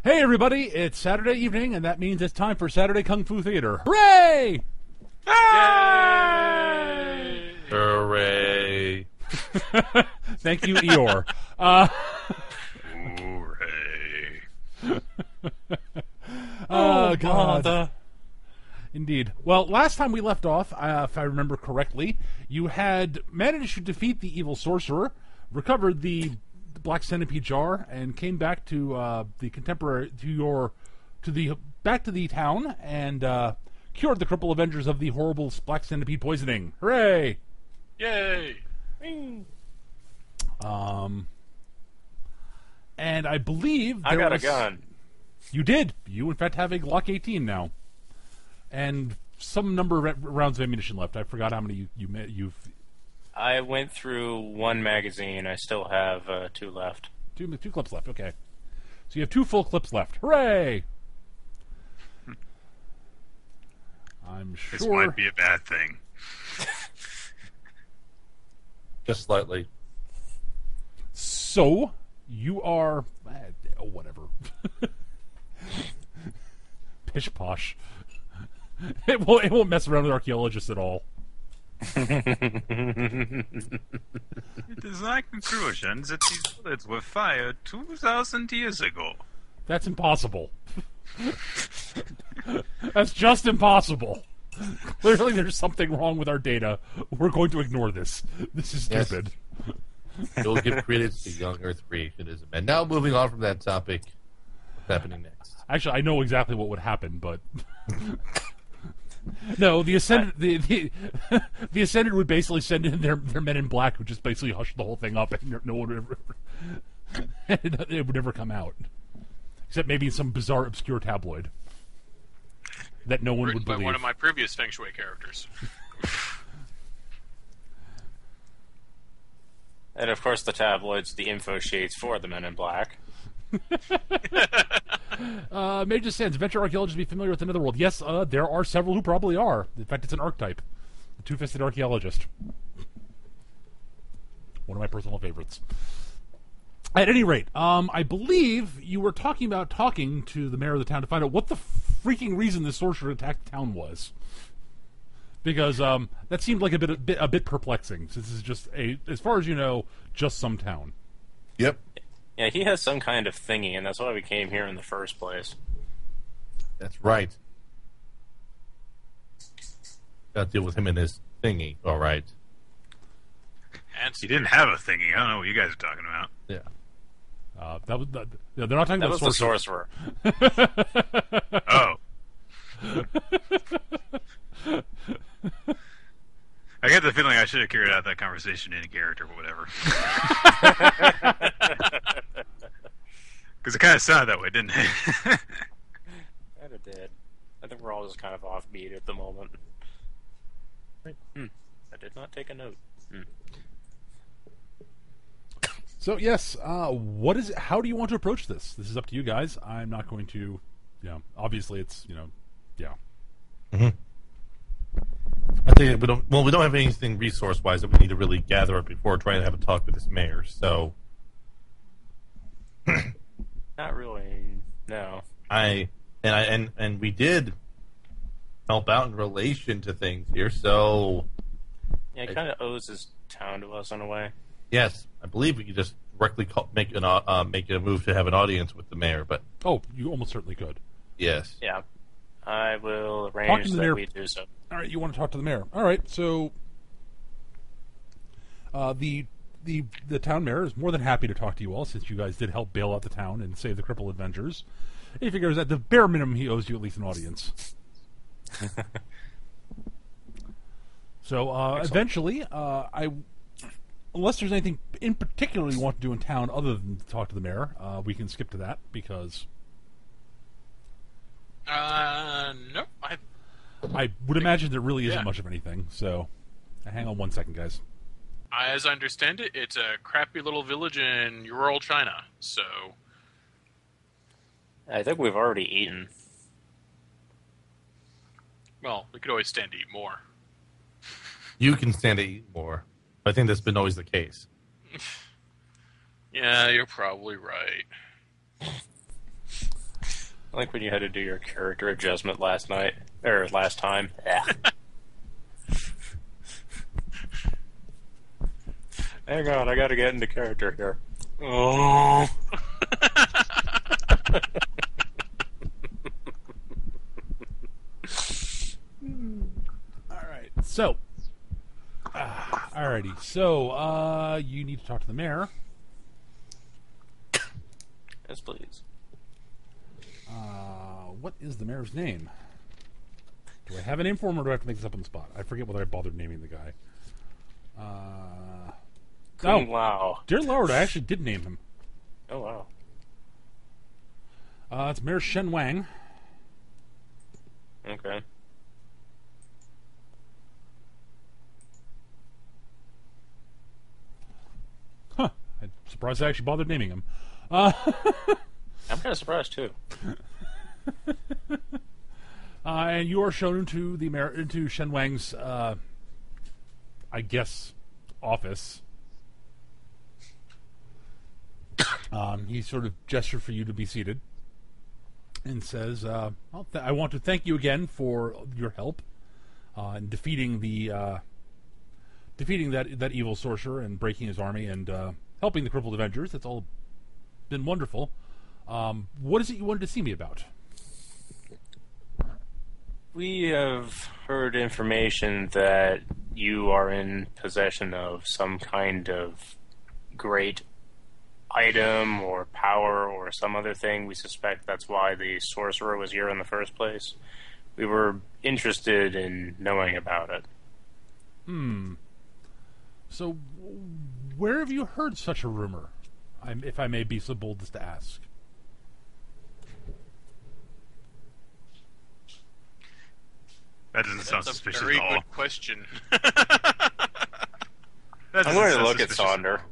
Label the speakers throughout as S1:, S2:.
S1: Hey everybody, it's Saturday evening, and that means it's time for Saturday Kung Fu Theater. Hooray!
S2: Yay!
S3: Hooray!
S1: Thank you, Eeyore.
S2: Hooray!
S1: Oh, God. Indeed. Well, last time we left off, if I remember correctly, you had managed to defeat the evil sorcerer, recovered the Black Centipede jar, and came back to back to the town and cured the cripple Avengers of the horrible Black Centipede poisoning. Hooray!
S2: Yay!
S1: And I believe
S3: I got a gun.
S1: You did. You, in fact, have a Glock 18 now, and some number of rounds of ammunition left. I forgot how many you've.
S3: I went through one magazine. I still have 2 left.
S1: Two clips left. Okay, so you have 2 full clips left. Hooray! I'm sure
S2: This might be a bad thing.
S3: Just slightly.
S1: So you are whatever. Pish posh. It won't mess around with archaeologists at all.
S2: It is my conclusion that these bullets were fired 2,000 years ago.
S1: That's impossible. That's just impossible. Clearly there's something wrong with our data. We're going to ignore this. This is stupid.
S4: You'll give credit to young Earth creationism. And now moving on from that topic, what's happening next?
S1: Actually, I know exactly what would happen, but... No, the Ascended the Ascended would basically send in their men in black who just basically hush the whole thing up, and no one would ever, it would never come out, except maybe in some bizarre, obscure tabloid that no one would believe.
S5: By one of my previous Feng Shui characters.
S3: And of course, the tabloids, the info sheets for the Men in Black.
S1: Major Sands, adventure archaeologists be familiar with the Netherworld. Yes, there are several who probably are. In fact, it's an archetype. The two-fisted archaeologist. One of my personal favorites. At any rate, I believe you were talking to the mayor of the town to find out what the freaking reason the sorcerer attacked the town was. Because that seemed like a bit perplexing, since this is just as far as you know, just some town.
S4: Yep.
S3: Yeah, he has some kind of thingy, and that's why we came here in the first place.
S4: That's right. Got to deal with him and his thingy, all right.
S5: And
S2: He didn't have a thingy. I don't know what you guys are talking about.
S4: Yeah.
S1: They're not talking
S3: That
S1: about
S3: was
S1: sorcerer.
S3: the sorcerer.
S2: Oh. I get the feeling I should have carried out that conversation in character, but whatever. Because it kind of sounded that way, didn't it?
S3: Kind of did. I think we're all just kind of offbeat at the moment. I did not take a note.
S1: So yes, what is it? How do you want to approach this? This is up to you guys. I'm not going to, obviously it's, yeah.
S4: Mm-hmm. I think we don't have anything resource-wise that we need to really gather up before trying to have a talk with this mayor. So,
S3: Not really. No.
S4: and we did help out in relation to things here. So,
S3: Yeah, he kind of owes his town to us in a way.
S4: yes, I believe we could just directly make a move to have an audience with the mayor. But
S1: Oh, you almost certainly could.
S4: yes,
S3: Yeah. I will
S1: Talking
S3: arrange
S1: to the
S3: that
S1: mayor.
S3: we do so.
S1: All right, you want to talk to the mayor. All right, so the town mayor is more than happy to talk to you all, since you guys did help bail out the town and save the crippled Avengers. He figures at the bare minimum he owes you at least an audience. So eventually, unless there's anything in particular you want to do in town other than talk to the mayor, we can skip to that because
S5: nope.
S1: I would imagine there really isn't
S5: Yeah.
S1: much of anything. So hang on one second, guys.
S5: As I understand it, it's a crappy little village in rural China. So,
S3: I think we've already eaten.
S5: well, we could always stand to eat more.
S4: you can stand to eat more. I think that's been always the case.
S5: Yeah, you're probably right.
S3: I like when you had to do your character adjustment last night, or last time. Yeah. Hang on, I gotta get into character here. Oh.
S1: Alright, so. Alrighty, so, you need to talk to the mayor.
S3: Yes, please.
S1: What is the mayor's name? Do I have a name for him, or do I have to make this up on the spot? I forget whether I bothered naming the guy.
S3: Kung Lao.
S1: Dear Lord, I actually did name him.
S3: Oh, wow.
S1: It's Mayor Shen Wang.
S3: Okay.
S1: Huh. I'm surprised I actually bothered naming him.
S3: I'm kind of surprised, too.
S1: And you are shown into Shen Wang's, I guess, office. He sort of gestured for you to be seated and says, I want to thank you again for your help in defeating that evil sorcerer and breaking his army and helping the crippled Avengers. That's all been wonderful. What is it you wanted to see me about?
S3: We have heard information that you are in possession of some kind of great item or power or some other thing. We suspect that's why the sorcerer was here in the first place. We were interested in knowing about it.
S1: So, where have you heard such a rumor? If I may be so bold as to ask.
S2: That doesn't sound
S5: That's a
S2: suspicious
S5: very
S2: at all.
S5: good question.
S3: I'm going to look at Sonder.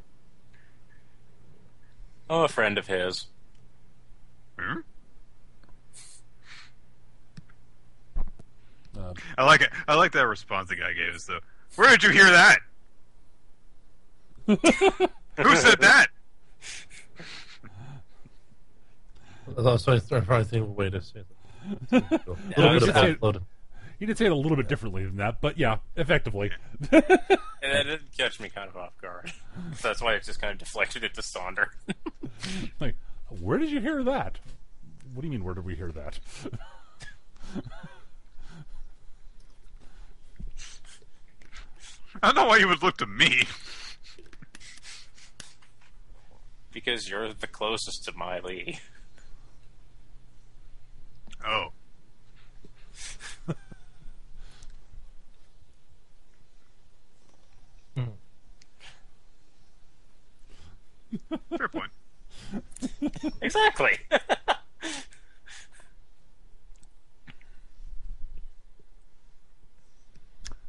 S3: Oh, a friend of his.
S2: Hmm? I like it. I like that response the guy gave us, though. Where did you hear that? Who said that?
S4: I was trying to think of a way to say that.
S1: He did say it a little bit differently than that, but yeah, effectively.
S3: And that did catch me kind of off guard. So that's why it just kind of deflected it to Sonder.
S1: Like, where did you hear that? What do you mean, where did we hear that?
S2: I don't know why you would look to me.
S3: Because you're the closest to Miley.
S2: Oh. Fair point.
S3: Exactly.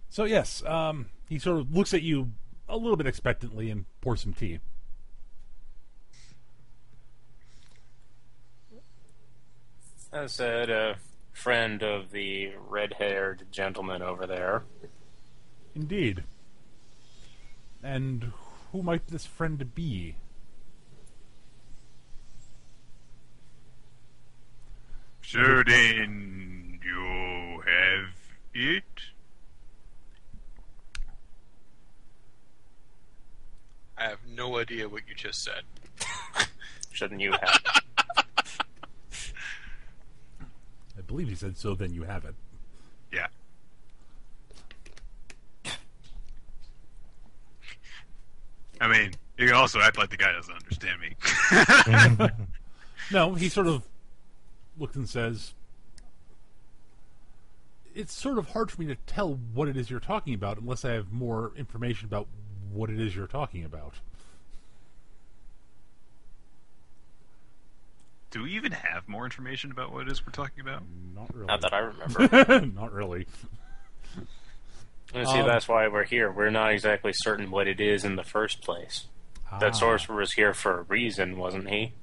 S1: So yes, he sort of looks at you a little bit expectantly and pours some tea.
S3: I said a friend of the red-haired gentleman over there.
S1: Indeed. And who might this friend be?
S2: So then you have it?
S5: I have no idea what you just said.
S3: Shouldn't you have?
S1: I believe he said, so then you have it.
S2: Yeah. I mean, you can also act like the guy doesn't understand me.
S1: No, he sort of looks and says, it's sort of hard for me to tell what it is you're talking about unless I have more information about what it is you're talking about.
S2: Do we even have more information about what it is we're talking about?
S1: Not really.
S3: Not that I remember.
S1: Not really.
S3: And see, that's why we're here. We're not exactly certain what it is in the first place. That sorcerer was here for a reason, wasn't he?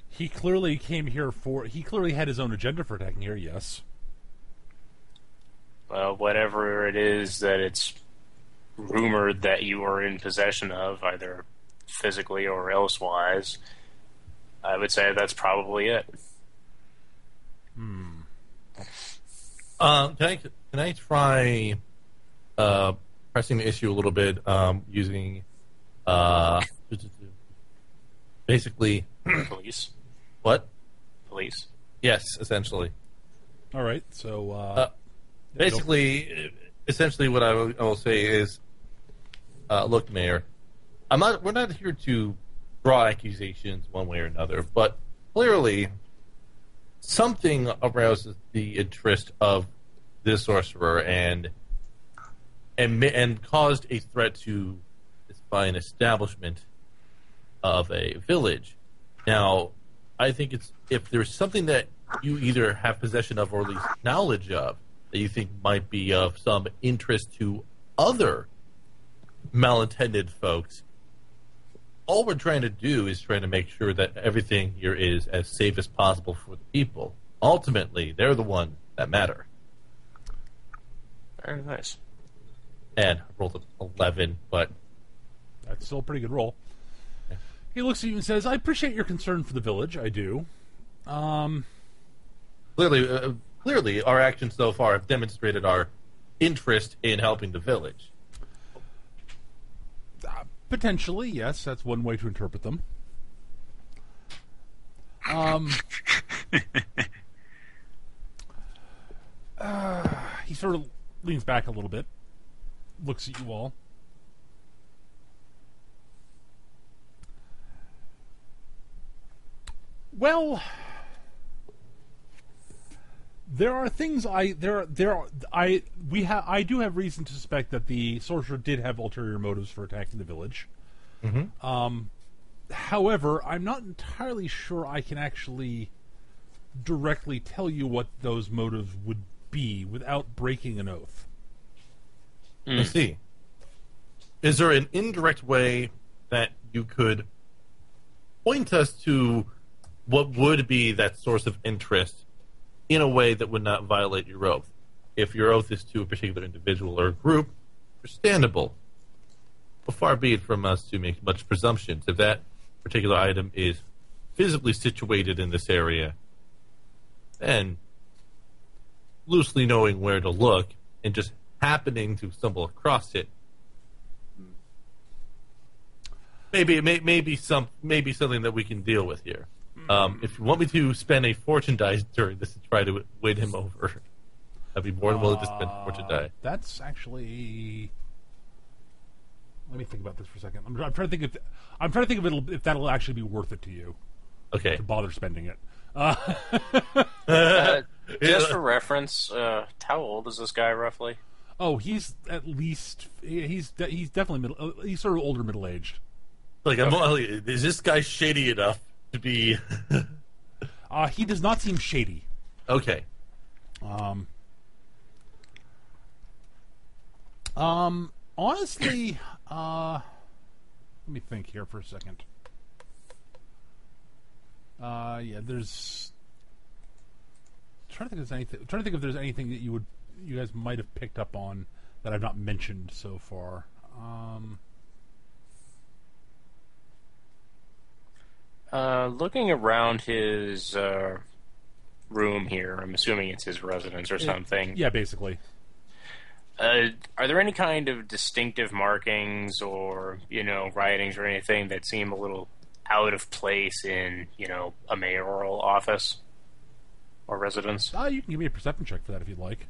S1: He clearly came here for... He clearly had his own agenda for attacking here, yes.
S3: Well, whatever it is that it's rumored that you are in possession of, either physically or elsewise, I would say that's probably it.
S4: Can I try pressing the issue a little bit using basically
S3: Police.
S4: what?
S3: Police.
S4: Yes, essentially.
S1: All right, so
S4: Basically, essentially, what I will say is, look, Mayor, we're not here to draw accusations one way or another, but clearly, something arouses the interest of this sorcerer and caused a threat to this fine establishment of a village. Now, I think if there's something that you either have possession of or at least knowledge of that you think might be of some interest to other malintended folks, all we're trying to do is trying to make sure that everything here is as safe as possible for the people. Ultimately, they're the ones that matter.
S3: Very nice.
S4: And I rolled an 11, but
S1: that's still a pretty good roll. He looks at you and says, I appreciate your concern for the village. I do.
S4: Clearly, our actions so far have demonstrated our interest in helping the village.
S1: Potentially, yes. That's one way to interpret them. He sort of leans back a little bit, looks at you all. Well, there are things I do have reason to suspect that the sorcerer did have ulterior motives for attacking the village.
S4: Mm-hmm.
S1: However, I'm not entirely sure I can actually directly tell you what those motives would be without breaking an oath.
S4: I see. Is there an indirect way that you could point us to what would be that source of interest in a way that would not violate your oath? If your oath is to a particular individual or group, understandable. But far be it from us to make much presumptions. If that particular item is physically situated in this area, then loosely knowing where to look and just happening to stumble across it, maybe something that we can deal with here. If you want me to spend a fortune die during this to try to win him over, I'd be more than willing to spend a fortune die.
S1: That's actually. Let me think about this for a second. I'm trying to think if that'll actually be worth it to you.
S4: Okay.
S1: To bother spending it.
S3: Just for reference, how old is this guy roughly?
S1: Oh, he's at least he's definitely he's sort of older, middle aged.
S4: Like, is this guy shady enough to be?
S1: He does not seem shady.
S4: Okay.
S1: Honestly, let me think here for a second. Yeah, there's. Trying to think if there's anything that you guys might have picked up on that I've not mentioned so far.
S3: Looking around his room here, I'm assuming it's his residence or something.
S1: Yeah, basically.
S3: Are there any kind of distinctive markings or, writings or anything that seem a little out of place in, a mayoral office or residence?
S1: You can give me a perception check for that if you'd like.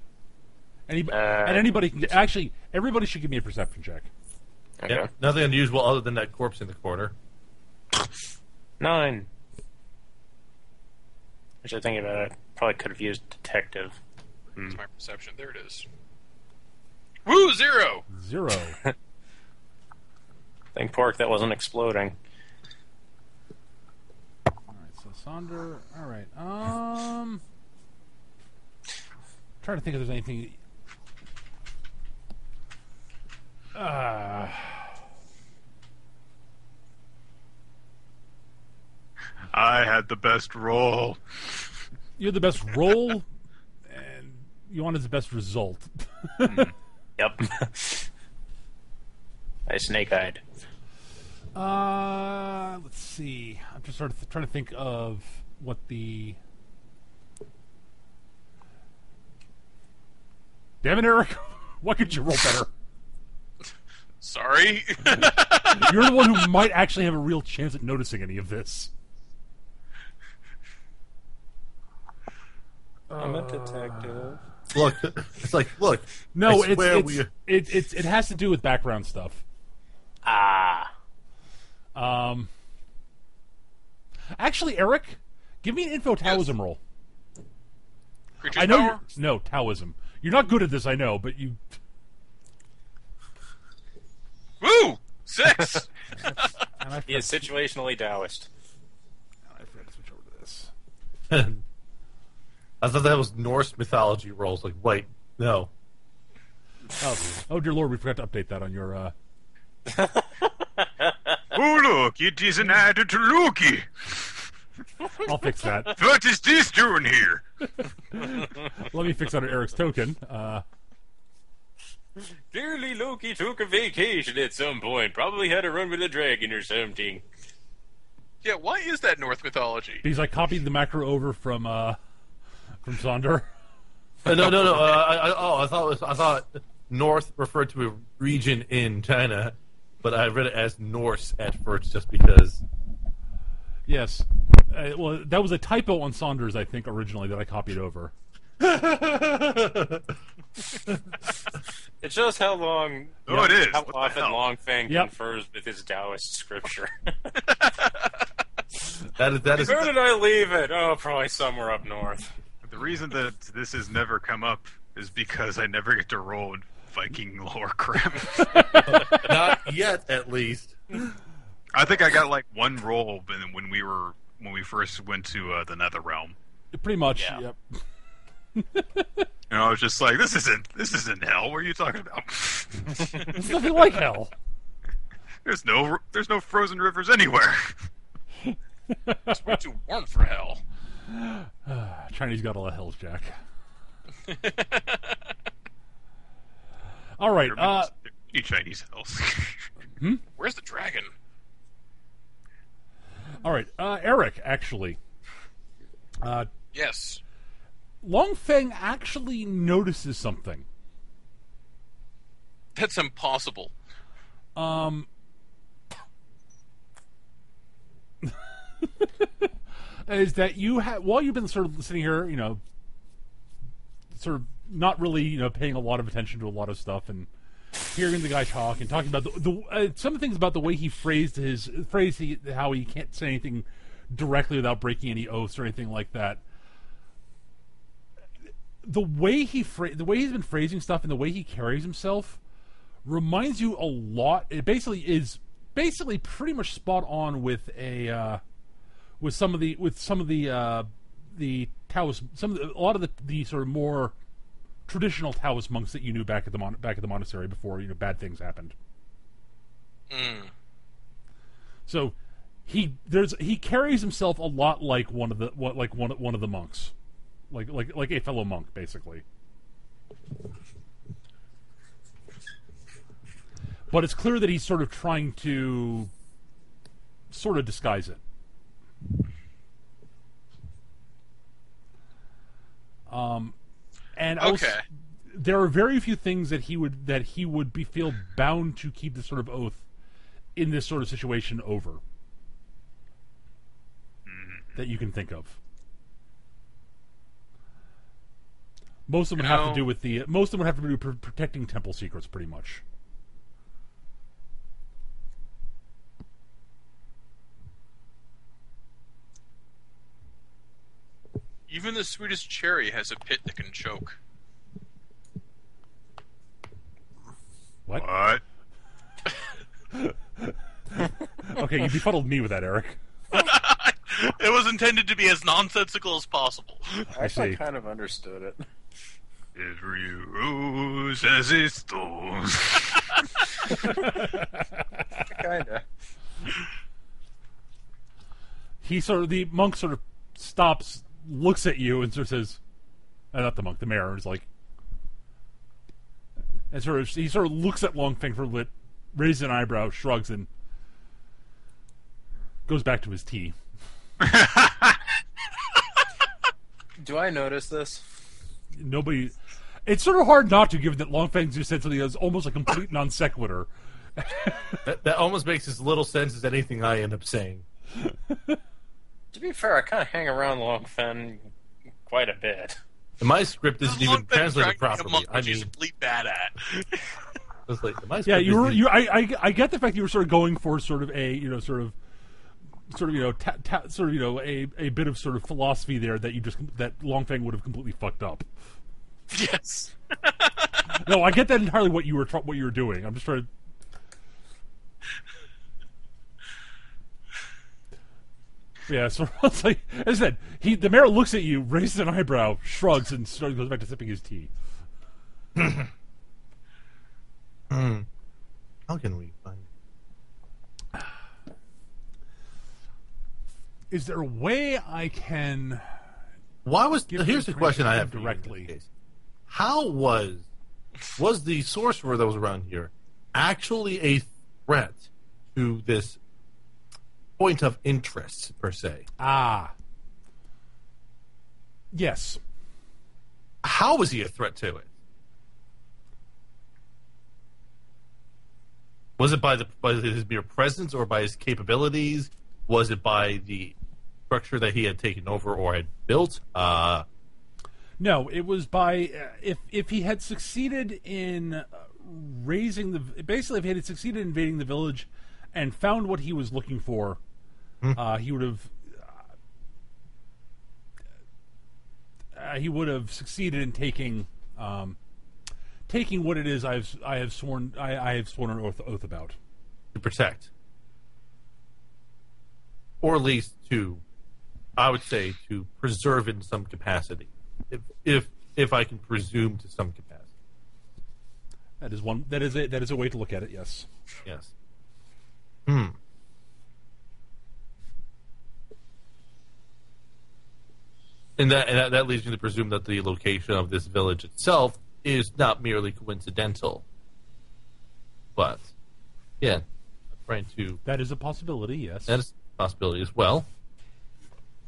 S1: Anybody can. Actually, everybody should give me a perception check.
S3: Okay.
S4: Yeah, nothing unusual other than that corpse in the corner.
S3: 9. Which I think about it, probably could have used detective.
S5: It's my perception. There it is. Woo! 0!
S1: 0.
S3: Thank pork that wasn't exploding.
S1: Alright, so Sonder. Alright, trying to think if there's anything.
S2: I had the best roll.
S1: You had the best roll, and you wanted the best result.
S3: Yep. I snake-eyed.
S1: Let's see. see. I'm just sort of trying to think of what the. Damn it, Eric! Why could you roll better?
S5: Sorry.
S1: You're the one who might actually have a real chance at noticing any of this.
S3: I'm a detective.
S4: Look, it's like, look.
S1: No,
S4: I swear
S1: it has to do with background stuff. Actually, Eric, give me an info Taoism roll.
S5: Creature's
S1: I know.
S5: power?
S1: No, Taoism. You're not good at this, I know, but you.
S5: Woo! 6!
S3: He is situationally Taoist.
S1: I forgot to switch over to this.
S4: I thought that was Norse mythology rolls. Like, wait, no.
S1: Oh dear Lord, we forgot to update that on your.
S2: Oh, look, it is an adder to Loki.
S1: I'll fix that.
S2: What is this doing here?
S1: Let me fix that on Eric's token.
S3: Clearly Loki took a vacation at some point. Probably had a run with a dragon or something.
S5: Yeah, why is that North mythology?
S1: Because I copied the macro over from Sonder.
S4: No. I thought North referred to a region in China, but I read it as Norse at first, just because.
S1: Yes. Well, that was a typo on Saunders, I think, originally that I copied over.
S3: It shows how long.
S2: Oh, it is.
S3: How
S2: What the
S3: often
S2: hell?
S3: Longfang
S1: Yep.
S3: confers with his Taoist scripture.
S4: That is.
S3: Where did I leave it? Oh, probably somewhere up north.
S2: The reason that this has never come up is because I never get to roll in Viking lore crap.
S4: Not yet, at least.
S2: I think I got like one roll when we first went to the Nether Realm.
S1: Pretty much.
S3: Yeah.
S1: Yep.
S2: And I was just like, this isn't hell. What are you talking about?
S1: It's nothing like hell.
S2: There's no frozen rivers anywhere.
S5: It's way too warm for hell.
S1: Chinese got a lot of hells, Jack. All right.
S2: There are many Chinese hells.
S5: Where's the dragon?
S1: All right. Eric, actually.
S5: Yes.
S1: Longfeng actually notices something.
S5: That's impossible.
S1: Is that you have, while you've been sort of sitting here, sort of not really, paying a lot of attention to a lot of stuff and hearing the guy talk and talking about some of the things about the way he phrased how he can't say anything directly without breaking any oaths or anything like that. The way he's been phrasing stuff and the way he carries himself reminds you a lot. It is pretty much spot on with some of the Taoist, a lot of the sort of more traditional Taoist monks that you knew back at the monastery before bad things happened. So he carries himself a lot like one of the monks. Like a fellow monk, basically. But it's clear that he's sort of trying to sort of disguise it. And also,
S5: Okay.
S1: there are very few things that he would feel bound to keep this sort of oath in this sort of situation over that you can think of. Most of them have to do with protecting temple secrets, pretty much.
S5: Even the sweetest cherry has a pit that can choke.
S1: What?
S2: What?
S1: Okay, you befuddled me with that, Eric.
S5: It was intended to be as nonsensical as possible.
S1: I see.
S3: I kind of understood it.
S2: It rose as it stones.
S3: Kinda.
S1: The monk sort of stops, looks at you, and sort of says, not the monk, the mayor, is like, and he sort of looks at Longfeng for a bit, raises an eyebrow, shrugs, and goes back to his tea.
S3: Do I notice this?
S1: Nobody. It's sort of hard not to, given that Longfang just said something that's almost a complete non sequitur.
S4: That almost makes as little sense as anything I end up saying.
S3: To be fair, I kind of hang around Longfen quite a bit.
S4: And my script isn't even translated
S5: trying to be a
S4: properly.
S5: monk,
S4: I
S5: which he's
S4: mean,
S5: really bad at.
S4: it's like, my script
S1: Yeah, you were.
S4: isn't-
S1: You. I get the fact you were sort of going for sort of a a bit of sort of philosophy there that that Longfang would have completely fucked up.
S5: Yes.
S1: No, I get that entirely. What you were doing. I'm just trying to. Yeah, so it's like, as I said, the mayor looks at you, raises an eyebrow, shrugs, and goes back to sipping his tea.
S4: How can we find?
S1: Is there a way I can?
S4: Why was
S1: Give
S4: here's the question I have for you in this
S1: directly.
S4: case. How was the sorcerer that was around here actually a threat to this point of interest per se?
S1: Yes.
S4: How was he a threat to it? Was it by his mere presence or by his capabilities? Was it by the structure that he had taken over or had built?
S1: No, it was by if he had succeeded in raising basically if he had succeeded in invading the village and found what he was looking for, he would have succeeded in taking what it is I have sworn an oath about.
S4: To protect, or at least to, I would say, to preserve in some capacity, if I can presume to some capacity.
S1: That is one. That is a way to look at it. Yes.
S4: Yes. And that leads me to presume that the location of this village itself is not merely coincidental. But, yeah, I'm trying to...
S1: That is a possibility, yes.
S4: That is a possibility as well.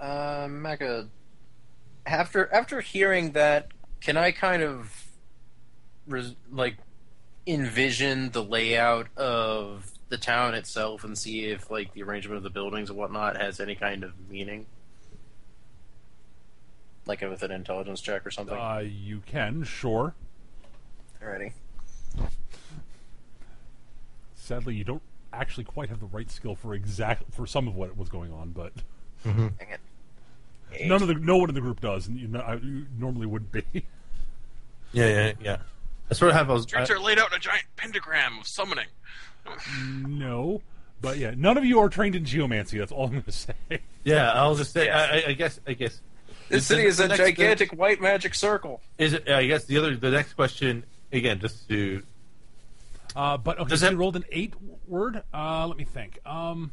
S3: Mecha, after hearing that, can I kind of envision the layout of the town itself and see if the arrangement of the buildings and whatnot has any kind of meaning? Like with an intelligence check or something?
S1: You can, sure.
S3: Alrighty.
S1: Sadly, you don't actually quite have the right skill for some of what was going on, but
S3: Dang it.
S1: no one in the group does, and you normally wouldn't be.
S4: Yeah. I sort of have those...
S5: Streets are laid out in a giant pentagram of summoning.
S1: No, but yeah, none of you are trained in geomancy. That's all I'm going to say.
S4: Yeah, I'll just say,
S3: Yes.
S4: I guess...
S3: This city is a gigantic white magic circle.
S4: Is it? I guess the next question again, just to.
S1: But okay,
S4: Does
S1: so
S4: that-
S1: you rolled an 8-word. Let me think. The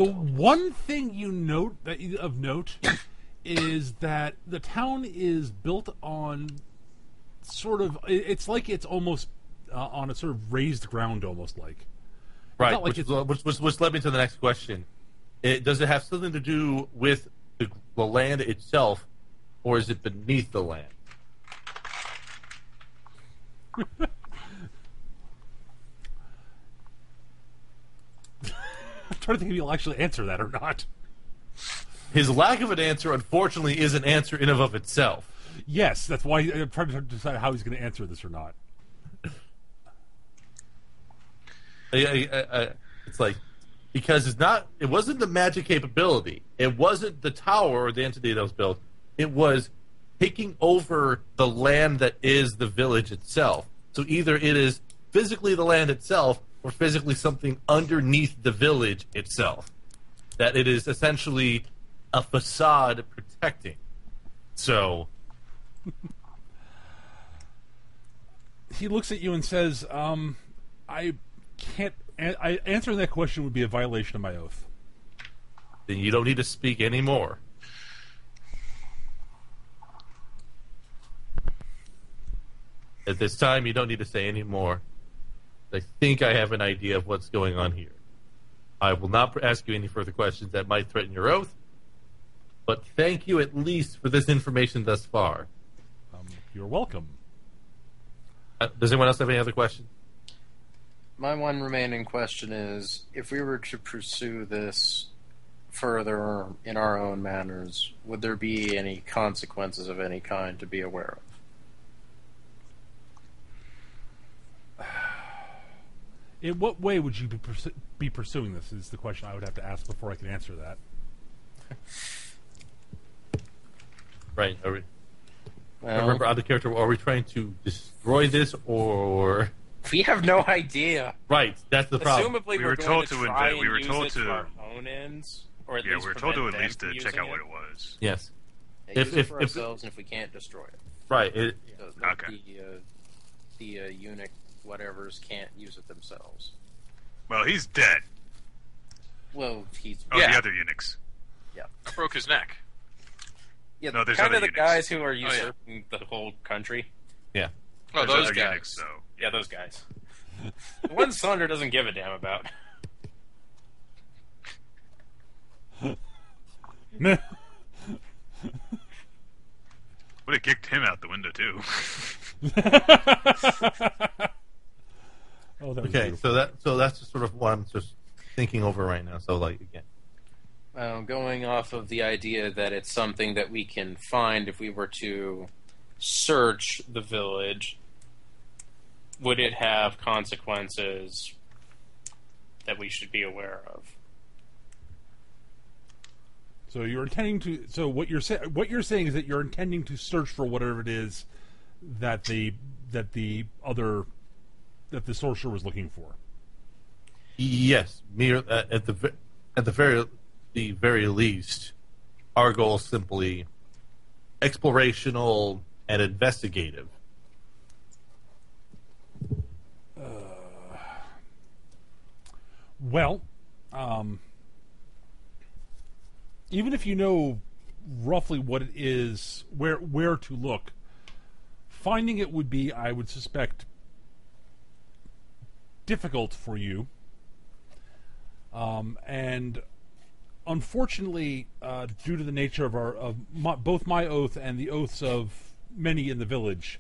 S1: one thing you note of note is that the town is built on sort of. It's like it's almost on a sort of raised ground, almost like.
S4: Right,
S1: not like
S4: which led me to the next question. Does it have something to do with the land itself, or is it beneath the land?
S1: I'm trying to think if he'll actually answer that or not.
S4: His lack of an answer, unfortunately, is an answer in and of itself.
S1: Yes, that's why I'm trying to decide how he's going to answer this or not.
S4: It's like, because it wasn't the magic capability. It wasn't the tower or the entity that was built. It was taking over the land that is the village itself. So either it is physically the land itself or physically something underneath the village itself. That it is essentially a facade protecting. So...
S1: He looks at you and says, I can't... answering that question would be a violation of my oath.
S4: Then you don't need to speak anymore. At this time, you don't need to say any more. I think I have an idea of what's going on here. I will not ask you any further questions that might threaten your oath, but thank you at least for this information thus far.
S1: You're welcome.
S4: Does anyone else have any other questions?
S6: My one remaining question is, if we were to pursue this further in our own manners, would there be any consequences of any kind to be aware of?
S1: In what way would you be pursuing this is the question I would have to ask before I can answer that.
S4: Right.
S6: Well,
S4: Remember, other character, are we trying to destroy this or...
S6: we have no idea.
S4: Right, that's the problem.
S6: Assumably,
S2: We
S6: we're
S2: were
S6: going
S2: told
S6: to
S2: to
S6: try
S2: invent- we
S6: and
S2: were
S6: use
S2: told
S6: it
S2: to-
S6: for our own ends, or at
S2: Yeah,
S6: least
S2: we were told to
S6: prevent
S2: at
S6: them
S2: least to
S6: from
S2: check
S6: using
S2: out what it was.
S4: Yes.
S6: Yeah, use it for
S4: if-
S6: ourselves, and if we can't, destroy it.
S4: Right.
S6: So
S2: Okay.
S6: The eunuch whatevers can't use it themselves.
S2: Well, he's dead.
S6: Well, he's
S2: Oh,
S5: Yeah.
S2: the other eunuchs.
S5: I broke his neck.
S6: yeah,
S2: No, there's
S6: kind
S2: other
S6: of the
S2: eunuchs.
S6: guys who are
S5: yeah.
S6: usurping the whole country.
S5: Oh,
S2: There's
S5: those
S2: other
S5: guys.
S2: eunuchs, so
S6: Yeah, those guys. The one Saunders doesn't give a damn about.
S2: would have kicked him out the window too.
S1: Oh, that was
S4: Okay,
S1: beautiful.
S4: so that's just sort of what I'm just thinking over right now. So, like, again.
S6: Going off of the idea that it's something that we can find if we were to search the village, would it have consequences that we should be aware of?
S1: So you're intending to. So what you're saying is that you're intending to search for whatever it is that the sorcerer was looking for.
S4: Yes, at the very least, our goal is simply explorational and investigative.
S1: Well, even if you know roughly what it is, where to look, finding it would be, I would suspect, difficult for you. And unfortunately, due to the nature of both my oath and the oaths of many in the village,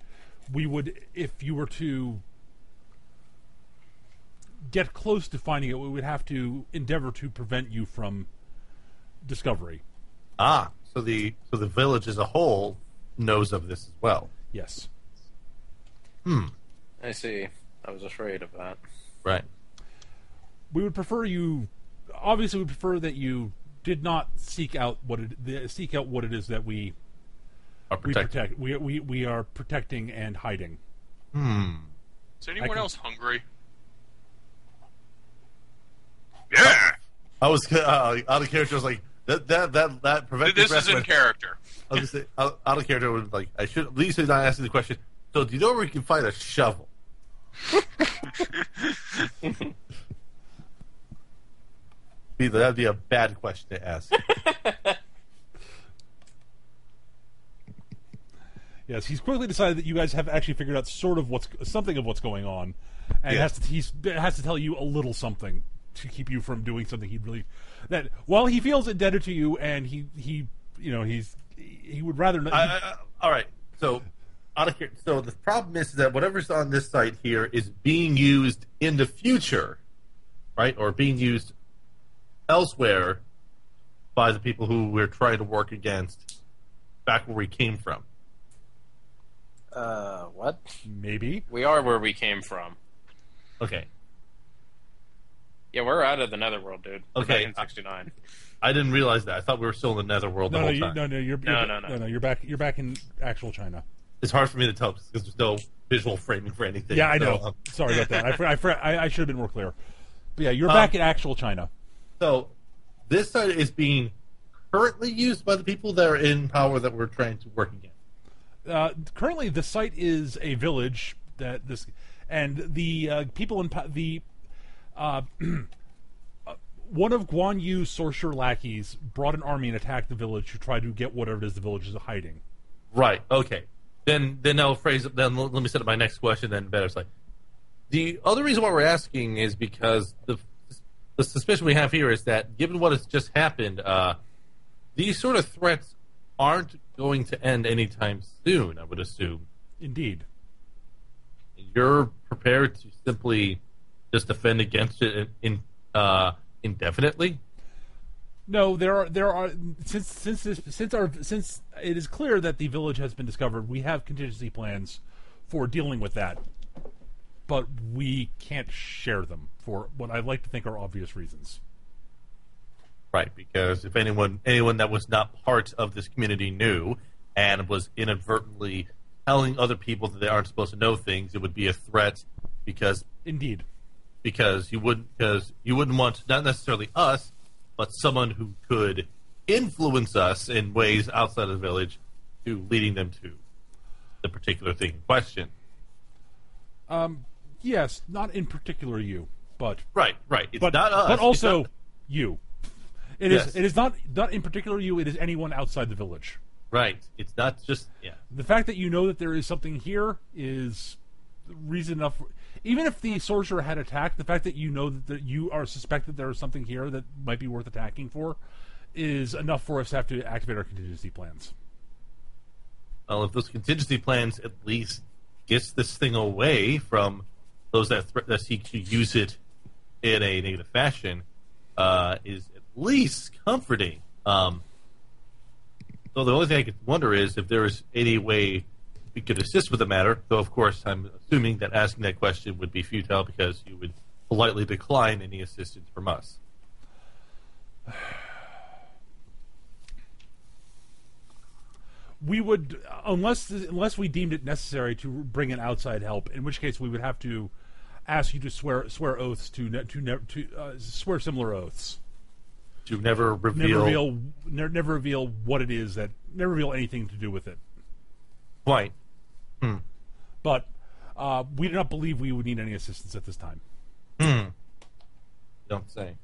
S1: we would, if you were to get close to finding it, we would have to endeavor to prevent you from discovery.
S4: So the village as a whole knows of this as well.
S1: Yes.
S6: I see. I was afraid of that.
S4: Right.
S1: We would prefer you. Obviously, we prefer that you did not seek out what it is that we protect. We are protecting and hiding.
S5: Is anyone else hungry?
S2: Yeah.
S4: I was out of character. I was like that preventive.
S5: This is in character.
S4: I was gonna say, out of character. Was like I should at least not asking the question. So, do you know where we can find a shovel? That'd be a bad question to ask.
S1: Yes, he's quickly decided that you guys have actually figured out sort of something of what's going on, and
S4: Yeah.
S1: has to tell you a little something to keep you from doing something that while he feels indebted to you, and he would rather not.
S4: All right. So, out of here. So the problem is that whatever's on this site here is being used in the future, right, or being used elsewhere by the people who we're trying to work against back where we came from.
S6: What?
S1: Maybe.
S6: We are where we came from.
S4: Okay.
S6: Yeah, we're out of the netherworld, dude. We're
S4: Okay.
S6: back in 69.
S4: I didn't realize that. I thought we were still in the netherworld the whole time.
S1: You're back in actual China.
S4: It's hard for me to tell because there's no visual framing for anything.
S1: Yeah, I
S4: So,
S1: know. Sorry about that. I should have been more clear. But yeah, you're back in actual China.
S4: So this site is being currently used by the people that are in power that we're trying to work against.
S1: Currently, the site is a village and the people in one of Guan Yu's sorcerer lackeys brought an army and attacked the village to try to get whatever it is the village is hiding.
S4: Right. Okay. Then I'll phrase it. Then let me set up my next question. Then better. It's like the other reason why we're asking is because the the suspicion we have here is that, given what has just happened, these sort of threats aren't going to end anytime soon, I would assume.
S1: Indeed.
S4: You're prepared to simply just defend against it indefinitely?
S1: No, there are since it is clear that the village has been discovered, we have contingency plans for dealing with that, but we can't share them for what I'd like to think are obvious reasons.
S4: Right, because if anyone that was not part of this community knew and was inadvertently telling other people that they aren't supposed to know things, it would be a threat. Because
S1: indeed,
S4: because you wouldn't want, not necessarily us, but someone who could influence us in ways outside of the village to leading them to the particular thing in question.
S1: Yes, not in particular you, but
S4: right. It's not us,
S1: but also
S4: not...
S1: you. It is not in particular you. It is anyone outside the village.
S4: Right. It's not just
S1: The fact that you know that there is something here is reason enough. Even if the sorcerer had attacked, the fact that you know that you are suspected there is something here that might be worth attacking for is enough for us to have to activate our contingency plans.
S4: Well, if those contingency plans at least gets this thing away from those that seek to use it in a negative fashion, is at least comforting. So the only thing I could wonder is if there is any way we could assist with the matter, though of course I'm assuming that asking that question would be futile because you would politely decline any assistance from us.
S1: We would, unless we deemed it necessary to bring in outside help, in which case we would have to ask you to swear oaths to swear similar oaths.
S4: To never reveal
S1: what it is never reveal anything to do with it.
S4: Quite.
S1: But we do not believe we would need any assistance at this time.
S4: Don't say.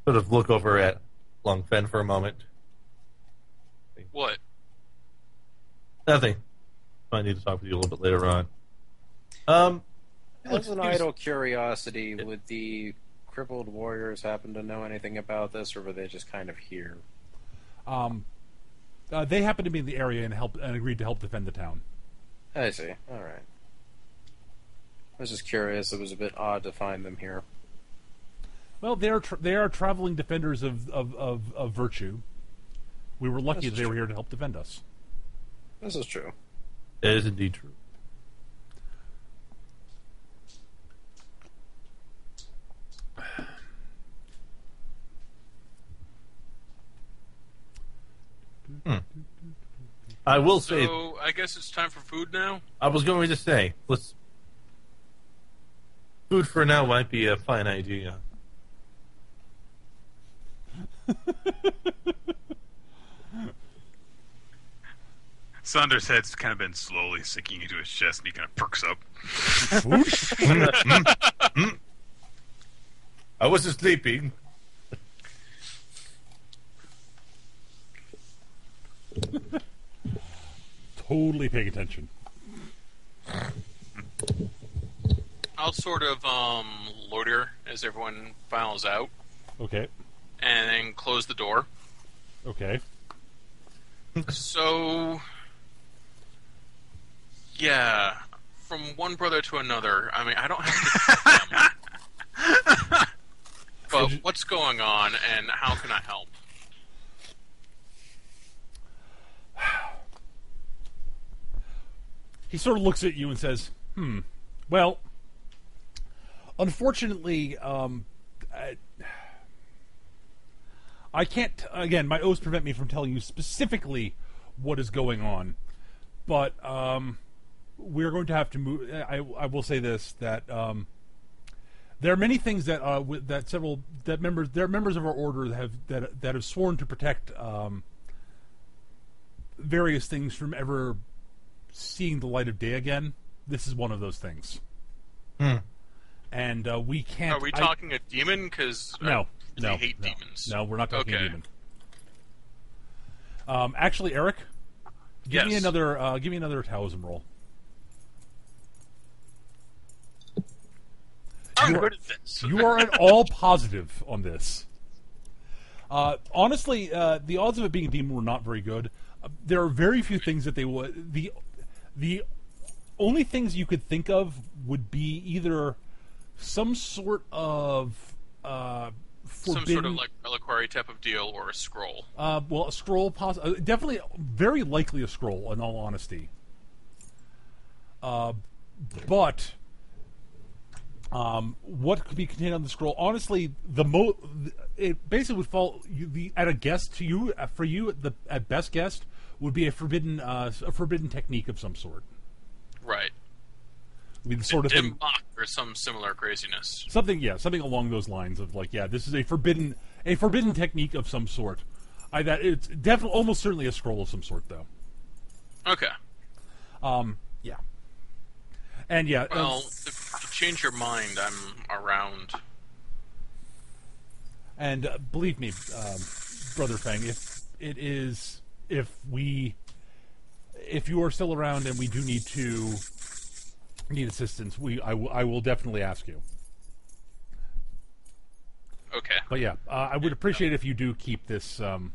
S4: Sort of look over at Long Fen for a moment.
S5: What?
S4: Nothing. I need to talk with you a little bit later on.
S6: As an idle curiosity, would the crippled warriors happen to know anything about this, or were they just kind of here?
S1: They happened to be in the area and agreed to help defend the town.
S6: I see. All right. I was just curious. It was a bit odd to find them here.
S1: Well, they are traveling defenders of virtue. We were lucky that they were here to help defend us.
S6: This is true.
S4: It is indeed true. I will say.
S5: So I guess it's time for food now.
S4: I was going to say, food for now might be a fine idea.
S2: Saunders' head's kind of been slowly sinking into his chest, and he kind of perks up.
S4: I wasn't sleeping.
S1: Totally paying attention.
S5: I'll sort of loiter as everyone files out.
S1: Okay.
S5: And then close the door.
S1: Okay.
S5: So, yeah, from one brother to another. I mean, I don't have to them. But what's going on, and how can I help?
S1: He sort of looks at you and says, well, unfortunately, I can't, again, my oaths prevent me from telling you specifically what is going on, but we're going to have to move. I will say this, that there are many things that members of our order that have sworn to protect various things from ever seeing the light of day again. This is one of those things. And we can't.
S5: Are we talking a demon? Because
S1: no,
S5: I hate demons.
S1: No, we're not talking a
S5: Okay.
S1: demon. Actually, Eric, give me another Taoism roll.
S5: I'm good at this.
S1: You are at all positive on this. Honestly, the odds of it being a demon were not very good. There are very few things that they would. The only things you could think of would be either some sort of forbidden,
S5: Some sort of like reliquary type of deal or a scroll.
S1: well, a scroll, definitely, very likely a scroll. In all honesty, but what could be contained on the scroll? Honestly, it basically would fall at a guess to you. For you, at best guess would be a forbidden technique of some sort.
S5: Right.
S1: I mean, the sort of thing,
S5: Dim-mock or some similar craziness.
S1: something along those lines of like, yeah, this is a forbidden technique of some sort. That it's definitely, almost certainly a scroll of some sort, though.
S5: Okay.
S1: Yeah. And yeah,
S5: Well, if you change your mind, I'm around.
S1: and believe me, Brother Fang, if you are still around and we do need assistance, I will definitely ask you.
S5: Okay.
S1: But yeah, I would appreciate if you do keep this. I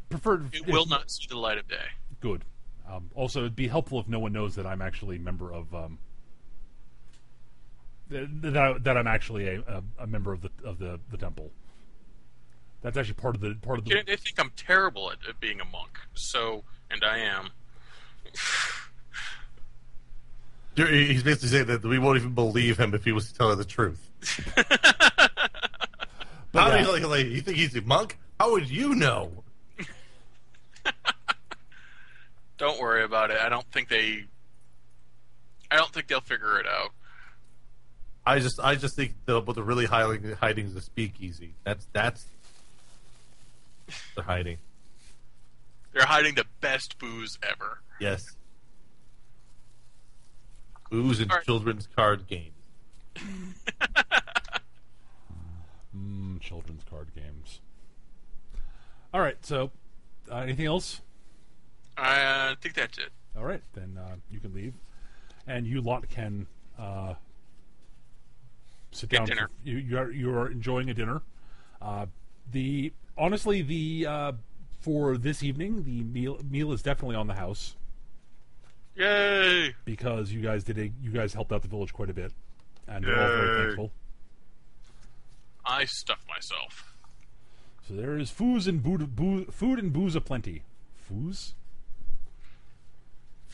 S1: prefer.
S5: It will not see the light of day.
S1: Good. Also, it'd be helpful if no one knows that I'm actually a member of that I'm actually a member of the temple. That's actually part of the.
S5: They think I'm terrible at being a monk. So, and I am.
S4: He's basically saying that we won't even believe him if he was to tell her the truth.
S1: But
S4: How
S1: yeah.
S4: do you think he's a monk? How would you know?
S5: Don't worry about it. I don't think they'll figure it out.
S4: I just think what they're really hiding is the speakeasy. That's they're hiding.
S5: They're hiding the best booze ever.
S4: Yes. Booze and
S5: All right.
S4: children's card games.
S1: Children's card games. All right. So, anything else?
S5: I think that's it.
S1: All right, then you can leave, and you lot can sit
S5: Get
S1: down.
S5: dinner.
S1: You are enjoying a dinner. For this evening, the meal is definitely on the house
S5: Yay!
S1: because you guys helped out the village quite a bit, and we're all very
S2: Yay.
S1: thankful.
S5: I stuffed myself.
S1: So there is food and booze aplenty. Foos?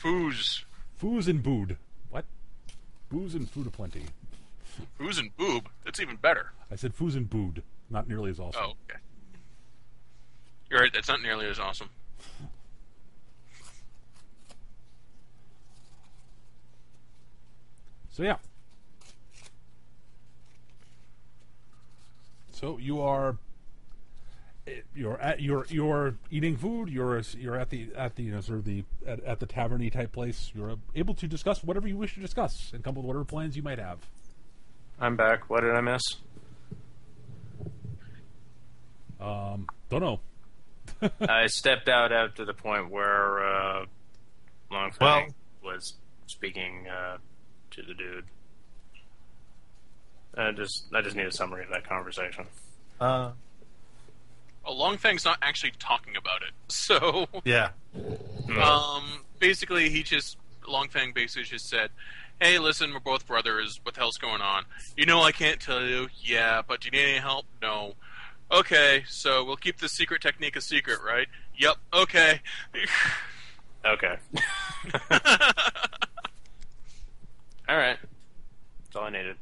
S5: Foos.
S1: Foos and bood. What? Booze and food aplenty.
S5: Foos and boob. That's even better.
S1: I said foos and bood. Not nearly as awesome.
S5: Oh, okay. You're right. That's not nearly as awesome.
S1: So yeah. So you're eating food. You're at the sort of the at the tavern-y type place. You're able to discuss whatever you wish to discuss and come up with whatever plans you might have.
S3: I'm back. What did I miss?
S1: Don't know.
S3: I stepped out to the point where Longfang was speaking to the dude. I just need a summary of that conversation.
S5: Well, Longfang's not actually talking about it. So,
S4: Yeah.
S5: basically, Longfang basically just said, hey, listen, we're both brothers. What the hell's going on? You know I can't tell you. Yeah, but do you need any help? No. Okay, so we'll keep this secret technique a secret, right? Yep, okay.
S3: Okay. All right. That's all I needed.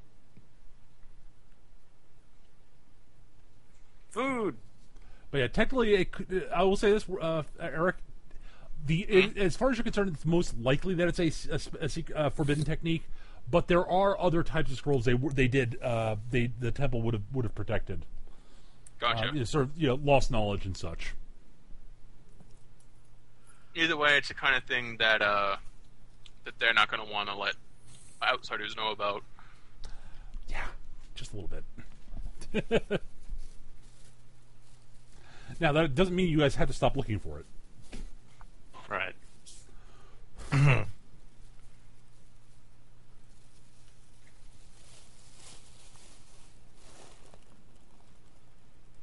S3: Food.
S1: But yeah, technically, I will say this, Eric. As far as you're concerned, it's most likely that it's a forbidden technique. But there are other types of scrolls the temple would have protected.
S5: Gotcha.
S1: Sort of lost knowledge and such.
S5: Either way, it's the kind of thing that they're not going to want to let outsiders know about.
S1: Yeah, just a little bit. Now, that doesn't mean you guys have to stop looking for it.
S3: Right.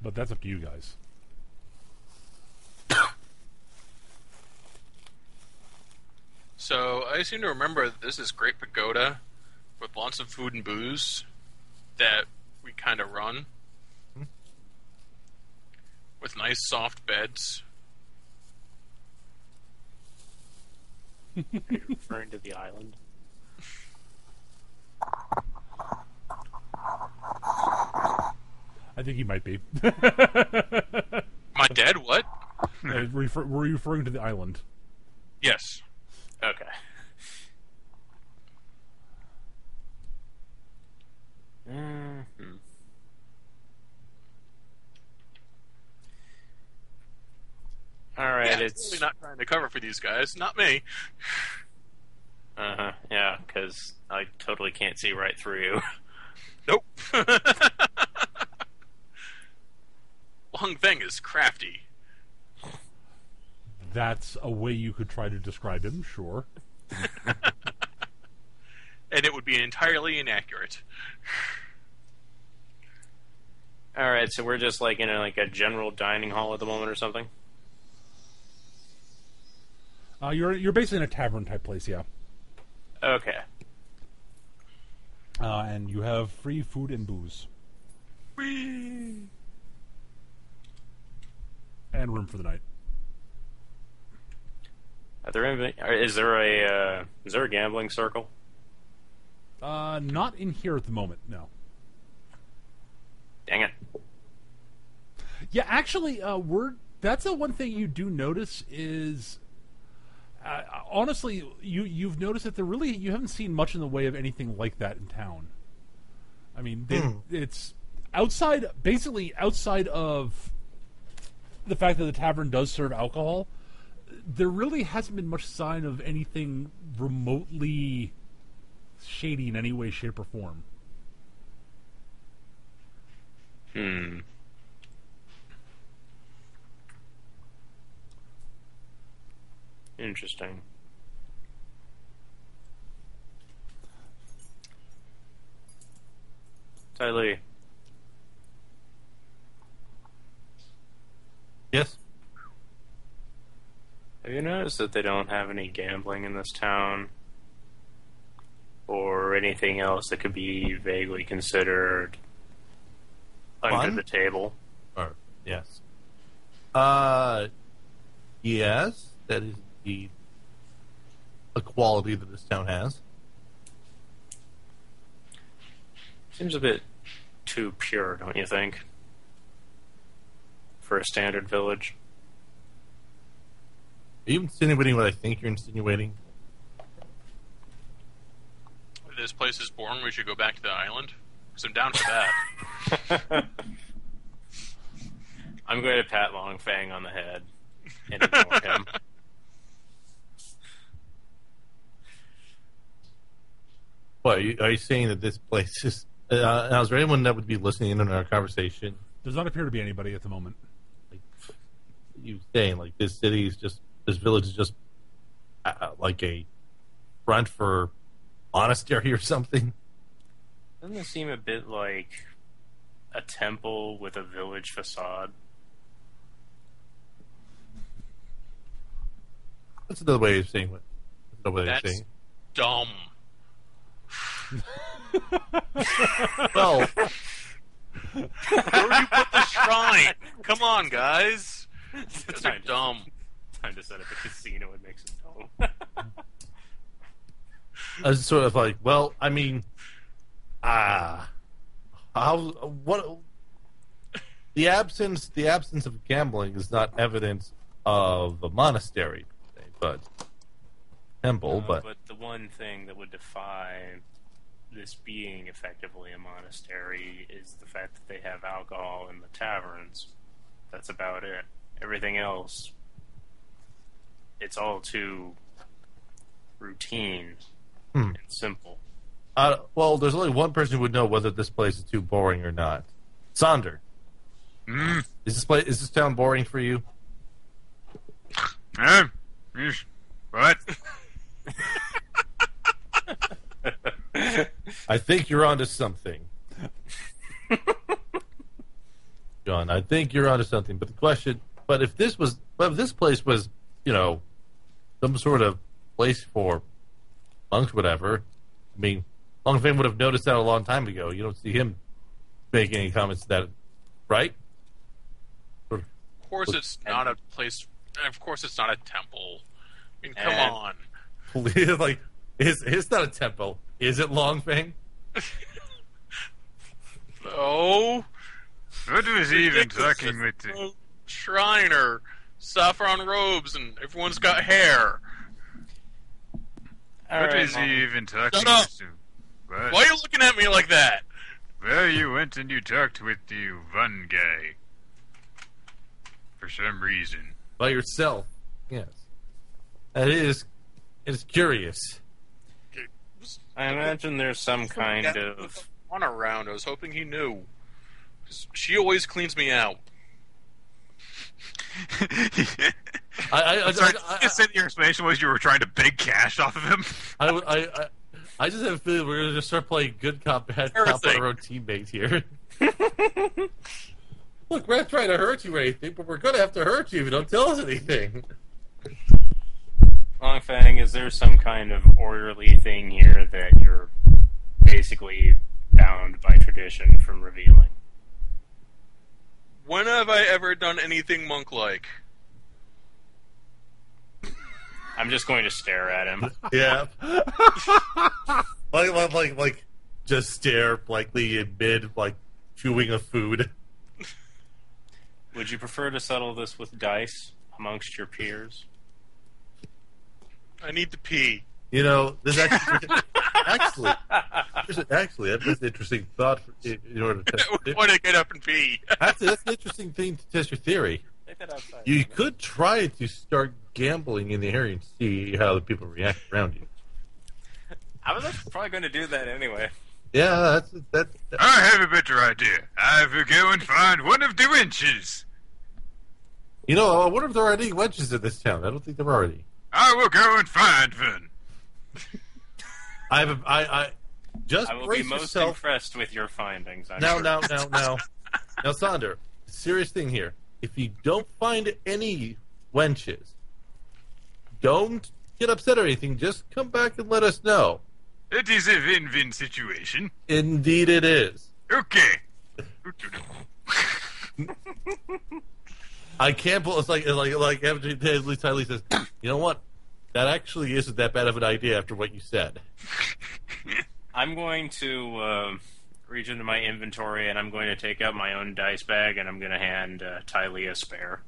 S1: but that's up to you guys.
S5: So I seem to remember that there's this great pagoda with lots of food and booze that we kind of run with nice soft beds.
S3: Are you referring to the island?
S1: I think he might be.
S5: My dad, what?
S1: Were you referring to the island?
S5: Yes.
S3: Okay. Mm-hmm. All right,
S5: Yeah,
S3: it's
S5: really not trying to cover for these guys, not me.
S3: yeah, because I totally can't see right through you.
S5: Nope. Long Feng is crafty.
S1: That's a way you could try to describe him, sure.
S5: And it would be entirely inaccurate.
S3: All right, so we're just like in a general dining hall at the moment or something.
S1: You're basically in a tavern type place, yeah.
S3: Okay.
S1: And you have free food and booze.
S5: Whee!
S1: And room for the night.
S3: Is there a gambling circle?
S1: Not in here at the moment, no.
S3: Dang it.
S1: Yeah, actually, that's the one thing you do notice is, honestly, you've noticed that you haven't seen much in the way of anything like that in town. I mean, it's basically outside of the fact that the tavern does serve alcohol, there really hasn't been much sign of anything remotely shady in any way, shape, or form.
S3: Interesting. Tylee.
S4: Yes.
S3: Have you noticed that they don't have any gambling in this town? Or anything else that could be vaguely considered under
S4: Fun?
S3: the table?
S4: Or yes. Yes, that is indeed a quality that this town has.
S3: Seems a bit too pure, don't you think? For a standard village.
S4: Are you insinuating what I think you're insinuating?
S5: If this place is boring, we should go back to the island. Because I'm down for that.
S3: I'm going to pat Longfang on the head and ignore him.
S4: What, are you saying that this place is... now, is there anyone that would be listening in on our conversation?
S1: Does not appear to be anybody at the moment.
S4: Like, you saying, like, this village is just like a front for monastery or something?
S3: Doesn't it seem a bit like a temple with a village facade?
S4: That's another way of saying what. That's another way of
S5: That's
S4: saying.
S5: dumb.
S4: Well,
S5: Where would you put the shrine? Come on, guys. Those are dumb.
S3: Time to set up a casino and make some dough.
S4: I was sort of like, well, I mean, what? The absence of gambling is not evidence of a monastery, but temple. But
S3: the one thing that would defy this being effectively a monastery is the fact that they have alcohol in the taverns. That's about it. Everything else, it's all too routine and simple.
S4: well, there's only one person who would know whether this place is too boring or not. Sonder. Is this town boring for you?
S2: What?
S4: I think you're onto something. You John. I think you're onto something. But the question, if this place was, some sort of place for monks, whatever. I mean, Longfang would have noticed that a long time ago. You don't see him making any comments to that, right?
S5: Of course, it's not a place. Of course, it's not a temple. I mean, come on.
S4: Like, it's not a temple. Is it, Longfang?
S5: No.
S2: What was he even talking with?
S5: Shriner, saffron robes, and everyone's got hair.
S2: What is he even talking
S5: Shut up.
S2: to? What?
S5: Why are you looking at me like that?
S2: Well, you went and you talked with the one guy. For some reason.
S4: By yourself. Yes. It's curious.
S3: I imagine there's some kind of...
S5: On around. I was hoping he knew. 'Cause she always cleans me out.
S2: I said your explanation was you were trying to beg cash off of him.
S4: I just have a feeling we're gonna just start playing good cop, bad cop on our own teammates here. Look, we're not trying to hurt you or anything, but we're gonna have to hurt you if you don't tell us anything.
S3: Longfang, is there some kind of orderly thing here that you're basically bound by tradition from revealing?
S5: When have I ever done anything monk-like?
S3: I'm just going to stare at him.
S4: Yeah. like, just stare blankly in mid, chewing a food.
S3: Would you prefer to settle this with dice amongst your peers?
S5: I need to pee.
S4: There's actually, that's an interesting thought in order to test.
S5: Want to get up and pee.
S4: That's an interesting thing to test your theory. You could try to start gambling in the area and see how the people react around you.
S3: I was probably going to do that anyway.
S4: Yeah, that's.
S2: I have a better idea. I will go and find one of the wenches.
S4: I wonder if there are any wenches in this town. I don't think there are any.
S2: I will go and find one.
S4: I will
S3: be most impressed with your findings.
S4: Now, Sonder, serious thing here. If you don't find any wenches, don't get upset or anything. Just come back and let us know.
S2: It is a win-win situation.
S4: Indeed, it is.
S2: Okay.
S4: I can't believe like after Tylee says, you know what? That actually isn't that bad of an idea after what you said.
S3: I'm going to reach into my inventory and I'm going to take out my own dice bag and I'm going to hand Tylee a spare.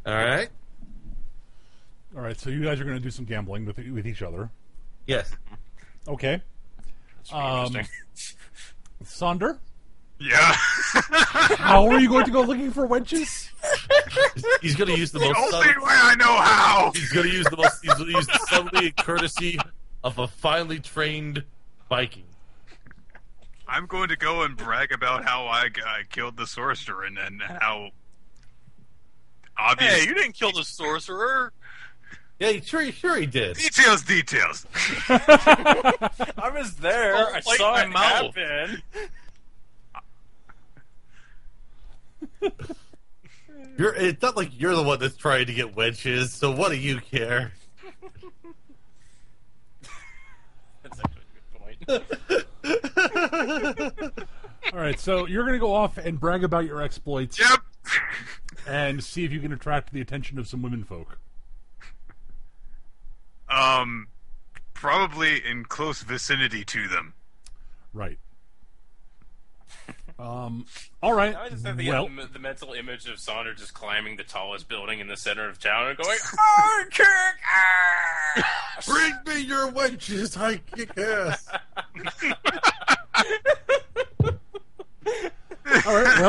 S4: All right.
S1: All right. So you guys are going to do some gambling with each other.
S4: Yes.
S1: Okay.
S3: Interesting.
S1: Sonder?
S2: Yeah.
S1: How are you going to go looking for wenches?
S4: He's going to use the most
S2: only way I know how.
S4: He's going to use the subtlety and courtesy of a finely trained Viking.
S2: I'm going to go and brag about how I killed the sorcerer and how obvious.
S5: Hey, you didn't kill the sorcerer.
S4: Yeah, sure he did.
S2: Details.
S3: I was there. I
S5: Like
S3: saw
S5: my
S3: it
S5: mouth.
S3: happen.
S4: It's not like you're the one that's trying to get wenches, so what do you care?
S3: That's actually a good point.
S1: All right, so you're going to go off and brag about your exploits.
S2: Yep.
S1: And see if you can attract the attention of some womenfolk.
S2: Probably in close vicinity to them.
S1: Right. All right.
S3: I just have the mental image of Sonder just climbing the tallest building in the center of town and going, "I kick ass!
S4: Bring me your wenches, I kick ass."
S1: All right.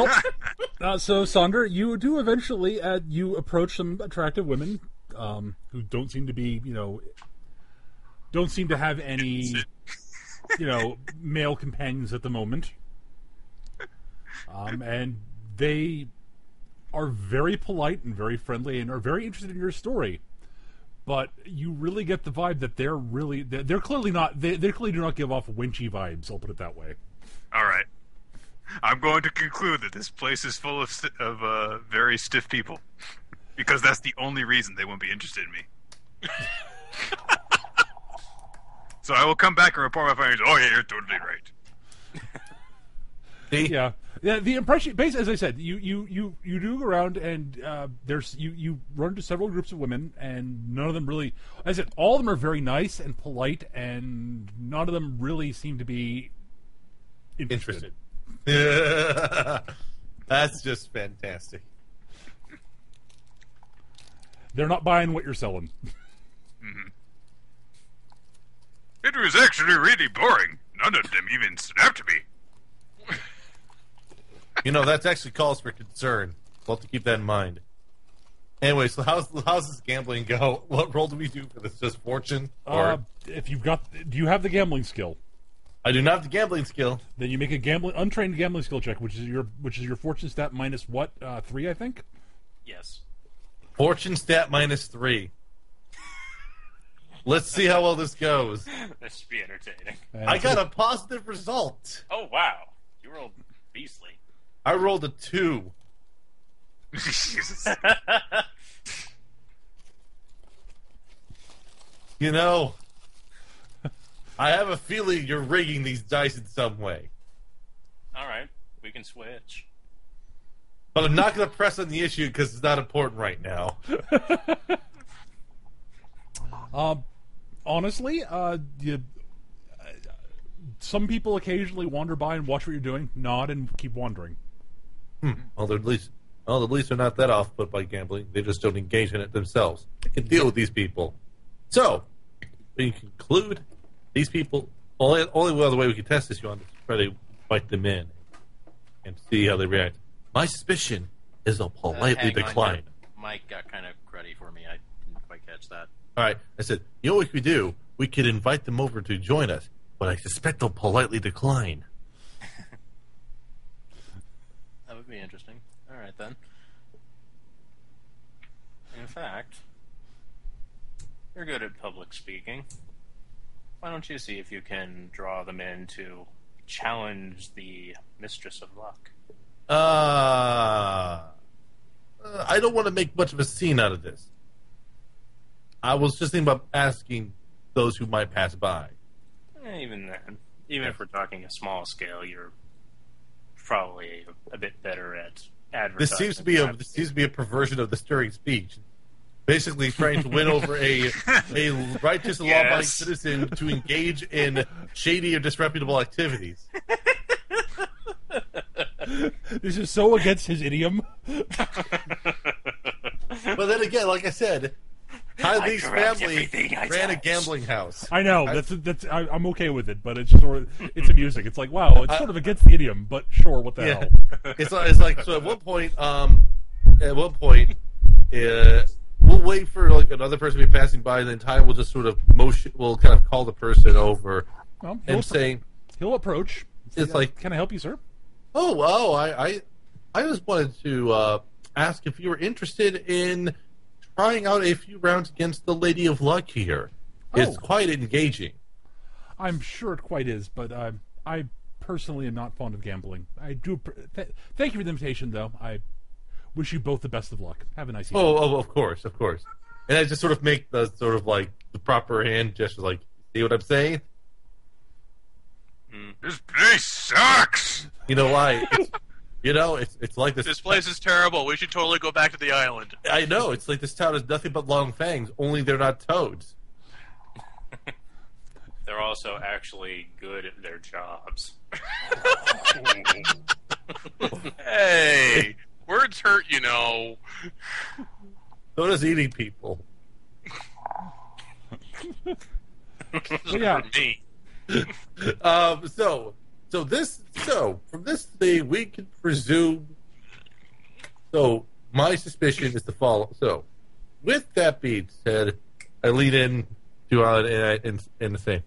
S1: Well, so Sonder, you do eventually you approach some attractive women who don't seem to be, don't seem to have any, male companions at the moment. And they are very polite and very friendly and are very interested in your story. But you really get the vibe that they're clearly not, they clearly do not give off winchy vibes, I'll put it that way.
S2: All right. I'm going to conclude that this place is full of very stiff people, because that's the only reason they won't be interested in me. So I will come back and report my findings. Oh yeah, you're totally right.
S4: See?
S1: Yeah. Yeah, the impression, basically, as I said, you do go around and there's you run into several groups of women, and none of them really, as I said, all of them are very nice and polite, and none of them really seem to be interested.
S4: That's just fantastic.
S1: They're not buying what you're selling.
S2: Mm-hmm. It was actually really boring. None of them even snapped me.
S4: You know, that's actually calls for concern. We'll have to keep that in mind. Anyway, so how's this gambling go? What role do we do for this? Just fortune? Or
S1: If you've got, do you have the gambling skill?
S4: I do not have the gambling skill.
S1: Then you make a untrained gambling skill check, which is your fortune stat minus what? 3, I think.
S6: Yes.
S4: Fortune stat -3. Let's see how well this goes.
S3: This should be entertaining.
S4: I got a positive result.
S3: Oh, wow. You rolled beastly.
S4: I rolled a 2.
S2: Jesus.
S4: You know, I have a feeling you're rigging these dice in some way.
S3: All right. We can switch.
S4: But I'm not going to press on the issue because it's not important right now.
S1: Honestly, some people occasionally wander by and watch what you're doing, nod, and keep wandering.
S4: Well, at least they're not that off put by gambling. They just don't engage in it themselves. They can deal with these people. So, we conclude these people. Only other way we can test this, you want to try to invite them in and see how they react. My suspicion is they'll politely decline.
S6: Mike got kind of cruddy for me. I didn't quite catch that.
S4: All right, I said, you know what we could do? We could invite them over to join us, but I suspect they'll politely decline.
S6: That would be interesting. All right, then. In fact,
S3: You're good at public speaking. Why don't you see if you can draw them in to challenge the Mistress of Luck?
S4: I don't want to make much of a scene out of this. I was just thinking about asking those who might pass by.
S3: Even then, even if we're talking a small scale, you're probably a bit better at advertising.
S4: This seems to be a perversion of the stirring speech. Basically, trying to win over a righteous and law-abiding citizen to engage in shady or disreputable activities.
S1: This is so against his idiom.
S4: But then again, like I said, Ty Lee's family ran a gambling house.
S1: I know I'm okay with it, but it's just sort of, it's amusing. It's like, wow, it's sort of against the idiom, but sure, what the hell?
S4: It's like so. At one point, we'll wait for like another person to be passing by, and then Ty will just sort of will kind of call the person over and say,
S1: he'll approach.
S4: It's like,
S1: can I help you, sir?
S4: I just wanted to ask if you were interested in trying out a few rounds against the Lady of Luck here. It's quite engaging.
S1: I'm sure it quite is, but I personally am not fond of gambling. I do. Thank you for the invitation, though. I wish you both the best of luck. Have a nice evening.
S4: Oh, of course. And I just sort of make the sort of like the proper hand gesture, like, see what I'm saying?
S2: This place sucks.
S4: You know why? It's like this.
S5: This place is terrible. We should totally go back to the island.
S4: I know. It's like this town has nothing but long fangs, only they're not toads.
S3: They're also actually good at their jobs.
S5: Hey, words hurt, you know.
S4: So does eating people.
S1: Yeah.
S5: For me.
S4: So from this thing we can presume. So my suspicion is the follow. So with that being said, I lead in to and say,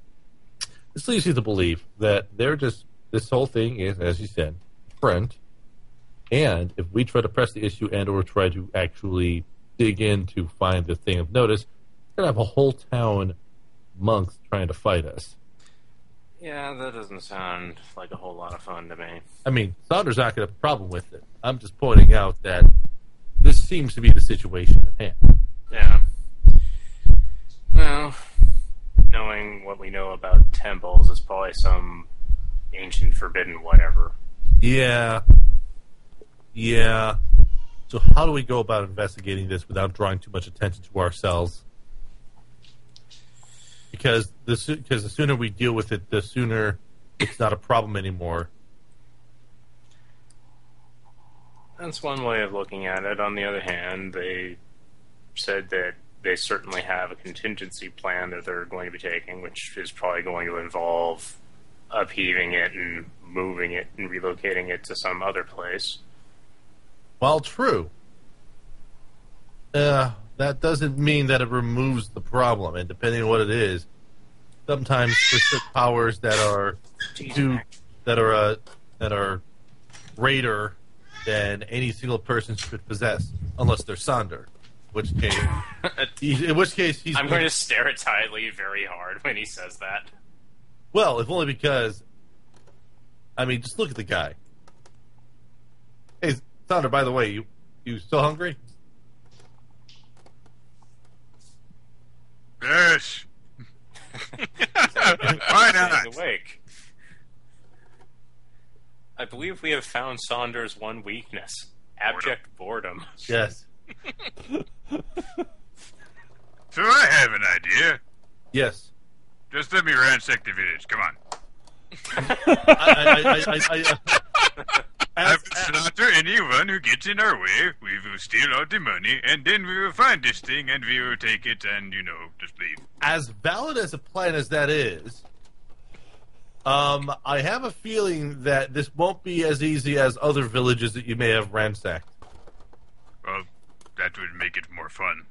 S4: this leads you to believe that this whole thing is, as you said, friend. And if we try to press the issue and or try to actually dig in to find the thing of notice, we're gonna have a whole town monks trying to fight us.
S3: Yeah, that doesn't sound like a whole lot of fun to me.
S4: I mean, Saunders not going to have a problem with it. I'm just pointing out that this seems to be the situation at hand.
S3: Yeah. Well, knowing what we know about temples is probably some ancient forbidden whatever.
S4: Yeah. So how do we go about investigating this without drawing too much attention to ourselves? Because the sooner we deal with it, the sooner it's not a problem anymore.
S3: That's one way of looking at it. On the other hand, they said that they certainly have a contingency plan that they're going to be taking, which is probably going to involve upheaving it and moving it and relocating it to some other place.
S4: While true, that doesn't mean that it removes the problem. And depending on what it is, sometimes there's powers that are greater than any single person should possess, unless they're Sonder. In which case, he's.
S3: I'm going to stare at Ty Lee very hard when he says that.
S4: Well, if only because, I mean, just look at the guy. Hey, Sonder, by the way, you still hungry?
S2: Yes. Why not?
S3: Awake. I believe we have found Saunders' one weakness: abject boredom.
S4: Yes.
S2: So I have an idea.
S4: Yes.
S2: Just let me ransack the village. Come on. I will slaughter anyone who gets in our way. We will steal all the money, and then we will find this thing, and we will take it, and, just leave.
S4: As valid as a plan as that is, I have a feeling that this won't be as easy as other villages that you may have ransacked.
S2: Well, that would make it more fun.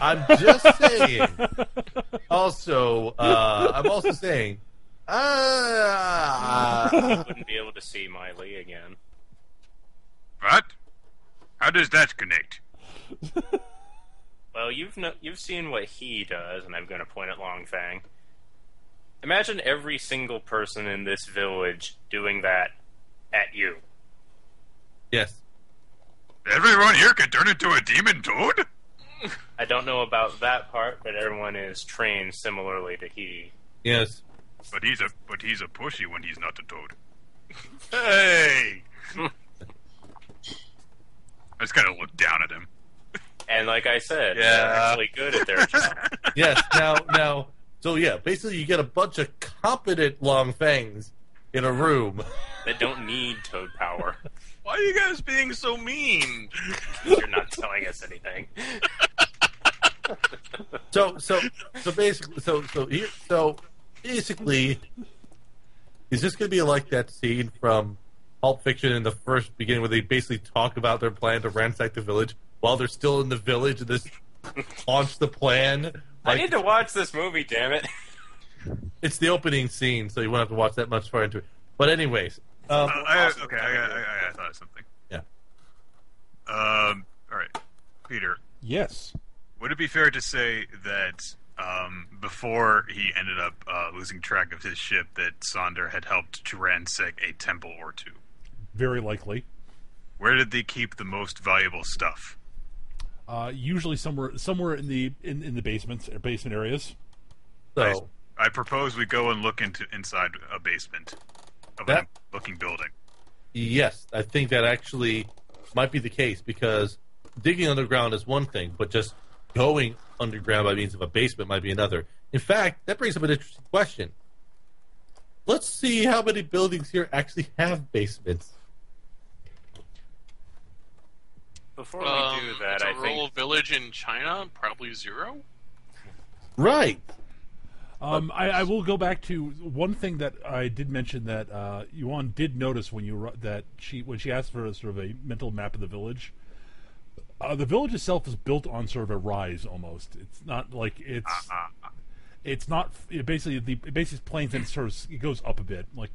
S4: I'm just saying. Also, I'm also saying,
S3: I wouldn't be able to see Miley again.
S2: What? How does that connect?
S3: Well, you've seen what he does, and I'm going to point at Long Fang. Imagine every single person in this village doing that at you.
S4: yes.
S2: Everyone here can turn into a demon toad?
S3: I don't know about that part, but everyone is trained similarly to he.
S4: Yes.
S2: But he's a pussy when he's not a toad. Hey! I just kind of look down at him.
S3: And like I said,
S2: Yeah.
S3: they're actually good at their job.
S4: Yes. Now. So yeah, basically you get a bunch of competent Long Fangs in a room.
S3: That don't need toad power.
S5: Why are you guys being so mean?
S3: You're not telling us anything.
S4: So basically, is this going to be like that scene from Pulp Fiction in the first beginning where they basically talk about their plan to ransack the village while they're still in the village and this launch the plan?
S3: I need to watch this movie, damn it.
S4: It's the opening scene, so you won't have to watch that much far into it. But anyways,
S2: I thought of something.
S4: Yeah.
S2: All right, Peter.
S1: Yes.
S2: Would it be fair to say that before he ended up losing track of his ship, that Sonder had helped to ransack a temple or two?
S1: Very likely.
S2: Where did they keep the most valuable stuff?
S1: Usually somewhere in the basements or basement areas.
S4: so
S2: I propose we go and look inside a basement of
S4: That-
S2: a looking building.
S4: yes, I think that actually might be the case because digging underground is one thing, but just going underground by means of a basement might be another. In fact, that brings up an interesting question. Let's see how many buildings here actually have basements.
S3: Before we do that,
S5: it's a
S3: I
S5: rural
S3: think
S5: village in China, probably 0.
S4: Right.
S1: I will go back to one thing that I did mention that Yuan did notice when she asked for a sort of a mental map of the village. The village itself is built on sort of a rise almost. It's not like it's not basically plains and it goes up a bit, like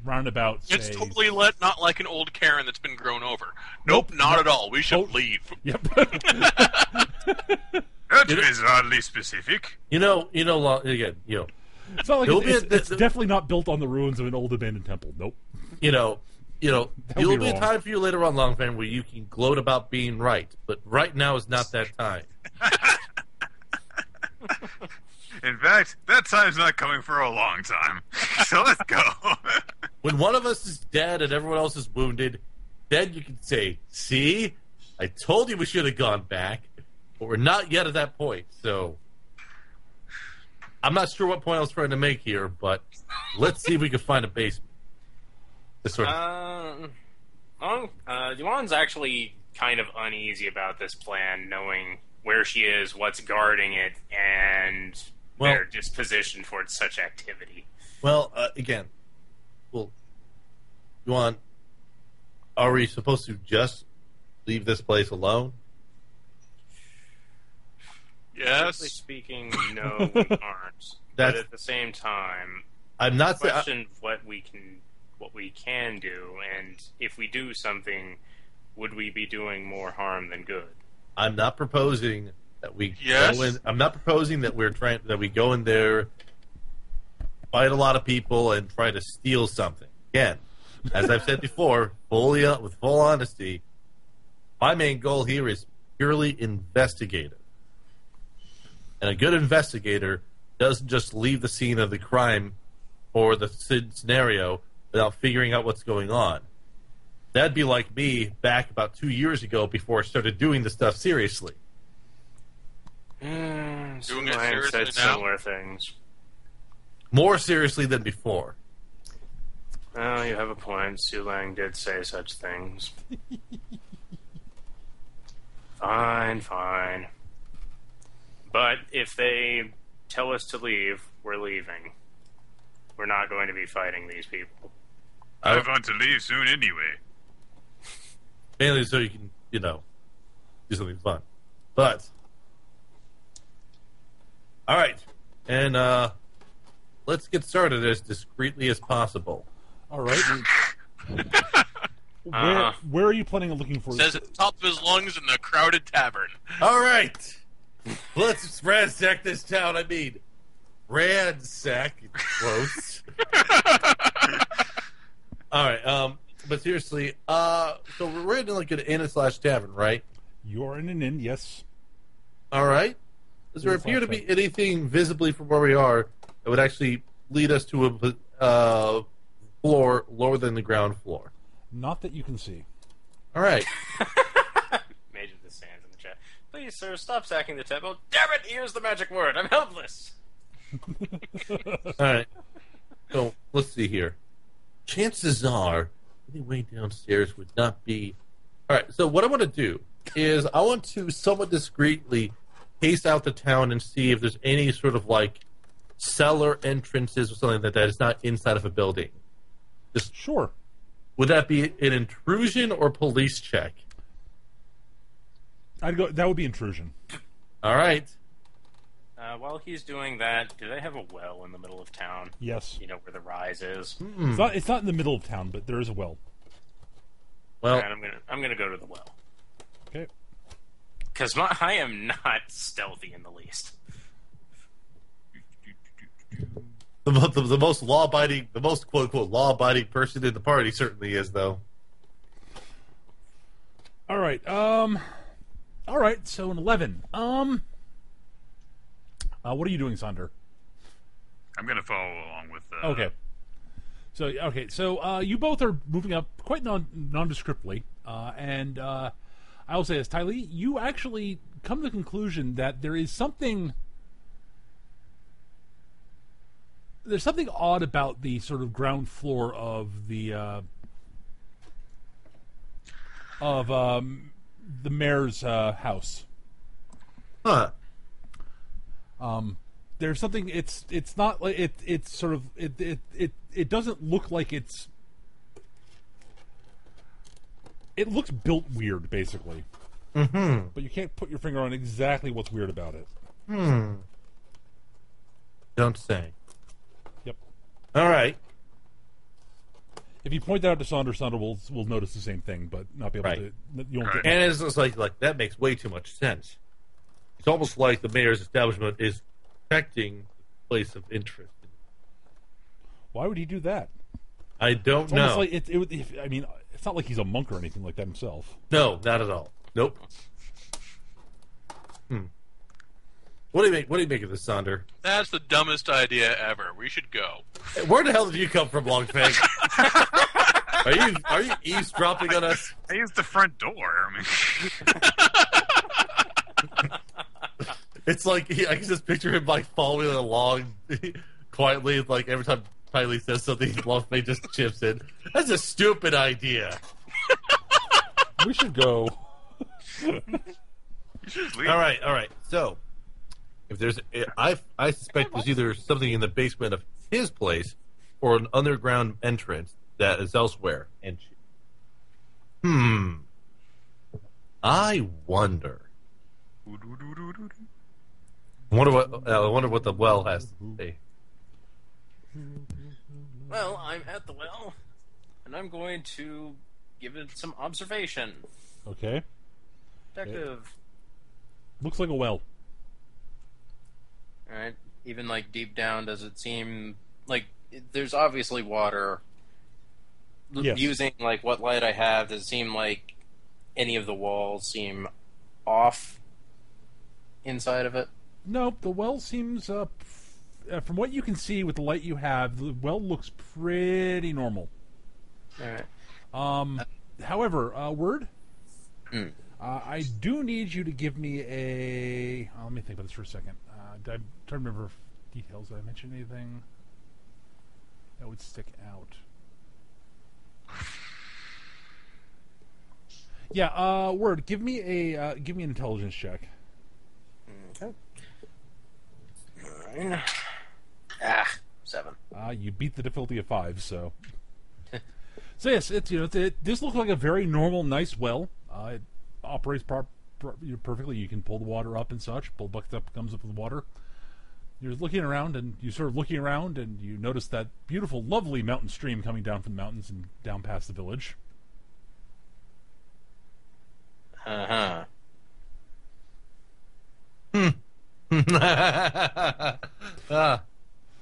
S1: roundabout.
S5: It's
S1: say-
S5: totally not like an old Karen that's been grown over. Nope, not at all. We should leave.
S1: Yep.
S2: That is oddly specific.
S4: Again,
S1: It's not like it's definitely not built on the ruins of an old abandoned temple. Nope.
S4: There'll be a
S1: wrong.
S4: time for you later on, Longfang, where you can gloat about being right. But right now is not that time.
S2: In fact, that time's not coming for a long time. So let's go.
S4: When one of us is dead and everyone else is wounded, then you can say, see, I told you we should have gone back, but we're not yet at that point. So I'm not sure what point I was trying to make here, but let's see if we can find a basement. This sort of...
S3: Yuan's actually kind of uneasy about this plan, knowing where she is, what's guarding it, and their disposition towards such activity.
S4: Well, Yuan, are we supposed to just leave this place alone?
S5: Yes.
S3: Strictly speaking, no, we aren't. But at the same time,
S4: I'm not saying
S3: question what we can do, and if we do something, would we be doing more harm than good?
S4: I'm not proposing that we
S5: Yes.
S4: go in. I'm not proposing that we go in there, fight a lot of people, and try to steal something. Again, as I've said before, with full honesty, my main goal here is purely investigative. And a good investigator doesn't just leave the scene of the crime or the scenario without figuring out what's going on. That'd be like me back about 2 years ago before I started doing this stuff seriously.
S5: Doing it
S3: Ryan
S5: seriously
S3: said
S5: now?
S3: similar things.
S4: More seriously than before.
S3: Well, you have a point. Sulang did say such things. Fine. But if they tell us to leave, we're leaving. We're not going to be fighting these people.
S2: I want to leave soon anyway.
S4: Mainly so you can, do something fun. But, all right. And let's get started as discreetly as possible.
S1: All right. Where are you planning on looking for?
S5: Says at the top of his lungs in the crowded tavern.
S4: All right. Let's ransack this town. Ransack. Close. All right. But seriously, so we're in like an inn/tavern, right?
S1: You're in an inn, yes.
S4: All right. Does there appear to be anything visibly from where we are that would actually lead us to a floor lower than the ground floor?
S1: Not that you can see.
S4: All right.
S3: Major the Sands in the chat. Please, sir, stop sacking the temple. Damn it! Here's the magic word. I'm helpless.
S4: All right. So let's see here. Chances are, any way downstairs would not be. All right. So what I want to do is I want to somewhat discreetly pace out the town and see if there's any sort of like cellar entrances or something like that is not inside of a building. Just
S1: Sure.
S4: would that be an intrusion or police check?
S1: I'd go. That would be intrusion.
S4: All right.
S3: While he's doing that, do they have a well in the middle of town?
S1: Yes.
S3: You know where the rise is.
S1: It's not in the middle of town, but there is a well.
S4: Well,
S3: And I'm gonna go to the well
S1: Okay.
S3: because I am not stealthy in the least.
S4: the most law-abiding, the most quote-unquote law-abiding person in the party certainly is, though.
S1: All right. All right. So an 11. What are you doing, Sonder?
S2: I'm going to follow along with.
S1: Okay. So you both are moving up quite nondescriptly, and I will say this, Ty Lee, you actually come to the conclusion that there's something odd about the sort of ground floor of the mayor's house.
S4: Huh.
S1: There's something. It's not like it's sort of it doesn't look like it's. It looks built weird, basically.
S4: Mm-hmm.
S1: But you can't put your finger on exactly what's weird about it.
S4: Don't say.
S1: Yep.
S4: All right.
S1: If you point that out to Sonder will notice the same thing, but not be able
S4: Right.
S1: to. You won't
S2: Right.
S1: get.
S4: And it's just like that makes way too much sense. It's almost like the mayor's establishment is protecting the place of interest.
S1: Why would he do that?
S4: I don't
S1: It's
S4: know.
S1: almost like I mean, it's not like he's a monk or anything like that himself.
S4: No, not at all. Nope. What do you make of this, Sonder?
S5: That's the dumbest idea ever. We should go.
S4: Hey, where the hell did you come from, Longfang? Are you eavesdropping on us?
S2: I used the front door. I mean,
S4: It's like I can just picture him like following along quietly, like every time Kylie says something, Longfang just chips in. That's a stupid idea.
S1: We should go.
S2: you should just leave.
S4: All right. So, if there's, I suspect there's either something in the basement of his place or an underground entrance that is elsewhere. And I wonder. I wonder what the well has to say.
S6: Well, I'm at the well, and I'm going to give it some observation.
S1: Okay.
S6: Detective.
S1: Looks like a well.
S6: Alright. Even, like, deep down, does it seem like there's obviously water?
S1: Yes.
S6: Using, like, what light I have, does it seem like any of the walls seem off inside of it?
S1: No, the well seems, from what you can see with the light you have, the well looks pretty normal.
S6: Alright.
S1: However, Word, I do need you to give me a... let me think about this for a second. I'm trying to remember details. Did I mention anything that would stick out? Yeah, Word, give me an intelligence check.
S6: Okay. 9. 7.
S1: You beat the difficulty of 5, so... So yes, this looks like a very normal, nice well. It operates perfectly. You can pull the water up and such. Pull the bucket up, comes up with water. You're looking around, and you notice that beautiful, lovely mountain stream coming down from the mountains and down past the village.
S6: Uh-huh.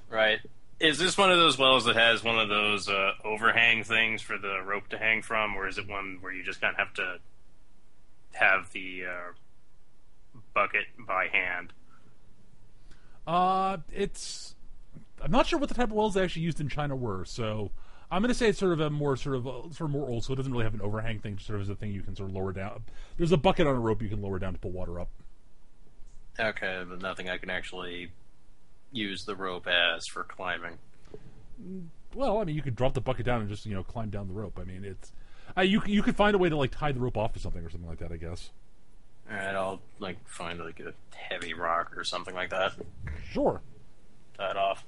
S6: Right. Is this one of those wells that has one of those overhang things for the rope to hang from, or is it one where you just kind of have to have the bucket by hand?
S1: I'm not sure what the type of wells they actually used in China were, so I'm going to say it's sort of more old, so it doesn't really have an overhang thing, just sort of as a thing you can sort of lower down. There's a bucket on a rope you can lower down to pull water up.
S6: Okay, but nothing I can actually use the rope as for climbing.
S1: Well, I mean, you could drop the bucket down and just climb down the rope. I mean, it's you could find a way to like tie the rope off to something or something like that, I guess.
S6: All right, I'll find a heavy rock or something like that.
S1: Sure.
S6: Tie it off.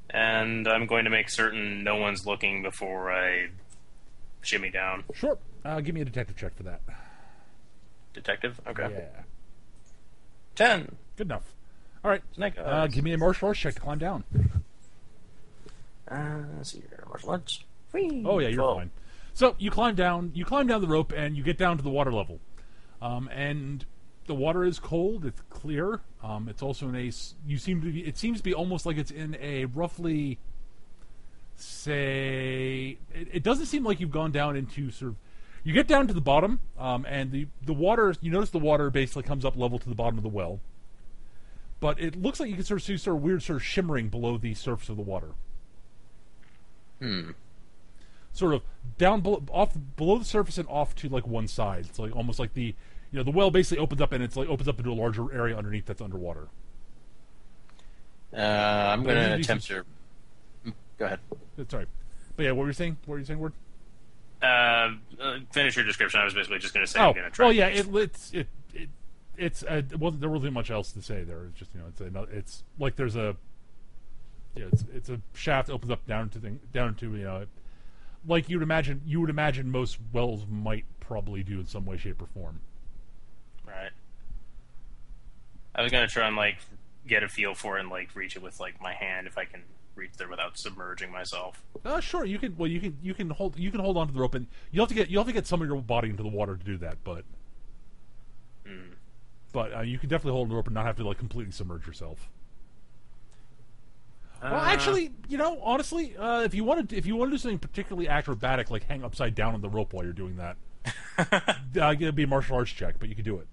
S6: And I'm going to make certain no one's looking before I shimmy down.
S1: Sure. Give me a detective check for that.
S6: Detective? Okay.
S1: Yeah.
S6: 10.
S1: Good enough. All right.
S6: Snake
S1: Give me a martial arts check to climb down.
S6: Let's see here. Martial arts. Whee!
S1: Oh yeah, you're
S6: 12.
S1: fine. So you climb down the rope and you get down to the water level, and the water is cold. It's clear. It's also in a. It seems to be almost like it's in a roughly. Say, it doesn't seem like you've gone down into sort of. You get down to the bottom, and the water. You notice the water basically comes up level to the bottom of the well, but it looks like you can sort of see sort of weird sort of shimmering below the surface of the water. Sort of down below the surface and off to like one side. It's like almost like the well basically opens up and it's like opens up into a larger area underneath that's underwater.
S6: I'm going to attempt to. Go ahead.
S1: Sorry, but yeah, what were you saying? Word?
S6: Finish your description. I was basically just going to say I'm going to try.
S1: Well, yeah, it's well, there wasn't much else to say there. It's just it's like there's a it's a shaft opens up down to like you would imagine most wells might probably do in some way, shape, or form.
S6: Right. I was going to try and get a feel for it and reach it with my hand if I can reach there without submerging myself.
S1: Sure, you can. Well, you can hold on to the rope, and you'll have to get some of your body into the water to do that. But you can definitely hold the rope and not have to completely submerge yourself. Well, actually, honestly, if you want to do something particularly acrobatic, like hang upside down on the rope while you're doing that, it'd be a martial arts check, but you can do it.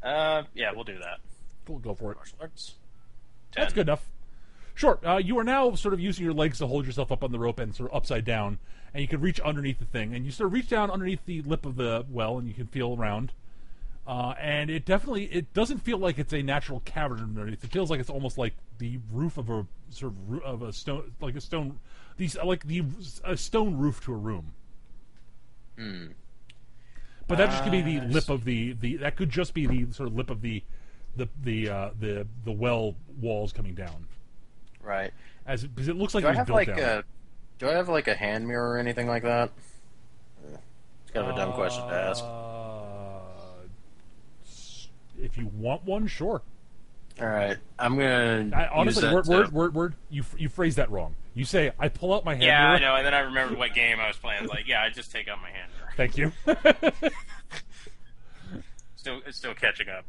S3: Yeah, we'll do that.
S1: Cool, go for it.
S3: Martial arts. 10.
S1: That's good enough. Sure. You are now sort of using your legs to hold yourself up on the rope and sort of upside down, and you can reach underneath the thing, and you sort of reach down underneath the lip of the well, and you can feel around. And it doesn't feel like it's a natural cavern underneath. It feels like it's almost like the roof of a sort of a stone, like a stone, a stone roof to a room. But that just could be the lip of the that could just be the sort of lip of the well walls coming down.
S6: Right.
S1: Because it looks like
S6: Do
S1: it
S6: I
S1: was
S6: have
S1: built
S6: like
S1: down.
S6: do I have like a hand mirror or anything like that? It's kind of a dumb question to ask.
S1: If you want one, sure.
S6: All right, I'm gonna
S1: Honestly,
S6: use that
S1: word. You phrase that wrong. You say, "I pull out my hand
S3: Yeah,
S1: mirror."
S3: I know. And then I remembered what game I was playing. I was like, yeah, I just take out my hand.
S1: Thank you.
S3: It's still catching up.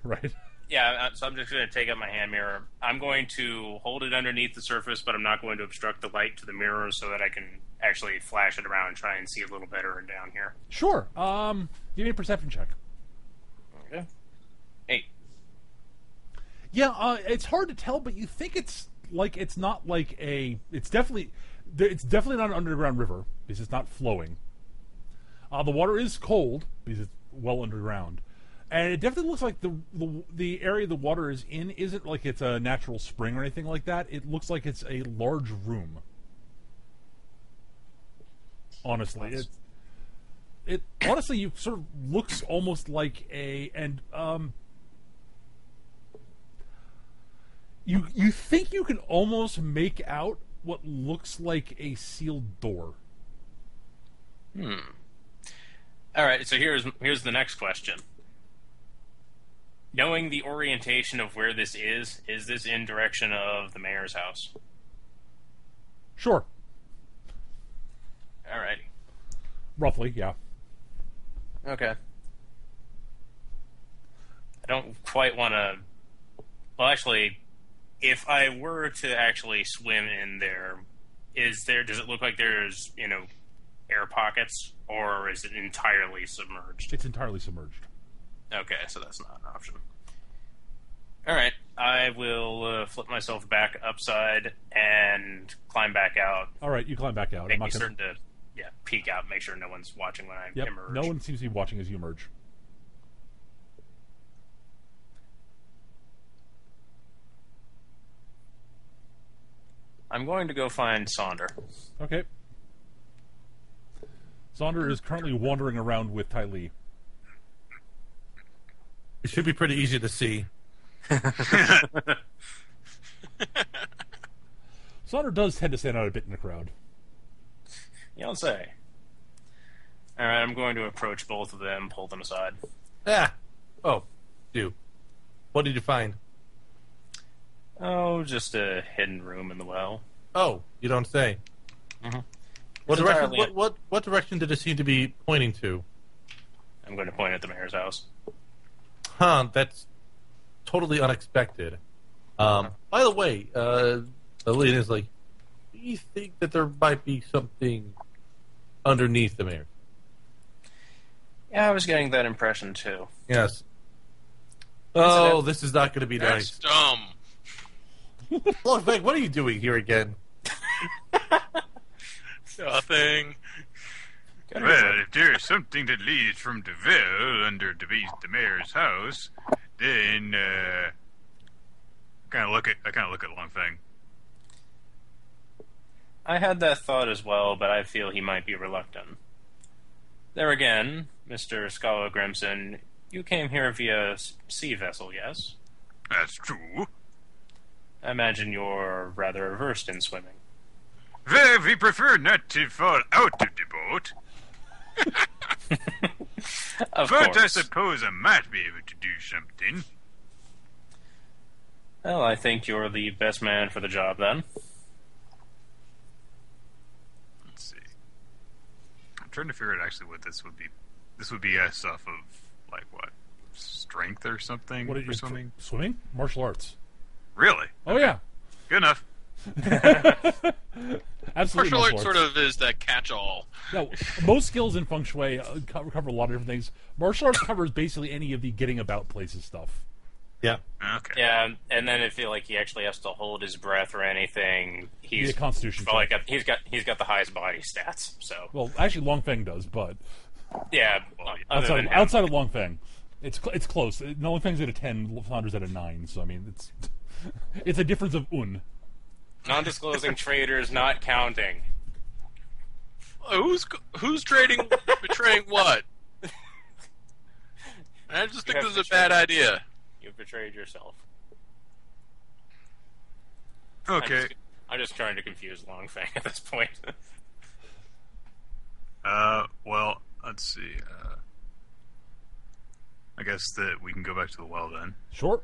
S1: Right.
S3: Yeah, so I'm just going to take out my hand mirror. I'm going to hold it underneath the surface, but I'm not going to obstruct the light to the mirror so that I can actually flash it around and try and see a little better down here.
S1: Sure. Give me a perception check.
S3: Okay. 8.
S1: Yeah, it's hard to tell, but you think it's not like a. It's definitely not an underground river because it's not flowing. The water is cold because it's well underground, and it definitely looks like the area the water is in isn't like it's a natural spring or anything like that. It looks like it's a large room. Honestly, it honestly you sort of looks almost like You think you can almost make out what looks like a sealed door.
S3: All right, so here's the next question. Knowing the orientation of where this is this in direction of the mayor's house?
S1: Sure.
S3: All right.
S1: Roughly, yeah.
S6: Okay.
S3: I don't quite want to... Well, actually, if I were to actually swim in there, does it look like there's, air pockets, or is it entirely submerged?
S1: It's entirely submerged.
S3: Okay, so that's not an option. All right, I will flip myself back upside and climb back out.
S1: All right, you climb back out.
S3: Make certain to peek out, make sure no one's watching when I emerge.
S1: No one seems to be watching as you emerge.
S3: I'm going to go find Sonder.
S1: Okay. Sonder is currently wandering around with Ty Lee.
S4: It should be pretty easy to see.
S1: Sonder does tend to stand out a bit in the crowd.
S3: You don't say. All right, I'm going to approach both of them, pull them aside.
S4: Oh, do. What did you find?
S3: Oh, just a hidden room in the well.
S4: Oh, you don't say.
S3: Mm-hmm.
S4: What direction did it seem to be pointing to?
S3: I'm going to point at the mayor's house.
S4: Huh, that's totally unexpected. By the way, Alina is like, do you think that there might be something underneath the mayor?
S3: Yeah, I was getting that impression too.
S4: Yes. Oh, this is not going to be
S5: That's
S4: nice.
S5: dumb.
S4: Look, Meg, what are you doing here again?
S5: Nothing.
S2: Well, if there's something that leads from the well under the mayor's house, then I kind of look at Longfang.
S3: I had that thought as well, but I feel he might be reluctant. There again, Mr. Scala Grimson, you came here via sea vessel, yes?
S2: That's true.
S3: I imagine you're rather versed in swimming.
S2: Well, we prefer not to fall out of the boat.
S3: Of
S2: But
S3: course.
S2: I suppose I might be able to do something.
S3: Well, I think you're the best man for the job then.
S2: Let's see. I'm trying to figure out actually what this would be. This would be off of, like, what? Strength or something?
S1: What are you
S2: for swimming?
S1: Swimming? Martial arts.
S2: Really?
S1: Oh, yeah.
S2: Good enough.
S1: Absolutely.
S5: Martial arts
S1: arts.
S5: sort of is that catch-all.
S1: No, most skills in feng shui cover a lot of different things. Martial arts covers basically any of the getting about places stuff.
S4: Yeah.
S2: Okay.
S3: Yeah, and then if he actually has to hold his breath or anything,
S1: Be a
S3: he's
S1: Constitution
S3: well,
S1: check.
S3: he's got the highest body stats. So
S1: Well, actually, Long Feng does, but
S3: yeah, other than him.
S1: outside of Long Feng, it's close. Long Feng's at a 10, Saunders at a 9. So I mean, it's a difference of un.
S3: Non-disclosing traders not counting.
S5: Who's trading, betraying what? I just think this is a bad idea.
S3: You've betrayed yourself.
S2: Okay.
S3: I'm just trying to confuse Longfang at this point.
S2: Well, let's see. I guess that we can go back to the well then.
S1: Sure.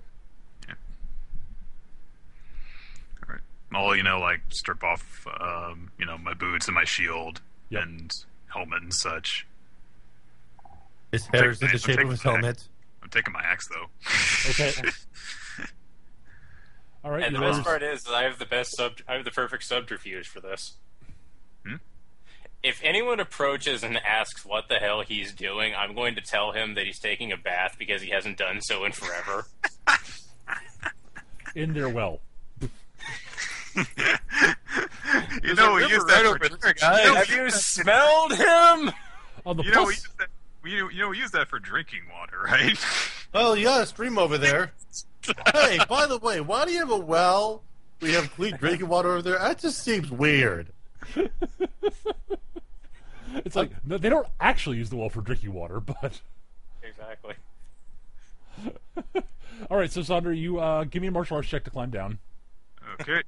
S2: All right. I'll, like, strip off, my boots and my shield
S1: Yep.
S2: and helmet and such.
S4: His hair is in
S2: I'm
S4: the shape
S2: taking
S4: of his
S2: my-
S4: helmet.
S2: I'm taking my axe, though.
S1: Okay. All right.
S3: And the
S1: yours-
S3: best part is, I have the perfect subterfuge for this.
S2: Hmm?
S3: If anyone approaches and asks what the hell he's doing, I'm going to tell him that he's taking a bath because he hasn't done so in forever.
S1: in their well.
S2: We use that
S5: over
S2: for
S5: there, guys.
S3: Have you smelled him?
S1: On the
S2: we
S1: plus,
S2: use that. We use that for drinking water, right?
S4: Well, you got a stream over there. Hey, by the way, why do you have a well? We have clean drinking water over there. That just seems weird.
S1: it's like no, they don't actually use the well for drinking water, but
S3: Exactly.
S1: all right. So Sandra, you give me a martial arts check to climb down.
S2: Okay.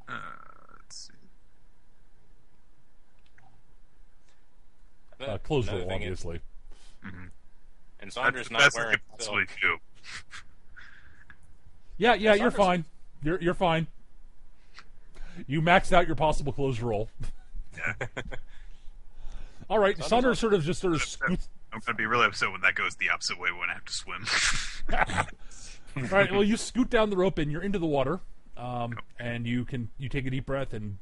S2: Let's see.
S1: Close
S3: Another
S1: roll,
S3: thing is-
S1: obviously.
S3: And Saunders
S2: That's
S3: not
S2: the best I
S3: wearing
S2: could possibly do.
S1: Yeah, you're
S3: Saunders-
S1: fine. You're fine. You maxed out your possible close roll.
S2: Yeah.
S1: All right, Saunders sort of scoots.
S2: I'm gonna be really upset when that goes the opposite way when I have to swim.
S1: All right, well, you scoot down the rope and you're into the water, and you take a deep breath and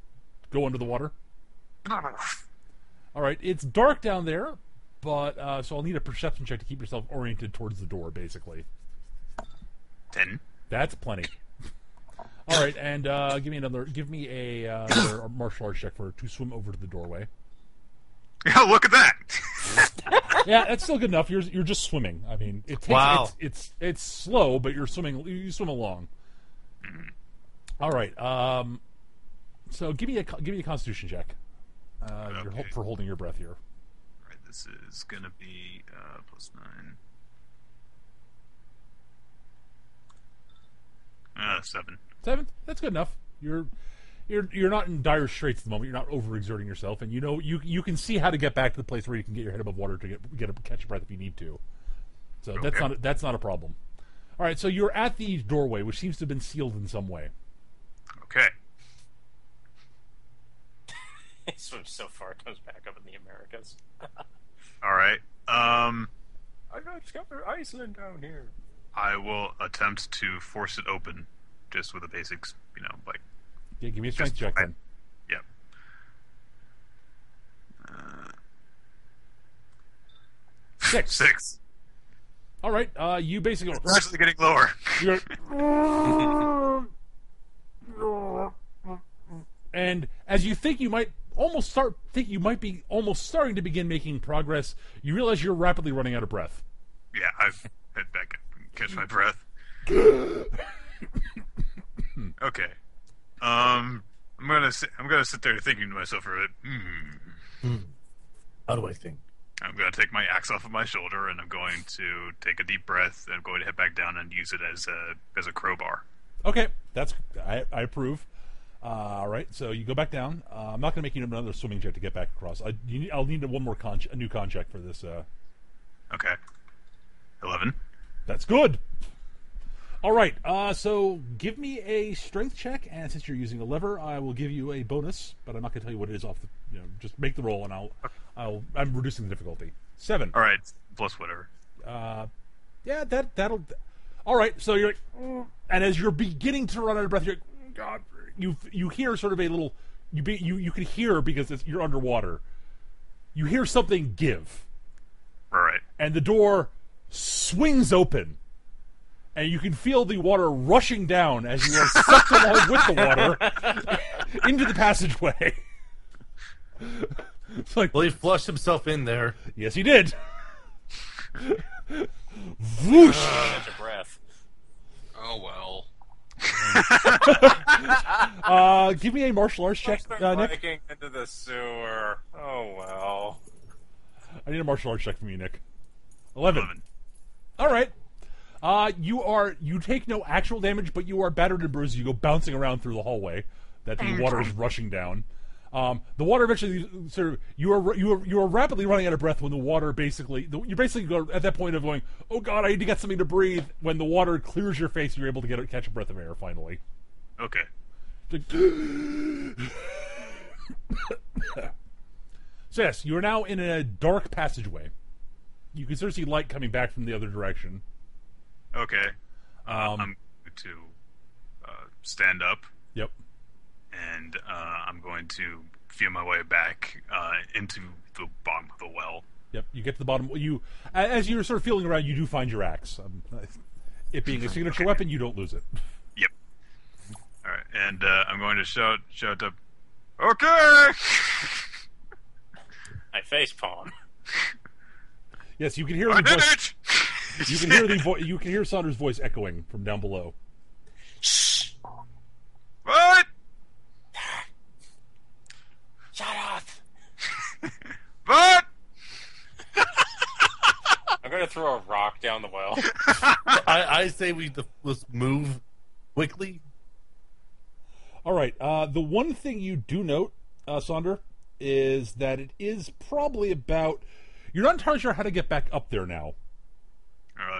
S1: go under the water. All right, it's dark down there, but so I'll need a perception check to keep yourself oriented towards the door, basically.
S2: 10.
S1: That's plenty. All right, and give me another martial arts check to swim over to the doorway.
S2: Oh, look at that!
S1: Yeah, that's still good enough. You're just swimming. I mean, it takes,
S4: Wow.
S1: it's slow, but you're swimming. You swim along. All right. So give me a Constitution check.
S2: Okay.
S1: For holding your breath here.
S2: Right, this is gonna be +9. 7.
S1: 7. That's good enough. You're not in dire straits at the moment. You're not overexerting yourself, and you can see how to get back to the place where you can get your head above water to catch your breath if you need to. So
S2: Okay.
S1: that's not a problem. All right. So you're at the doorway, which seems to have been sealed in some way.
S2: Okay.
S3: He swims so far, it comes back up in the Americas.
S2: All right.
S3: I've discovered Iceland down here.
S2: I will attempt to force it open, just with the basics, like.
S1: Yeah, give me a strength check then.
S2: Yep.
S1: 6.
S2: 6.
S1: All right. You basically
S2: We're actually getting lower.
S1: you're and as you think you might be almost starting to begin making progress, you realize you're rapidly running out of breath.
S2: Yeah, I head back up and catch my breath. Okay. I'm gonna sit there thinking to myself for a bit.
S4: How do I think?
S2: I'm gonna take my axe off of my shoulder and I'm going to take a deep breath and I'm going to head back down and use it as a crowbar.
S1: Okay, I approve. All right, so you go back down. I'm not going to make you another swimming check to get back across. I'll need one more a new con check for this.
S2: Okay. 11.
S1: That's good. All right, so give me a strength check, and since you're using a lever, I will give you a bonus, but I'm not going to tell you what it is off the. Just make the roll, and I'm reducing the difficulty. 7.
S2: All right, plus whatever.
S1: Yeah, that'll. All right, so you're like, and as you're beginning to run out of breath, you're like, God, you hear sort of a little, you can hear because you're underwater. You hear something give.
S2: All right.
S1: And the door swings open. And you can feel the water rushing down as you are sucked along with the water into the passageway. It's like,
S4: Well, he flushed himself in there.
S1: yes, he did. Whoosh!
S3: Catch a breath.
S5: Oh well.
S1: Give me a martial arts check, Nick.
S3: Breaking into the sewer. Oh well.
S1: I need a martial arts check from you, Nick. 11. All right. You take no actual damage, but you are battered and bruised. You go bouncing around through the hallway that the water is rushing down. The water eventually sort of you are rapidly running out of breath when the water you basically go at that point of going, oh God, I need to get something to breathe. When the water clears your face, you're able to catch a breath of air finally.
S2: Okay.
S1: So yes, you are now in a dark passageway. You can sort of see light coming back from the other direction.
S2: Okay. I'm going to stand up.
S1: Yep.
S2: And I'm going to feel my way back into the bottom of the well.
S1: Yep. You get to the bottom. As you're sort of feeling around, you do find your axe. It being a signature weapon, you don't lose it.
S2: Yep. All right, and I'm going to shout up, okay!
S3: I facepalm.
S1: Yes, you can hear
S2: I
S1: the
S2: did
S1: voice.
S2: it!
S1: You can hear you can hear Saunders' voice echoing from down below.
S3: Shh!
S2: What?
S3: Shut up!
S2: What?
S3: I'm gonna throw a rock down the well.
S4: I say let's move quickly.
S1: All right. The one thing you do note, Saunder, is that it is probably about. You're not entirely sure how to get back up there now.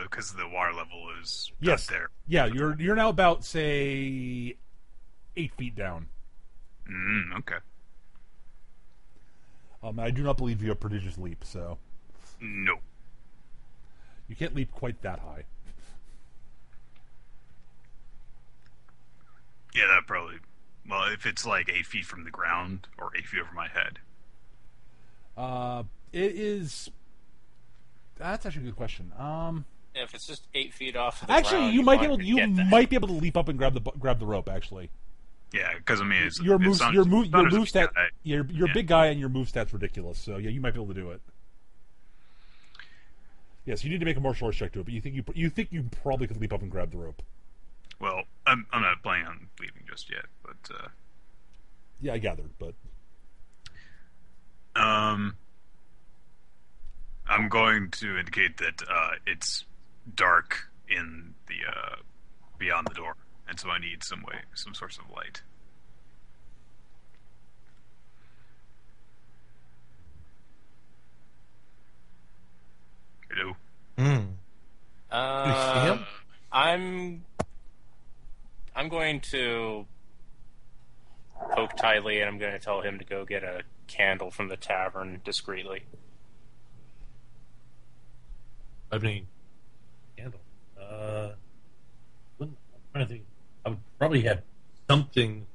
S2: Because the water level is
S1: Yes.
S2: up there.
S1: Yeah, you're now about, say, 8 feet down.
S2: Okay.
S1: I do not believe you have prodigious leap, so
S2: No.
S1: you can't leap quite that high.
S2: Yeah, that probably. Well, if it's like 8 feet from the ground or 8 feet over my head.
S1: It is. That's actually a good question.
S3: If it's just 8 feet off of the
S1: Actually,
S3: ground,
S1: you might be
S3: won't
S1: able. You
S3: get that.
S1: might be able to leap up and grab the rope. Actually,
S2: Yeah, because I mean,
S1: your move stat.
S2: guy.
S1: You're a big guy, and your move stat's ridiculous. So yeah, you might be able to do it. Yes, you need to make a martial arts check to it, but you think you probably could leap up and grab the rope.
S2: Well, I'm not planning on leaving just yet, but
S1: Yeah, I gathered, but
S2: I'm going to indicate that it's dark in the beyond the door, and so I need some source of light. Hello.
S4: You see him?
S3: I'm going to poke tightly, and I'm going to tell him to go get a candle from the tavern discreetly.
S4: I mean, candle. I'm trying to think. I would probably have something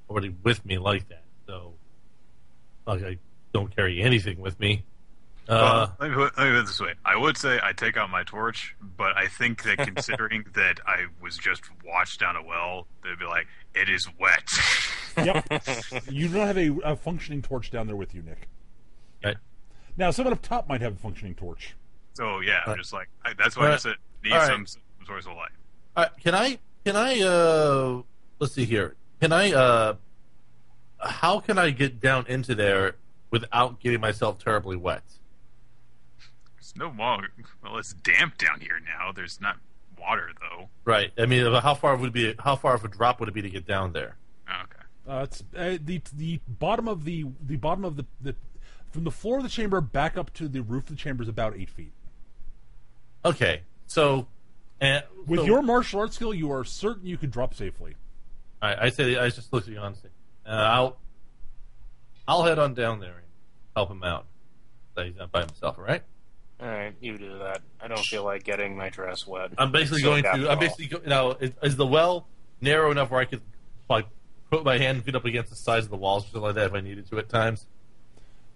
S4: already with me like that. So, like, I don't carry anything with me.
S2: Well, let me put it this way. I would say I take out my torch, but I think that considering that I was just washed down a well, they'd be like, it is wet.
S1: yep, you don't have a functioning torch down there with you, Nick.
S4: Okay.
S1: Now, someone up top might have a functioning torch.
S2: So, yeah, I'm just like, that's why I said need some source of light.
S4: Can I, let's see here. How can I get down into there without getting myself terribly wet?
S2: There's no water. Well, it's damp down here now. There's not water, though.
S4: Right. I mean, how far of a drop would it be to get down there?
S2: Oh, okay.
S1: It's the bottom of the from the floor of the chamber back up to the roof of the chamber is about 8 feet.
S4: Okay. So,
S1: with your martial arts skill, you are certain you could drop safely.
S4: I just looked at you honestly. I'll head on down there and help him out. So he's not by himself, all right?
S3: All right, you do that. I don't feel like getting my dress wet.
S4: I'm basically
S3: So
S4: going to.
S3: after
S4: I'm
S3: all.
S4: basically now. Is the well narrow enough where I could like put my hand and feet up against the sides of the walls or something like that if I needed to at times?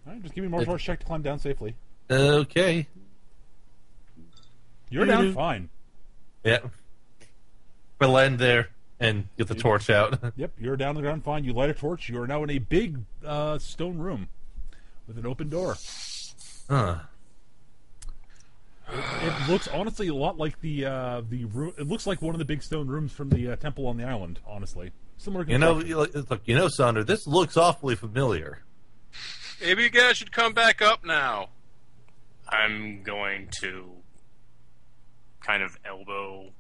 S1: All right, just give me a martial arts check to climb down safely.
S4: Okay.
S1: You're down fine.
S4: Yeah. I land there and get the torch out.
S1: Yep, you're down on the ground fine. You light a torch. You are now in a big stone room with an open door.
S4: Huh.
S1: It looks honestly a lot like the room. It looks like one of the big stone rooms from the temple on the island. Honestly, similar.
S4: Look, Saunders, this looks awfully familiar.
S5: Maybe you guys should come back up now.
S3: I'm going to kind of elbow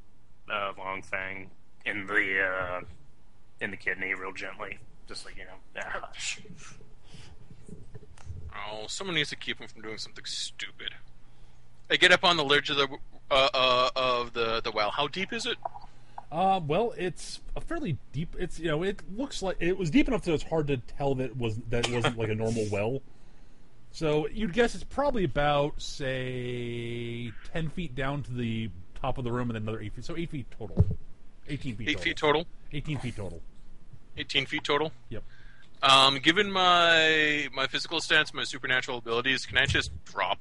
S3: Long Fang in the kidney real gently, just like hush.
S5: Oh, someone needs to keep him from doing something stupid. I get up on the ledge of the well. How deep is it?
S1: Well, it's a fairly deep. It's it looks like it was deep enough that it's hard to tell that it wasn't like a normal well. So you'd guess it's probably about say 10 feet down to the top of the room, and then another 8 feet. So 8 feet total. 18 feet.
S5: 8 feet total.
S1: 18 feet total.
S5: 18 feet total.
S1: Yep.
S5: Given my physical stats, my supernatural abilities, can I just drop?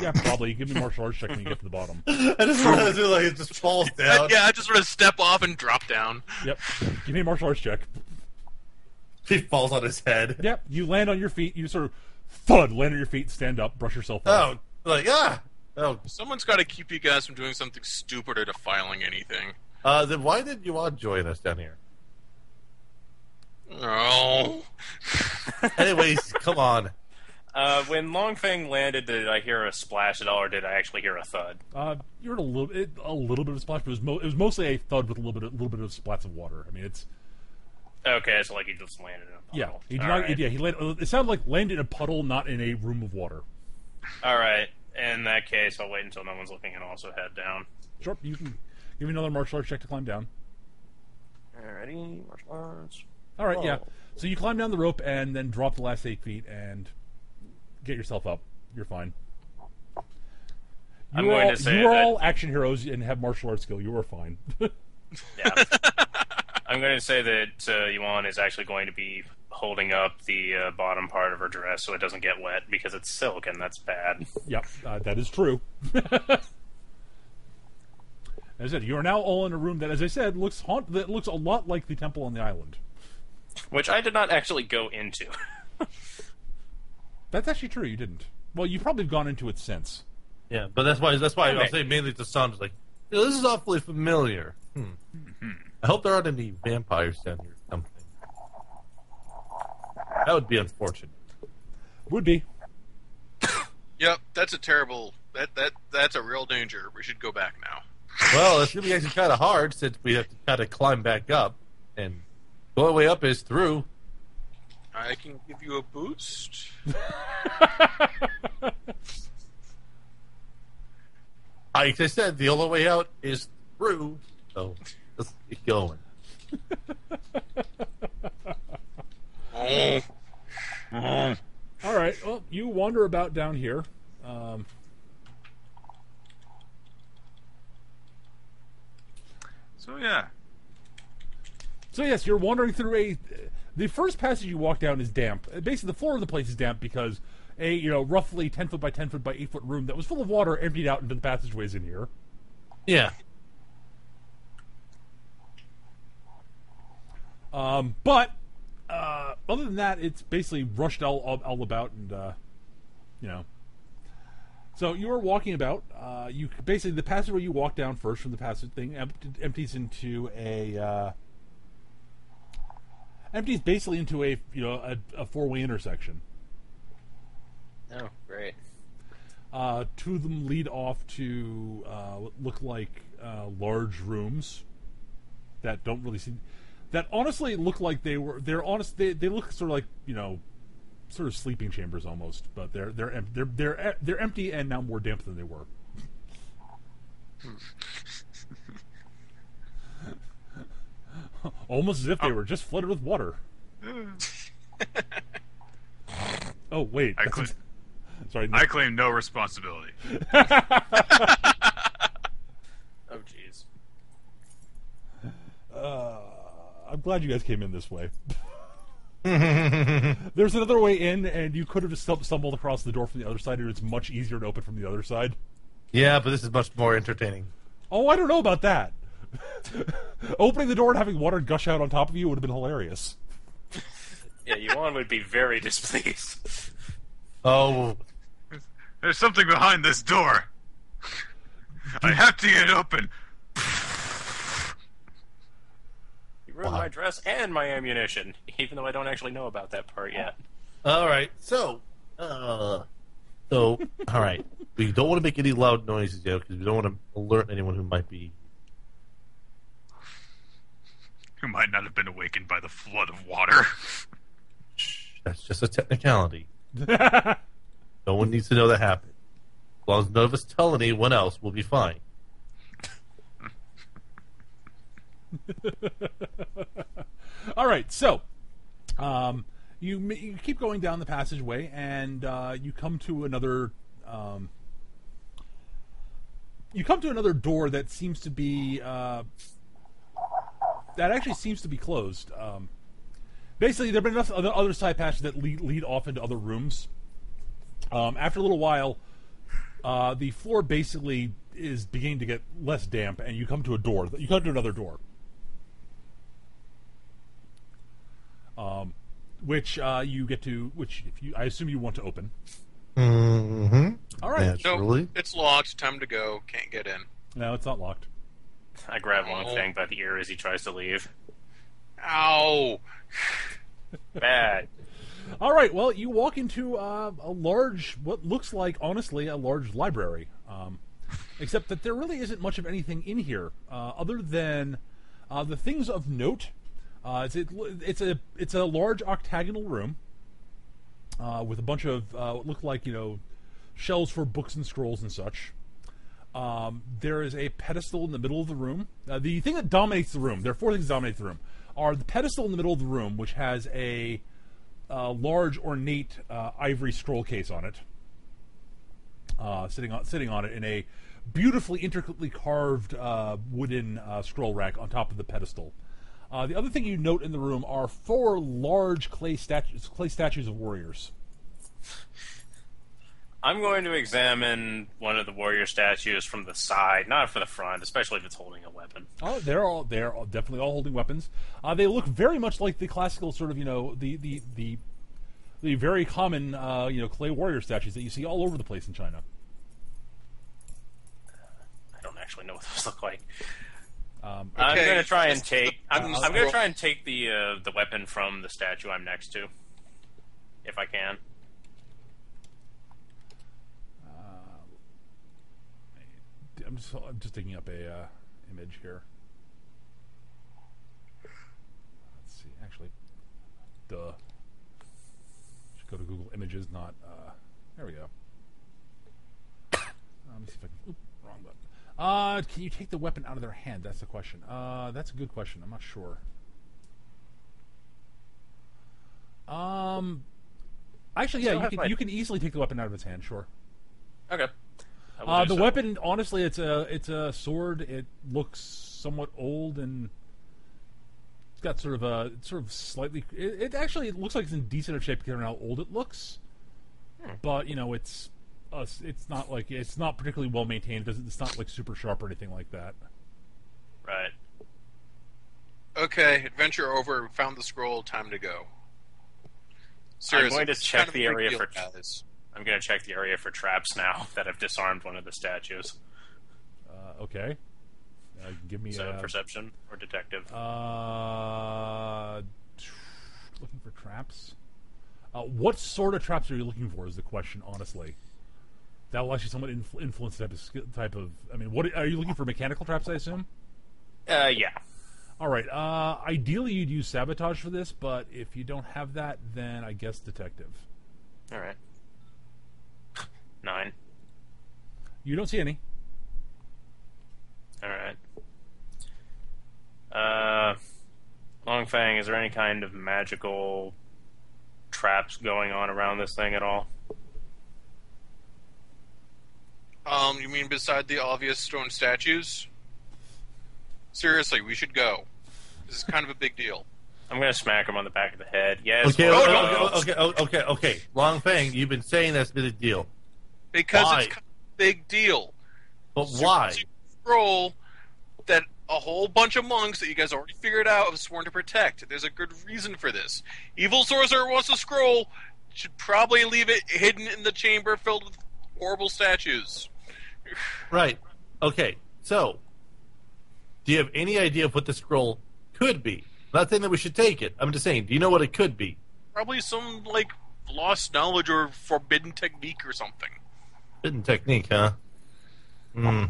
S1: Yeah, probably. Give me a martial arts check when you get to the bottom.
S4: I just realized it just falls down.
S5: Yeah, I just sort of step off and drop down.
S1: Yep. Give me a martial arts check.
S4: He falls on his head.
S1: Yep. You land on your feet. You sort of thud, land on your feet, stand up, brush yourself off.
S4: Oh.
S5: Someone's got to keep you guys from doing something stupid or defiling anything.
S4: Then why did you want to join us down here?
S5: No.
S4: Anyways, come on.
S3: When Longfang landed, did I hear a splash at all, or did I actually hear a thud?
S1: You heard a little bit of splash, but it was mostly a thud with a little bit of splats of water. I mean, it's
S3: okay. So like he just landed in a puddle.
S1: yeah. He did
S3: All
S1: not.
S3: right.
S1: Yeah, he landed. It sounded like landed in a puddle, not in a room of water.
S3: All right. In that case, I'll wait until no one's looking and also head down.
S1: Sure, you can give me another martial arts check to climb down.
S3: Alrighty, martial arts.
S1: All right, yeah. So you climb down the rope and then drop the last 8 feet and get yourself up. You're fine.
S3: I'm going to say
S1: you are
S3: that-
S1: all action heroes and have martial arts skill. You are fine.
S3: Yeah. I'm going to say that Yuan is actually going to be holding up the bottom part of her dress so it doesn't get wet because it's silk and that's bad.
S1: Yep, that is true. As I said, you are now all in a room that, as I said, looks a lot like the temple on the island.
S3: Which I did not actually go into.
S1: That's actually true. You didn't. Well, you probably have gone into it since.
S4: Yeah, but that's why
S3: Okay.
S4: I'll say mainly to Saunders, like, this is awfully familiar. I hope there aren't any vampires down here or something. That would be unfortunate.
S1: Would be.
S5: Yep, that's a terrible. That's a real danger. We should go back now.
S4: Well, it's going to be actually kind of hard since we have to kind of climb back up. And the only way up is through.
S5: I can give you a boost.
S4: Like I said, the only way out is through. So let's get going.
S1: All right. Well, you wander about down here.
S2: So yeah.
S1: So yes, you're wandering through the first passage you walk down is damp. Basically, the floor of the place is damp because a roughly 10 foot by 10 foot by 8 foot room that was full of water emptied out into the passageways in here.
S4: Yeah.
S1: But other than that, it's basically rushed all about, and So you are walking about. You basically the passageway you walk down first from the passage thing empties into empties basically into a four-way intersection.
S6: Oh, great.
S1: Two of them lead off to what look like large rooms that don't really seem that honestly look like they look sort of like sort of sleeping chambers almost, but they're empty and now more damp than they were. Almost as if they were just flooded with water. Oh wait, Sorry.
S2: I claim no responsibility.
S3: Oh, jeez.
S1: I'm glad you guys came in this way. There's another way in, and you could have just stumbled across the door from the other side, and it's much easier to open from the other side.
S4: Yeah, but this is much more entertaining.
S1: Oh, I don't know about that. Opening the door and having water gush out on top of you would have been hilarious.
S3: Yeah, Yuan would be very displeased.
S4: Oh,
S2: There's something behind this door. I have to get it open.
S3: You ruined my dress and my ammunition, even though I don't actually know about that part yet.
S4: all right. So, all right. We don't want to make any loud noises yet because we don't want to alert anyone who might be.
S2: Who might not have been awakened by the flood of water.
S4: That's just a technicality. No one needs to know that happened. As long as none of us tell anyone else, we'll be fine.
S1: All right, so you keep going down the passageway, and you come to another. You come to another door that seems to be that actually seems to be closed. Basically, there have been enough other side passages that lead off into other rooms. After a little while, the floor basically is beginning to get less damp, and you come to a door. You come to another door, which you get to. Which, I assume you want to open.
S4: Mm-hmm.
S1: All right.
S4: Naturally.
S5: No, it's locked. Time to go. Can't get in.
S1: No, it's not locked.
S3: I grab Wang Fang by the ear as he tries to leave.
S5: Ow!
S3: Bad.
S1: All right. Well, you walk into a large, what looks like, honestly, a large library. Except that there really isn't much of anything in here, other than the things of note. It's a large octagonal room with a bunch of what look like shelves for books and scrolls and such. There is a pedestal in the middle of the room. The thing that dominates the room, there are four things that dominate the room, are the pedestal in the middle of the room, which has a large ornate ivory scroll case on it, sitting on it in a beautifully intricately carved wooden scroll rack on top of the pedestal. The other thing you note in the room are four large clay statues of warriors.
S3: I'm going to examine one of the warrior statues from the side, not from the front, especially if it's holding a weapon.
S1: Oh, they're definitely all holding weapons. They look very much like the classical sort of the very common clay warrior statues that you see all over the place in China.
S3: I don't actually know what those look like.
S1: Okay.
S3: I'm going to try and take. I'm
S5: I'm
S3: going to try and take the weapon from the statue I'm next to, if I can.
S1: I'm just digging up a image here. Let's see. Actually, duh. Should go to Google Images, not. There we go. Let me see if I can. Oop, wrong button. Can you take the weapon out of their hand? That's the question. That's a good question. I'm not sure. Actually, yeah, you can easily take the weapon out of its hand. Sure.
S3: Okay.
S1: The weapon, honestly, it's a sword. It looks somewhat old, and it's got sort of slightly. It actually looks like it's in decent of shape given how old it looks. But it's not particularly well maintained. It's not like super sharp or anything like that.
S3: Right.
S5: Okay, adventure over. Found the scroll. Time to go. Seriously,
S3: I'm going to
S5: it's
S3: check
S5: kind of a
S3: the
S5: big
S3: area
S5: deal,
S3: for.
S5: guys.
S3: I'm going to check the area for traps now that I've disarmed one of the statues.
S1: Okay. Give me
S3: So perception or detective.
S1: Looking for traps. What sort of traps are you looking for? Is the question, honestly. That will actually somewhat influence the type of. I mean, what are you looking for? Mechanical traps, I assume.
S3: Yeah.
S1: All right. Ideally, you'd use sabotage for this, but if you don't have that, then I guess detective.
S3: All right. 9.
S1: You don't see any.
S3: All right. Longfang, is there any kind of magical traps going on around this thing at all?
S5: You mean beside the obvious stone statues? Seriously, we should go. This is kind of a big deal.
S3: I'm going to smack him on the back of the head. Yes.
S4: Okay,
S3: or no.
S4: okay. Long Fang, you've been saying that's been a deal.
S5: Because
S4: Why?
S5: it's kind of a big deal.
S4: But why?
S5: Scroll that a whole bunch of monks that you guys already figured out have sworn to protect. There's a good reason for this. Evil sorcerer wants a scroll, should probably leave it hidden in the chamber filled with horrible statues.
S4: Right. Okay. So, do you have any idea of what the scroll could be? I'm not saying that we should take it. I'm just saying, do you know what it could be?
S5: Probably some, like, lost knowledge or forbidden technique or something.
S4: Forbidden technique, huh? Hmm.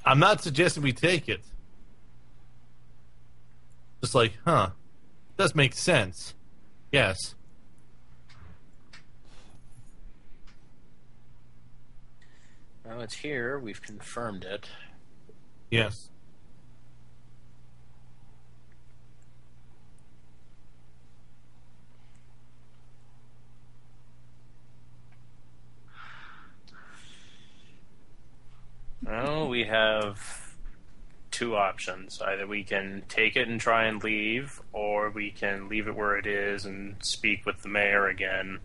S4: I'm not suggesting we take it. Just like, does make sense. Yes.
S6: Well, it's here. We've confirmed it.
S4: Yes.
S3: Well, we have two options. Either we can take it and try and leave, or we can leave it where it is and speak with the mayor again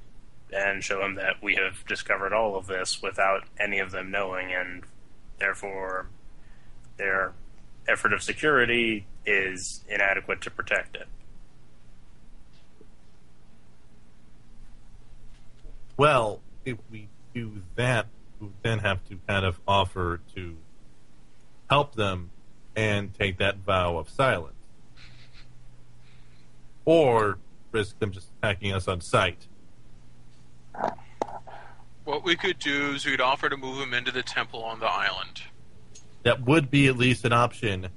S3: and show him that we have discovered all of this without any of them knowing, and therefore their effort of security is inadequate to protect it.
S4: Well, if we do that, we then have to kind of offer to help them and take that vow of silence. Or risk them just attacking us on sight.
S5: What we could do is we could offer to move him into the temple on the island.
S4: That would be at least an option.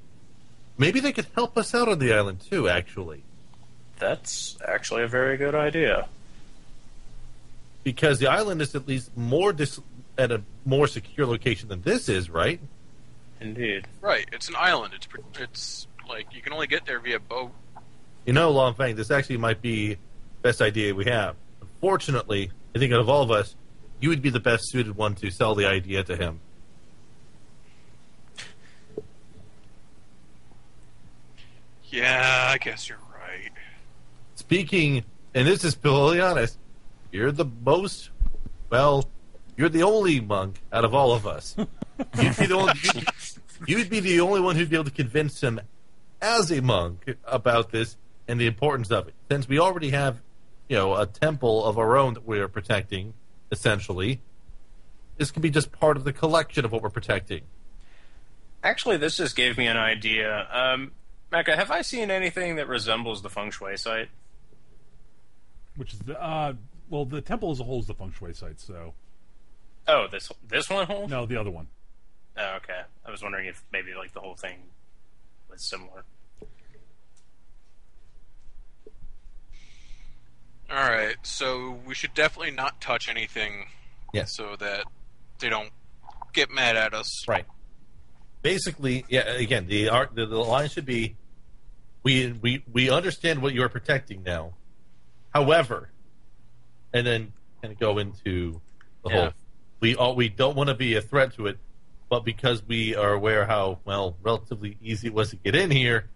S4: Maybe they could help us out on the island too, actually.
S3: That's actually a very good idea.
S4: Because the island is at least more at a more secure location than this is, right?
S5: Indeed. Right. It's an island. It's like you can only get there via boat.
S4: You know, Long Fang, this actually might be the best idea we have. Unfortunately, I think out of all of us, you would be the best suited one to sell the idea to him.
S5: Yeah, I guess you're right.
S4: Speaking, and this is totally honest, you're the most, well, you're the only monk out of all of us. You'd be the only one who'd be able to convince him as a monk about this and the importance of it. Since we already have, a temple of our own that we're protecting, essentially, this could be just part of the collection of what we're protecting.
S3: Actually, this just gave me an idea. Mecca, have I seen anything that resembles the feng shui site?
S1: Which is the temple as a whole is the feng shui site. So.
S3: Oh, this one whole?
S1: No, the other one.
S3: Oh, okay. I was wondering if maybe like the whole thing was similar.
S5: All right, so we should definitely not touch anything.
S4: Yes.
S5: So that they don't get mad at us.
S4: Right. Basically, yeah. Again, the line should be, we understand what you are protecting now. However, and then kind of go into the whole. We don't want to be a threat to it, but because we are aware how relatively easy it was to get in here,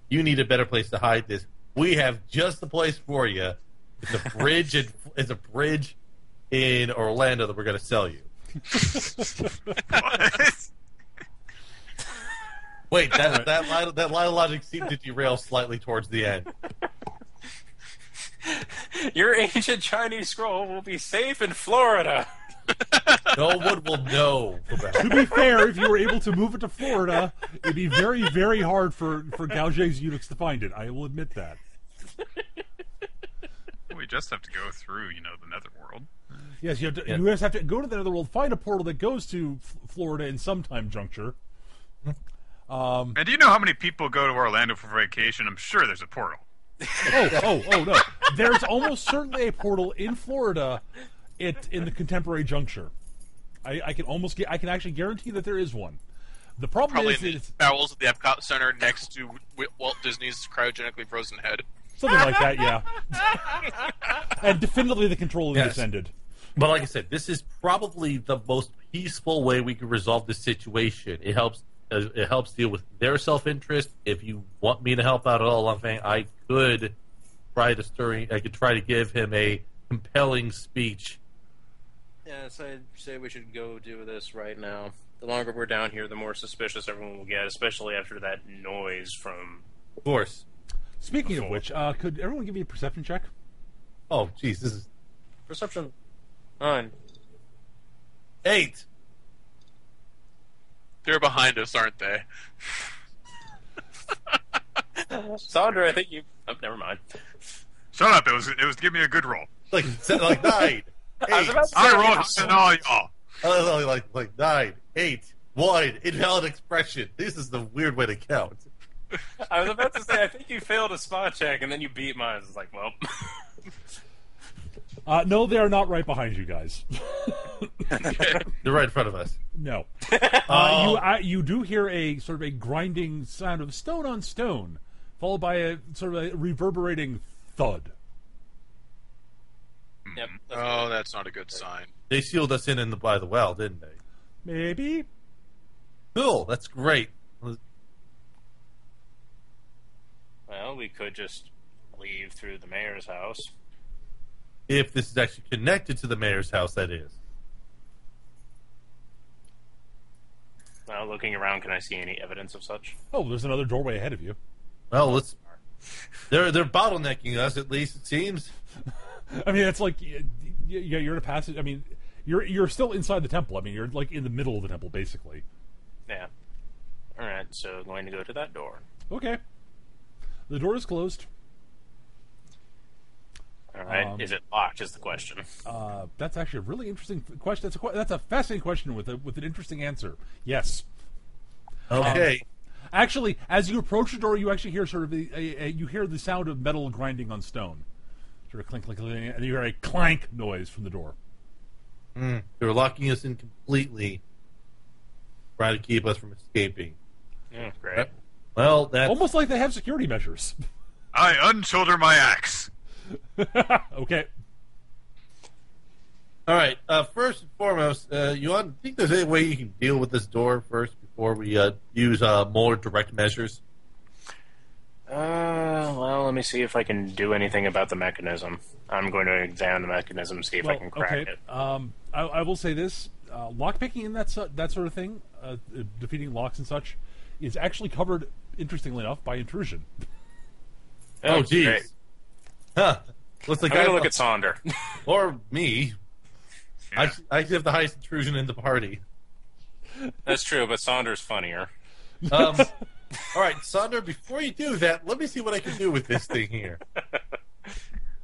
S4: you need a better place to hide this. We have just the place for you. It's a bridge. It's a bridge in Orlando that we're going to sell you. Wait, that line of logic seemed to derail slightly towards the end.
S3: Your ancient Chinese scroll will be safe in Florida.
S4: No one will know about it.
S1: To be fair, if you were able to move it to Florida, it'd be very, very hard for Gao Zhang's eunuchs to find it. I will admit that.
S2: We just have to go through, the netherworld.
S1: Yes, you just have to go to the netherworld, find a portal that goes to Florida in some time juncture.
S2: And do you know how many people go to Orlando for vacation? I'm sure there's a portal.
S1: Oh, no. There's almost certainly a portal in Florida in the contemporary juncture. I can actually guarantee that there is one. The problem
S5: Probably
S1: is
S5: in the bowels of the Epcot Center next to Walt Disney's cryogenically frozen head.
S1: Something like that, yeah. And definitively the control is ended.
S4: But like I said, this is probably the most peaceful way we can resolve this situation. It helps. It helps deal with their self-interest. If you want me to help out at all, I could try to I could try to give him a compelling speech.
S6: Yes, I'd say we should go do this right now. The longer we're down here, the more suspicious everyone will get, especially after that noise from...
S4: Of course.
S1: Speaking of which, could everyone give me a perception check?
S4: Oh, jeez, this is...
S6: Perception. 9.
S4: 8.
S5: They're behind us, aren't they?
S6: Sandra, I think you... Oh, never mind.
S2: Shut up! It was give me a good roll.
S4: Like 9. 8.
S6: I was about to say,
S2: I rolled than all y'all.
S4: Like 9, 8, 1. Invalid expression. This is the weird way to count.
S6: I was about to say, I think you failed a spot check, and then you beat mine. I was like, well...
S1: No, they are not right behind you guys.
S4: They're right in front of us.
S1: No. You do hear a sort of a grinding sound of stone on stone, followed by a sort of a reverberating thud.
S6: Yep.
S5: Oh, that's not a good sign.
S4: They sealed us in by the well, didn't they?
S1: Maybe.
S4: Cool, that's great.
S6: Well, we could just leave through the mayor's house.
S4: If this is actually connected to the mayor's house, that is.
S6: Now, looking around, can I see any evidence of such?
S1: Oh, there's another doorway ahead of you.
S4: Well, let's... They're bottlenecking us, at least, it seems.
S1: I mean, it's like you're in a passage. I mean, you're still inside the temple. I mean, you're like in the middle of the temple, basically.
S6: Yeah. All right, so going to go to that door.
S1: Okay. The door is closed.
S6: All right, is it locked? Is the question.
S1: That's actually a really interesting question. That's a fascinating question with an interesting answer. Yes.
S4: Okay.
S1: Actually, as you approach the door, you actually hear sort of you hear the sound of metal grinding on stone, sort of clink, clink, clink, and you hear a clank noise from the door.
S4: They're locking us in completely, trying to keep us from escaping.
S6: Yeah, great.
S4: Well, that's...
S1: Almost like they have security measures.
S2: I unshoulder my axe.
S1: Okay.
S4: All right. First and foremost, you think there's any way you can deal with this door first before we use more direct measures?
S6: Well, let me see if I can do anything about the mechanism. I'm going to examine the mechanism, see if I can crack it.
S1: I will say this: lockpicking and that sort of thing, defeating locks and such, is actually covered, interestingly enough, by intrusion.
S4: Oh, geez.
S6: Great.
S4: Huh. Looks like
S6: I'm going to look at Sonder.
S4: Or me.
S2: Yeah.
S4: I have the highest intrusion in the party.
S6: That's true, but Sonder's funnier.
S4: All right, Sonder, before you do that, let me see what I can do with this thing here.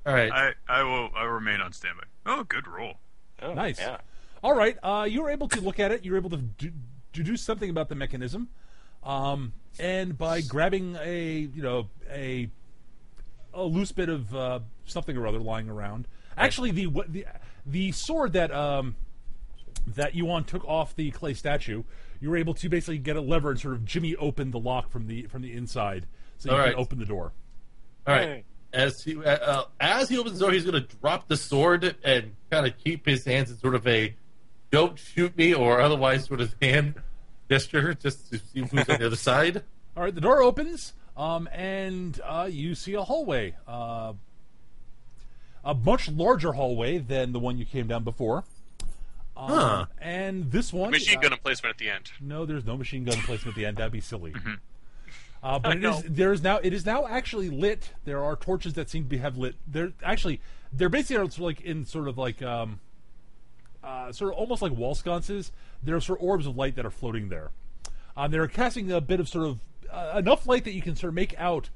S4: All right.
S2: I will remain on standby. Oh, good roll.
S6: Oh,
S1: Nice.
S6: Yeah.
S1: All right, you were able to look at it. You were able to do something about the mechanism, and by grabbing a loose bit of something or other lying around. Actually, the sword that Yuan took off the clay statue, you were able to basically get a lever and sort of jimmy open the lock from the inside, so you can open the door.
S4: All right. As he opens the door, he's going to drop the sword and kind of keep his hands in sort of a "don't shoot me" or otherwise sort of hand gesture, just to see who's on the other side.
S1: All right, the door opens, and you see a hallway, a much larger hallway than the one you came down before. And this one,
S5: Machine gun emplacement at the end.
S1: no, there's no machine gun placement at the end. That'd be silly. But it is now actually lit. There are torches that seem to have lit. They're basically like in sort of almost like wall sconces. There are sort of orbs of light that are floating there. They're casting a bit of sort of enough light that you can sort of make out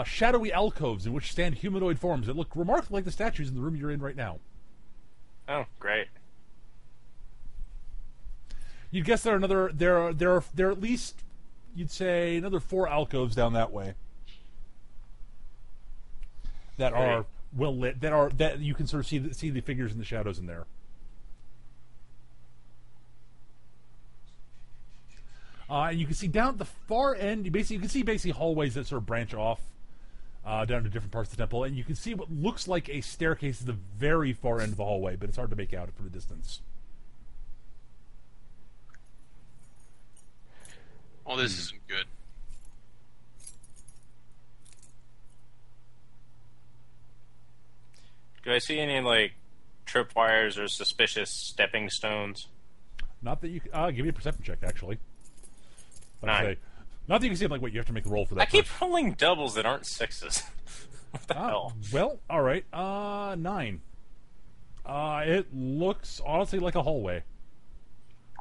S1: shadowy alcoves in which stand humanoid forms that look remarkably like the statues in the room you're in right now.
S6: Oh, great.
S1: You'd guess there are at least, you'd say, another 4 alcoves down that way that are well lit, that you can sort of see the figures and the shadows in there. And you can see down at the far end, you can see hallways that sort of branch off down to different parts of the temple, and you can see what looks like a staircase at the very far end of the hallway, but it's hard to make out from a distance.
S5: All this isn't good.
S3: Do I see any, like, tripwires or suspicious stepping stones?
S1: Not that you can... give me a perception check, actually. Like I
S3: 9.
S1: say, not that you can see, like, what you have to make a roll for that.
S3: I keep
S1: first.
S3: rolling doubles that aren't sixes. What the hell?
S1: Well, alright. 9. It looks, honestly, like a hallway.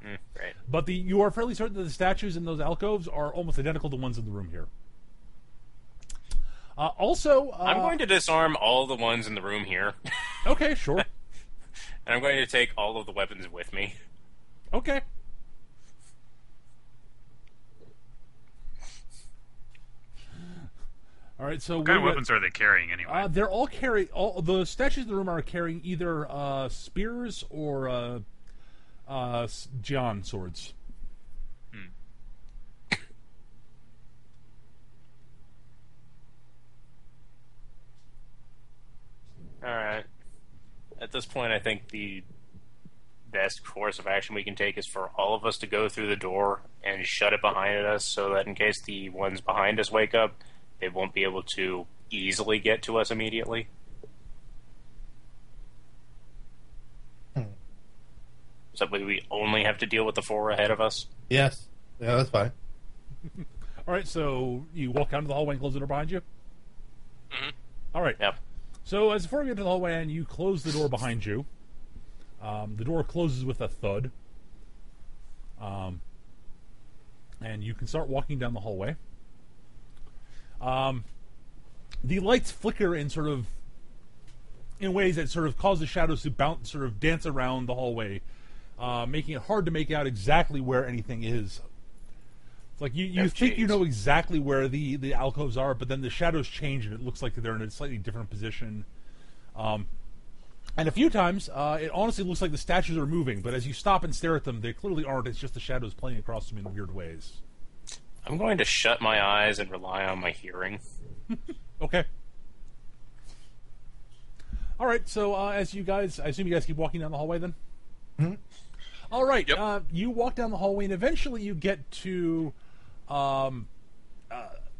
S3: Great.
S1: But you are fairly certain that the statues in those alcoves are almost identical to ones in the room here. Also...
S3: I'm going to disarm all the ones in the room here.
S1: Okay, sure.
S3: And I'm going to take all of the weapons with me.
S1: Okay. All right, so
S2: What kind of weapons are they carrying anyway?
S1: they're all carrying. All the statues in the room are carrying either spears or Jian swords.
S3: Alright. At this point, I think the best course of action we can take is for all of us to go through the door and shut it behind us so that in case the ones behind us wake up, they won't be able to easily get to us immediately. So we only have to deal with the 4 ahead of us?
S4: Yes. Yeah, that's fine.
S1: All right, so you walk down to the hallway and close the door behind you.
S5: Mm-hmm.
S1: All right.
S3: Yep.
S1: So as before you get to the hallway and you close the door behind you, the door closes with a thud, and you can start walking down the hallway. The lights flicker in ways that sort of cause the shadows to bounce, sort of dance around the hallway, making it hard to make out exactly where anything is. It's like you think you know exactly where the alcoves are, but then the shadows change and it looks like they're in a slightly different position. And a few times, it honestly looks like the statues are moving, but as you stop and stare at them, they clearly aren't. It's just the shadows playing across them in weird ways.
S3: I'm going to shut my eyes and rely on my hearing.
S1: Okay. All right, so I assume you guys keep walking down the hallway then?
S4: Mm-hmm.
S1: All right,
S5: Yep.
S1: you walk down the hallway, and eventually you get to a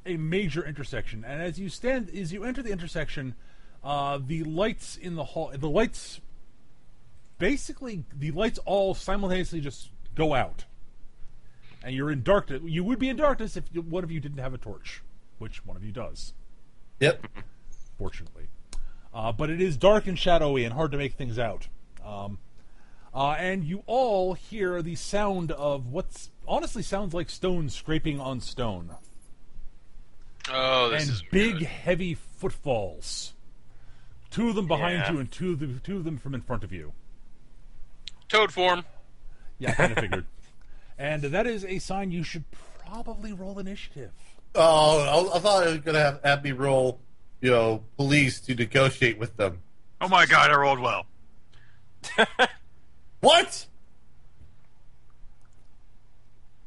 S1: major intersection. And as you enter the intersection, the lights in the hall, the lights all simultaneously just go out. And you're in darkness. You would be in darkness if one of you didn't have a torch, which one of you does.
S4: Yep.
S1: Fortunately. But it is dark and shadowy and hard to make things out. And you all hear the sound of what honestly sounds like stone scraping on stone.
S5: Oh, this
S1: and
S5: is
S1: big,
S5: good.
S1: heavy footfalls. 2 of them behind
S3: Yeah.
S1: you and two of them from in front of you.
S5: Toad form.
S1: Yeah, I kind of figured. And that is a sign you should probably roll initiative.
S4: Oh, I thought it was going to have me roll, police to negotiate with them.
S2: Oh my god, I rolled well.
S4: What?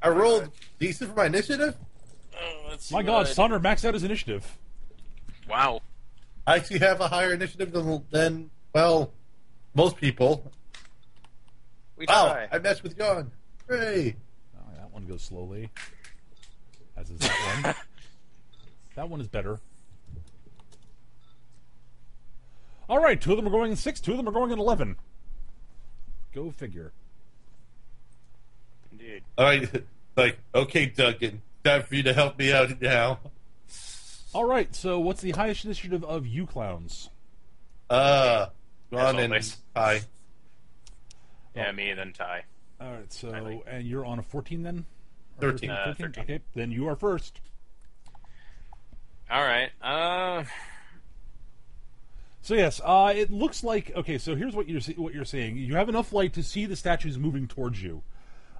S4: I rolled decent for my initiative?
S3: Let's see
S1: My
S3: what
S1: God,
S3: I-
S1: Sonner maxed out his initiative.
S5: Wow.
S4: I actually have a higher initiative than most people.
S3: We
S4: Wow,
S3: try.
S4: I messed with Gon. Hooray.
S1: Oh, that one goes slowly. As is that one. That one is better. All right, 2 of them are going in 6, 2 of them are going in 11. Go figure.
S3: Indeed.
S4: All right, okay, Duncan. Time for you to help me out now.
S1: All right, so what's the highest initiative of you clowns?
S4: Gon and
S3: always.
S4: Ty.
S3: Yeah, me then Ty.
S1: All right, so
S3: I think.
S1: and you're on a 14 then? Or
S4: 13.
S3: 13.
S1: Okay, then you are first.
S3: All right.
S1: So yes, it looks like okay. So here's what you're seeing. You have enough light to see the statues moving towards you.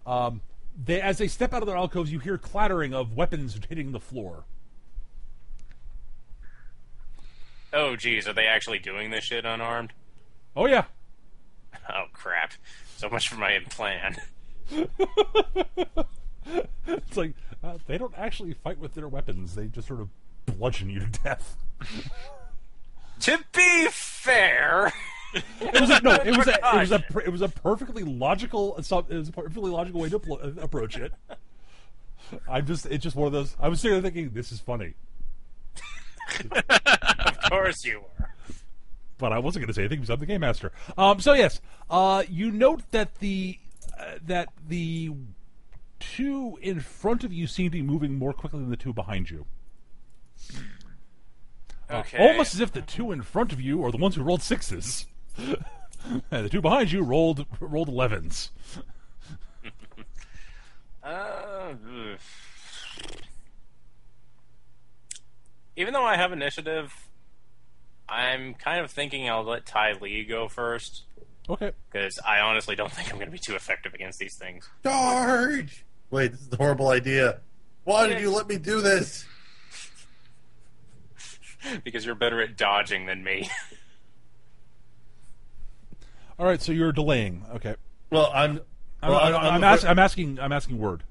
S1: As they step out of their alcoves, you hear clattering of weapons hitting the floor.
S3: Oh, geez, are they actually doing this shit unarmed?
S1: Oh yeah.
S3: Oh, crap. So much for my plan.
S1: It's like they don't actually fight with their weapons; they just sort of bludgeon you to death.
S3: To be fair,
S1: It was a perfectly logical way to approach it. It's just one of those. I was sitting there thinking, this is funny,
S3: of course you were.
S1: but I wasn't going to say anything because I'm the game master. So yes, you note that the two in front of you seem to be moving more quickly than the two behind you.
S3: Okay.
S1: Almost as if the two in front of you are the ones who rolled sixes, and the two behind you rolled 11s.
S3: Even though I have initiative, I'm kind of thinking I'll let Ty Lee go first.
S1: Okay.
S3: Because I honestly don't think I'm going to be too effective against these things.
S4: Charge! Wait, this is a horrible idea. Why did you let me do this?
S3: Because you're better at dodging than me.
S1: All right, so you're delaying. Okay.
S4: Well, I'm
S1: asking word.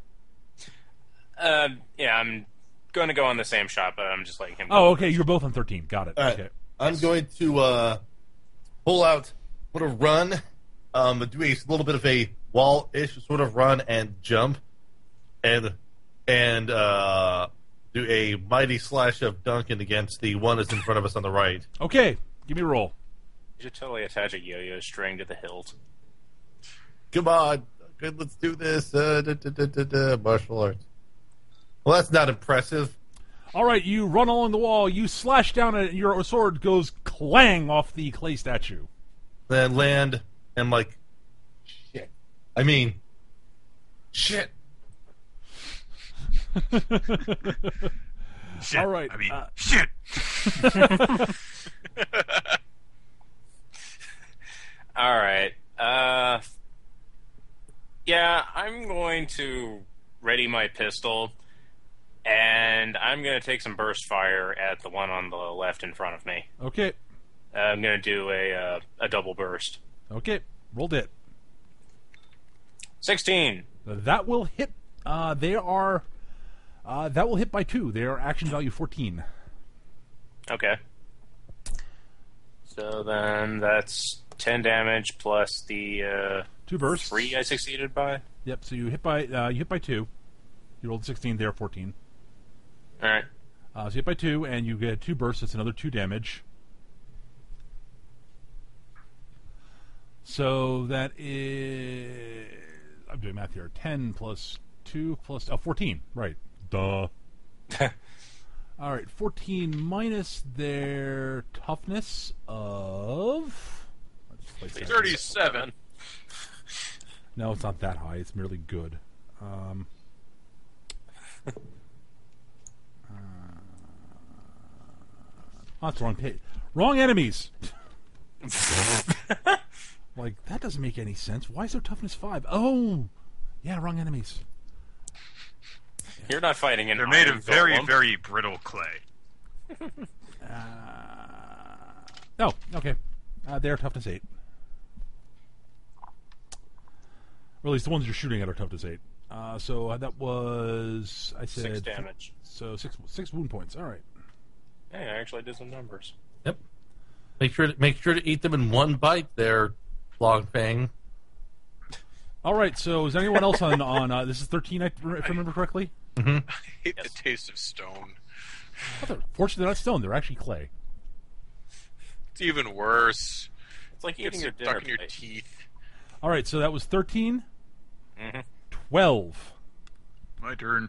S3: Yeah, I'm going to go on the same shot, but I'm just letting him go.
S1: Oh, okay. You're both on 13. Got it.
S4: All right.
S1: Okay.
S4: I'm going to pull out, sort of run, do a little bit of a wall-ish sort of run and jump, and do a mighty slash of Duncan against the one that's in front of us on the right.
S1: Okay. Give me a roll.
S3: You should totally attach a yo-yo string to the hilt.
S4: Come on. Good, let's do this. Martial arts. Well, that's not impressive.
S1: All right, you run along the wall. You slash down at it, and your sword goes clang off the clay statue.
S4: Then land and like, shit. I mean, shit.
S2: Shit.
S1: All right.
S2: I mean, shit.
S3: All right. Yeah, I'm going to ready my pistol, and I'm going to take some burst fire at the one on the left in front of me.
S1: Okay.
S3: I'm going to do a double burst.
S1: Okay. Rolled it.
S3: 16.
S1: That will hit. That will hit by 2. They are action value 14.
S3: Okay. So then that's 10 damage plus the
S1: 2 bursts.
S3: 3 I succeeded by.
S1: Yep. So you hit by 2. You rolled 16. They are 14.
S3: All right.
S1: So you hit by 2, and you get 2 bursts. That's another 2 damage. So that is, I'm doing math here. 10 plus 2 plus 14. Right. Duh. All right. 14 minus their toughness of
S5: 37.
S1: No, it's not that high. It's merely good. That's the wrong page. Wrong enemies. Like, that doesn't make any sense. Why is their toughness 5? Oh, yeah, wrong enemies.
S3: You're not fighting an
S2: They're made
S3: iron
S2: of very,
S3: golem.
S2: very brittle clay.
S1: No, okay. They're toughness 8. Or at least the ones you're shooting at are toughness 8. So that was, I said
S3: 6 damage.
S1: So six wound points. All right.
S3: Hey, I actually did some numbers.
S4: Yep. Make sure to eat them in one bite there, Longfang.
S1: All right. So is anyone else on this is 13? If I remember correctly.
S5: I hate the taste of stone.
S1: Fortunately, they're not stone. They're actually clay.
S5: It's even worse.
S3: It's like
S5: It's
S3: eating your dinner
S5: stuck in your
S3: plate.
S5: teeth.
S1: All right. So that was 13.
S3: Mm-hmm.
S1: 12.
S2: My turn.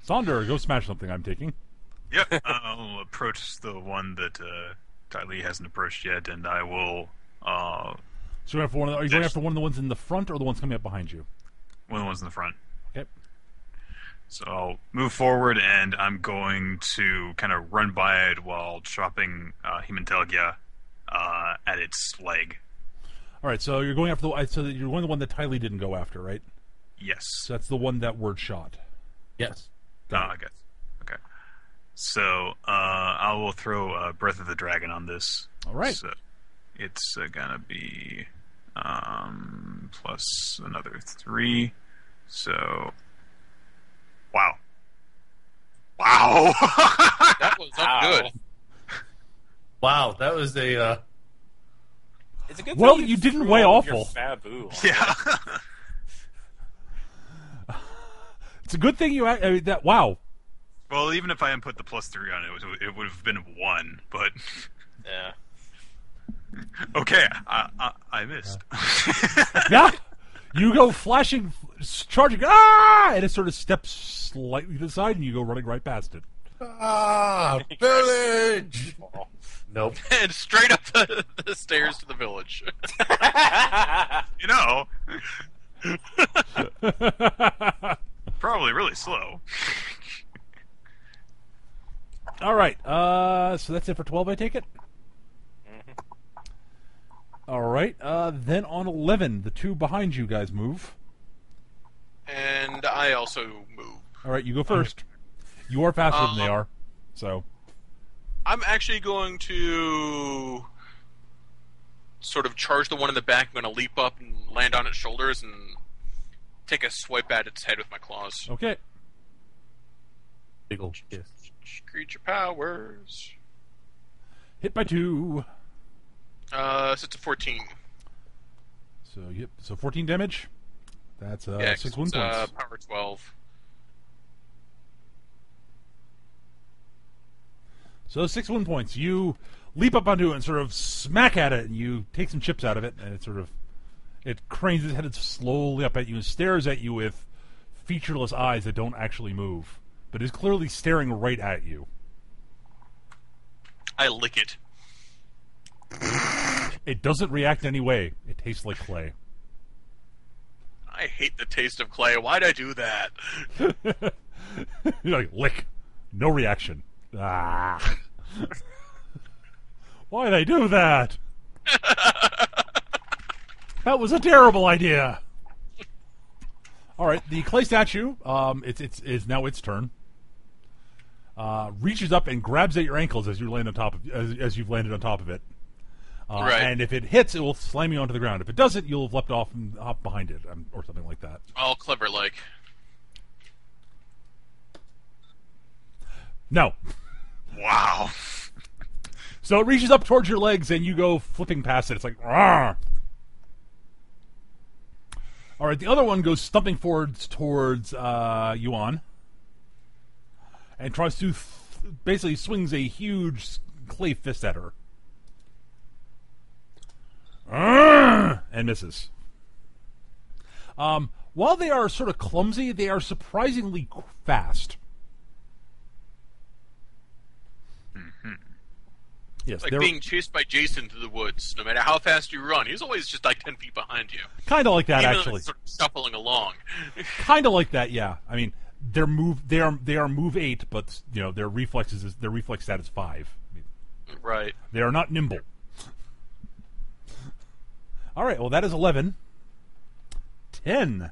S1: Sonder, go smash something. I'm taking.
S2: Yep, I'll approach the one that Ty Lee hasn't approached yet, and I will.
S1: So are you going after one of the ones in the front or the ones coming up behind you?
S2: One of the ones in the front.
S1: Okay.
S2: So I'll move forward, and I'm going to kind of run by it while chopping Hemantelgia at its leg.
S1: All right. So you're going after you're going the one that Ty Lee didn't go after, right?
S2: Yes.
S1: So that's the one that word shot.
S4: Yes.
S2: I guess. Okay. So I will throw Breath of the Dragon on this.
S1: All right.
S2: So it's gonna be plus another 3. So wow. Wow.
S5: That was up good.
S4: Wow, that was a.
S3: It's a good
S1: Well,
S3: thing
S1: you didn't
S3: threw
S1: weigh
S3: all of your
S1: awful.
S3: Fabu on
S2: Yeah.
S1: It's a good thing you that. Wow.
S2: Well, even if I hadn't put the +3 on it, it would have been 1. But
S3: it. Yeah.
S2: okay, I missed.
S1: Yeah. You go flashing, charging, and it sort of steps slightly to the side, and you go running right past it.
S4: Village! Nope.
S5: And straight up the stairs to the village.
S2: You know, probably really slow.
S1: All right. So that's it for 12, I take it? All right. Then on 11, the two behind you guys move.
S5: And I also move.
S1: All right, you go first. You are faster than they are, so...
S5: I'm actually going to sort of charge the one in the back. I'm going to leap up and land on its shoulders and take a swipe at its head with my claws.
S1: Okay.
S4: Big old kiss.
S5: Creature powers.
S1: Hit by 2.
S5: So it's a 14.
S1: So, yep. So 14 damage. That's 6 wound
S5: it's,
S1: points.
S5: power 12.
S1: So 6 wound points. You leap up onto it and sort of smack at it, and you take some chips out of it, and it cranes its head slowly up at you and stares at you with featureless eyes that don't actually move, but is clearly staring right at you.
S5: I lick it.
S1: It doesn't react any way. It tastes like clay.
S5: I hate the taste of clay. Why'd I do that?
S1: You're like, lick. No reaction. Ah. Why'd I do that? That was a terrible idea. All right, the clay statue. It's now its turn. Reaches up and grabs at your ankles as you land on top of as you've landed on top of it.
S5: Right.
S1: And if it hits, it will slam you onto the ground. If it doesn't, you'll have leapt off and hop behind it, or something like that.
S5: All clever like.
S1: No.
S2: Wow.
S1: So it reaches up towards your legs, and you go flipping past it. It's like, rawr. All right, the other one goes stumping forwards towards Yuan, and tries to basically swings a huge clay fist at her. And misses. While they are sort of clumsy, they are surprisingly fast. Yes,
S5: Like being chased by Jason through the woods. No matter how fast you run, he's always just like 10 feet behind you.
S1: kind of like that,
S5: Even though
S1: actually.
S5: it's sort of shuffling along.
S1: Kind of like that, yeah. I mean, they are move 8, but you know their reflex stat is 5. I mean,
S5: Right.
S1: they are not nimble. All right, well that is 11. 10.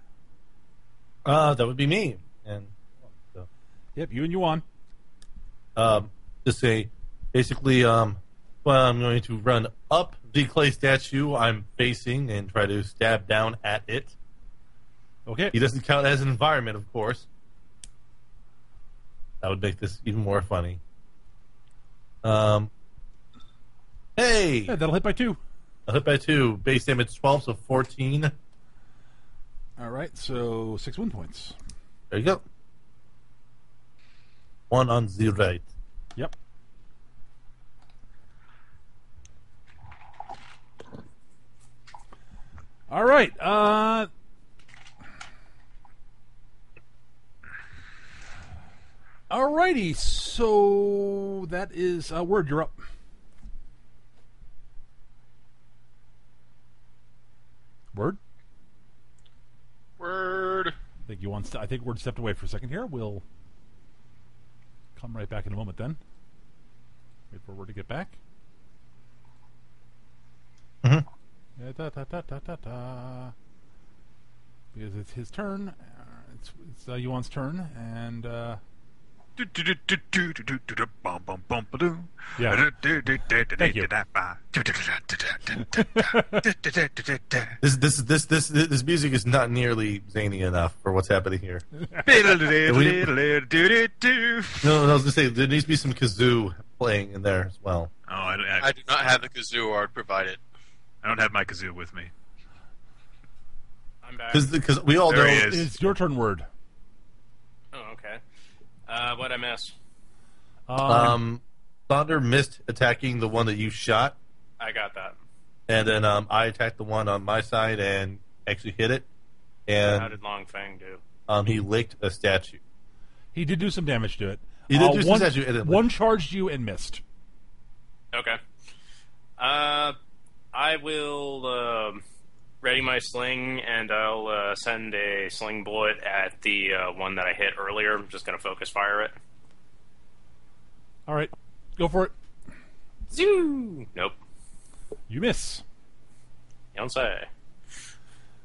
S4: That would be me. And so,
S1: Yep, you and Yuan.
S4: to say, basically, well, I'm going to run up the clay statue I'm facing and try to stab down at it.
S1: Okay.
S4: He doesn't count as an environment, of course. That would make this even more funny. Hey!
S1: Yeah, that'll hit by 2.
S4: I'll hit by 2. Base damage 12, so 14.
S1: All right, so 6 wound points.
S4: There you go. 1 on the right.
S1: Yep. All right. Alrighty, so that is Word. You're up. Word.
S5: Word.
S1: I think Word stepped away for a second here. We'll come right back in a moment. Then wait for Word to get back.
S4: Mm-hmm.
S1: Because it's his turn. It's Yuan's turn, and Yeah. Thank you.
S4: This music is not nearly zany enough for what's happening here. No, I was gonna say there needs to be some kazoo playing in there as well.
S2: Oh,
S5: I do not have the kazoo, or I'd provide it.
S2: I don't have my kazoo with me.
S3: I'm back.
S4: Because we all
S2: There
S4: know
S2: he is.
S1: It's your turn, word.
S3: Oh, okay. What'd I miss?
S4: Thunder missed attacking the one that you shot,
S3: I got that.
S4: and then I attacked the one on my side and actually hit it,
S3: How
S4: and
S3: did Long Fang do?
S4: he licked a statue.
S1: He did do some damage to it.
S4: He did do some
S1: one,
S4: statue. And then
S1: one charged you and missed.
S3: Okay. I will ready my sling, and I'll send a sling bullet at the one that I hit earlier. I'm just going to focus fire it.
S1: All right, go for it.
S3: Zoo! Nope.
S1: You miss.
S3: Don't say.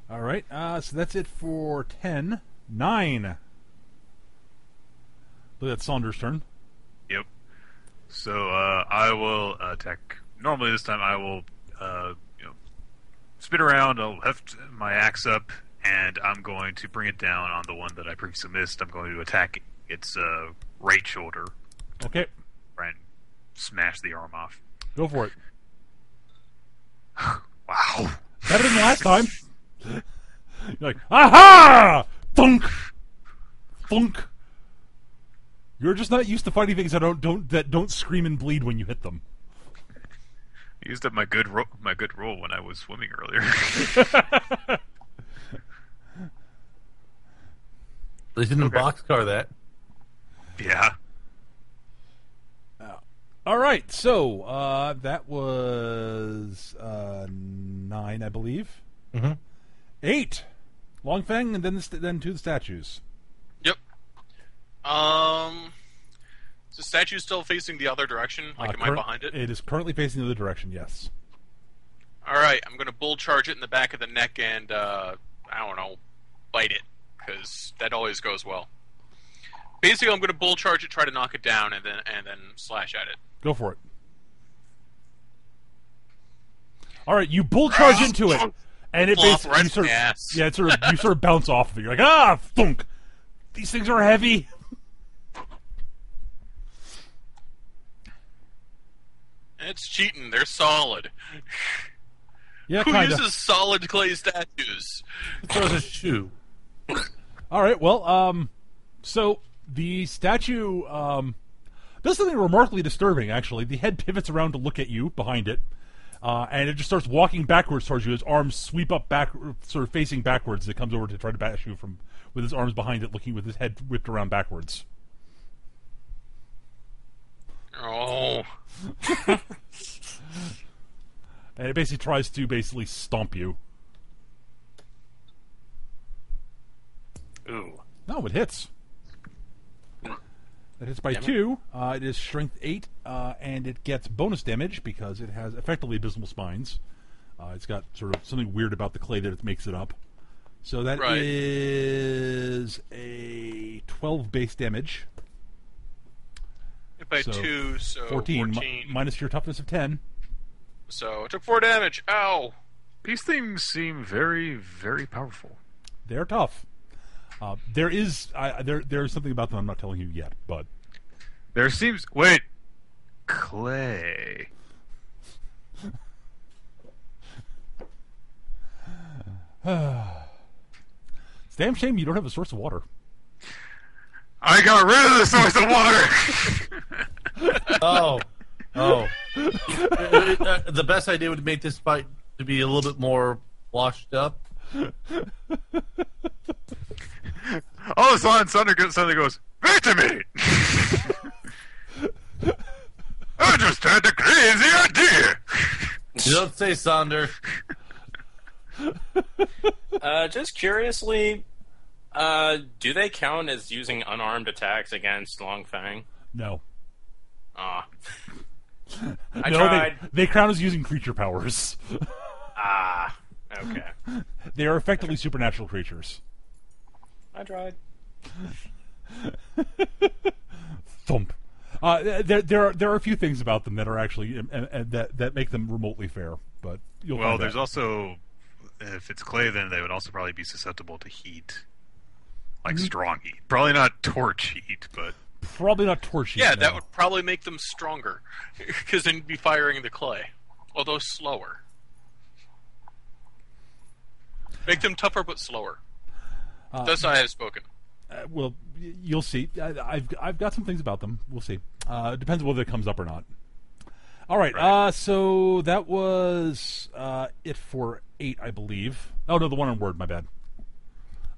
S1: All right, so that's it for 10. 9. I believe that's Saunders' turn.
S2: Yep. So I will attack. Normally, this time I will, spin around. I'll heft my axe up, and I'm going to bring it down on the one that I previously missed. I'm going to attack its right shoulder.
S1: Okay,
S2: Try and smash the arm off.
S1: go for it.
S2: Wow.
S1: Better than last time. You're like, aha! Thunk! Thunk! You're just not used to fighting things that don't scream and bleed when you hit them.
S2: I used up my good roll when I was swimming earlier.
S4: They didn't boxcar that.
S2: Yeah.
S1: All right, so that was 9, I believe.
S4: Mm-hmm.
S1: 8. Long Fang, and then to the statues.
S5: Yep. Is the statue still facing the other direction? Like, am I behind it?
S1: It is currently facing the other direction, yes.
S5: Alright, I'm going to bull charge it in the back of the neck and, I don't know, bite it. Because that always goes well. Basically, I'm going to bull charge it, try to knock it down, and then slash at it.
S1: Go for it. All right, you bull charge into it, and it
S5: Flop
S1: basically
S5: right
S1: you sort
S5: in
S1: of,
S5: the ass.
S1: yeah, you sort of bounce off of it. You're like, thunk. These things are heavy.
S5: It's cheating. They're solid.
S1: Yeah,
S5: Who
S1: kind
S5: uses
S1: of.
S5: solid clay statues?
S4: Throws a shoe.
S1: All right, well, so the statue does something remarkably disturbing. Actually, the head pivots around to look at you behind it, and it just starts walking backwards towards you. His arms sweep up back, sort of facing backwards. It comes over to try to bash you from with his arms behind it, looking with his head whipped around backwards.
S5: Oh.
S1: And it basically tries to stomp you.
S3: Ooh.
S1: No, it hits. It hits by 2. It is strength 8, and it gets bonus damage because it has effectively abysmal spines. It's got sort of something weird about the clay that it makes it up. So that is a 12 base damage.
S5: Hit by 2, so
S1: 14. Minus your toughness of 10.
S5: So it took 4 damage. Ow!
S2: These things seem very, very powerful.
S1: They're tough. There is something about them I'm not telling you yet, but
S2: Wait, clay.
S1: it's a damn shame you don't have a source of water.
S2: I got rid of the source of water.
S4: Oh. The best idea would make this fight to be a little bit more washed up.
S2: All of a sudden, suddenly goes, wait a minute! I just had a crazy idea!
S4: You don't say, Sonder.
S3: Just curiously, do they count as using unarmed attacks against Long Fang?
S1: No.
S3: I
S1: No,
S3: tried.
S1: they count as using creature powers.
S3: Okay.
S1: They are effectively supernatural creatures.
S3: I tried.
S1: Thump. There are a few things about them that are actually that make them remotely fair, but you'll
S2: Well,
S1: find
S2: there's
S1: out.
S2: also, if it's clay, then they would also probably be susceptible to heat, like strong heat. Probably not torch heat, but
S1: Probably not torch heat.
S5: Yeah,
S1: no.
S5: that would probably make them stronger, because then you'd be firing the clay, although slower. Make them tougher but slower. Thus I have spoken.
S1: Well, you'll see. I've got some things about them. We'll see. Depends whether it comes up or not. All right.
S2: Right.
S1: So that was it for 8, I believe. Oh no, the one on Word. My bad.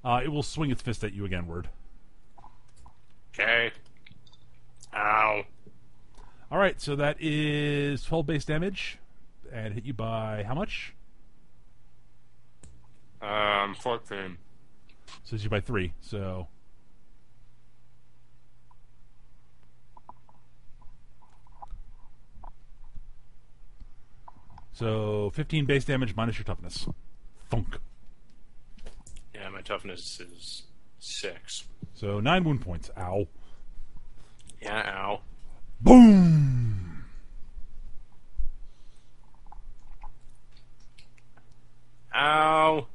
S1: It will swing its fist at you again, Word.
S3: Okay. Ow.
S1: All right. So that is 12 base damage, and hit you by how much?
S3: 14.
S1: So it's you by 3. So 15 base damage minus your toughness. Thunk.
S3: Yeah, my toughness is 6.
S1: So 9 wound points. Ow.
S3: Yeah, ow.
S1: Boom.
S3: Ow.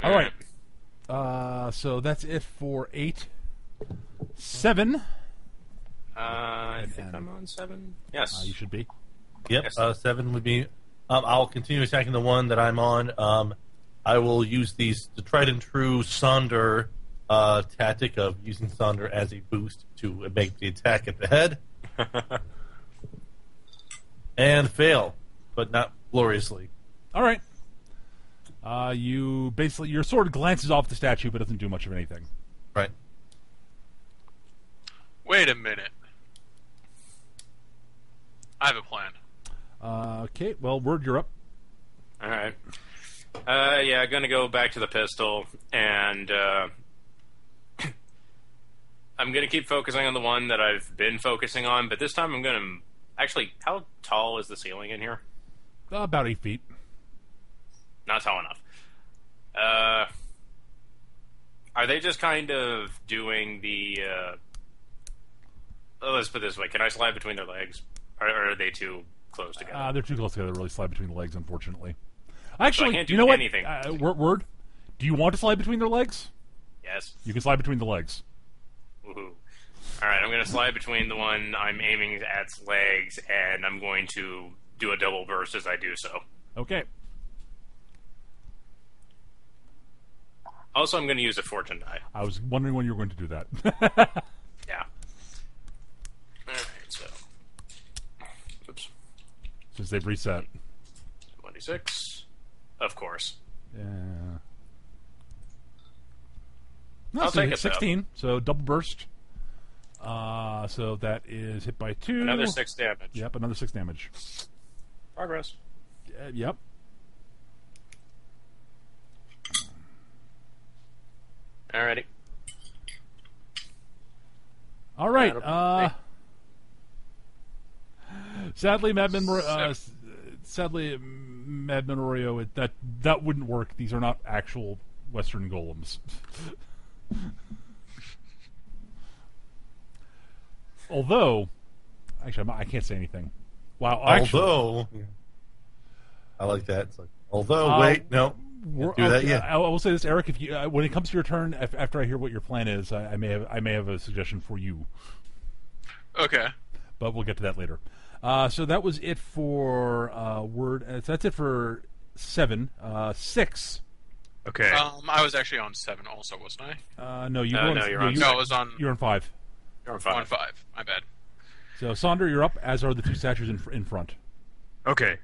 S1: All right. So that's it for 8. 7.
S3: I think I'm on 7. Yes.
S1: You should be.
S4: Yep,
S3: Yes.
S4: 7 would be. I'll continue attacking the one that I'm on. I will use the tried and true Sonder tactic of using Sonder as a boost to make the attack at the head. And fail, but not gloriously.
S1: All right. You basically, your sword glances off the statue but doesn't do much of anything.
S4: Right.
S5: Wait a minute. I have a plan.
S1: Okay, well, Word, you're up.
S3: All right. Yeah, gonna go back to the pistol, and I'm gonna keep focusing on the one that I've been focusing on, but this time I'm gonna actually. How tall is the ceiling in here?
S1: About 8 feet.
S3: Not tall enough. Are they just kind of doing the? Let's put it this way: can I slide between their legs, or are they too close together?
S1: They're too close together to really slide between the legs, unfortunately.
S3: So I
S1: Actually,
S3: can't
S1: you
S3: do
S1: know what?
S3: anything.
S1: Word, do you want to slide between their legs?
S3: Yes.
S1: You can slide between the legs.
S3: Woohoo. All right, I'm going to slide between the one I'm aiming at's legs, and I'm going to do a double burst as I do so.
S1: Okay.
S3: Also, I'm going to use a fortune die.
S1: I was wondering when you were going to do that.
S3: Yeah. All right, so. Oops.
S1: Since they've reset.
S3: 26. Of course.
S1: Yeah. No,
S3: I'll
S1: so
S3: take it,
S1: 16, so double burst. So that is hit by 2.
S3: Another 6 damage.
S1: Yep, another 6 damage.
S3: Progress.
S1: Yep.
S3: Alrighty.
S1: All right.
S3: That'll
S1: Sadly, Madman Menorio, that wouldn't work. These are not actual Western golems. Although, actually, I can't say anything. Wow.
S4: Although, I like that. It's like, wait, no, can't do that yet.
S1: I will say this, Eric. If you, when it comes to your turn, after I hear what your plan is, I may have a suggestion for you.
S5: Okay.
S1: But we'll get to that later. So that was it for Word. So that's it for 7. 6.
S2: okay.
S5: I was actually on 7 also, wasn't I?
S1: No, you.
S3: No,
S1: were
S3: you're on
S5: No, I was on
S1: You're on 5.
S3: You're on 5.
S5: on 5. My bad.
S1: So Sonder, you're up. As are the 2 statues in front.
S2: Okay.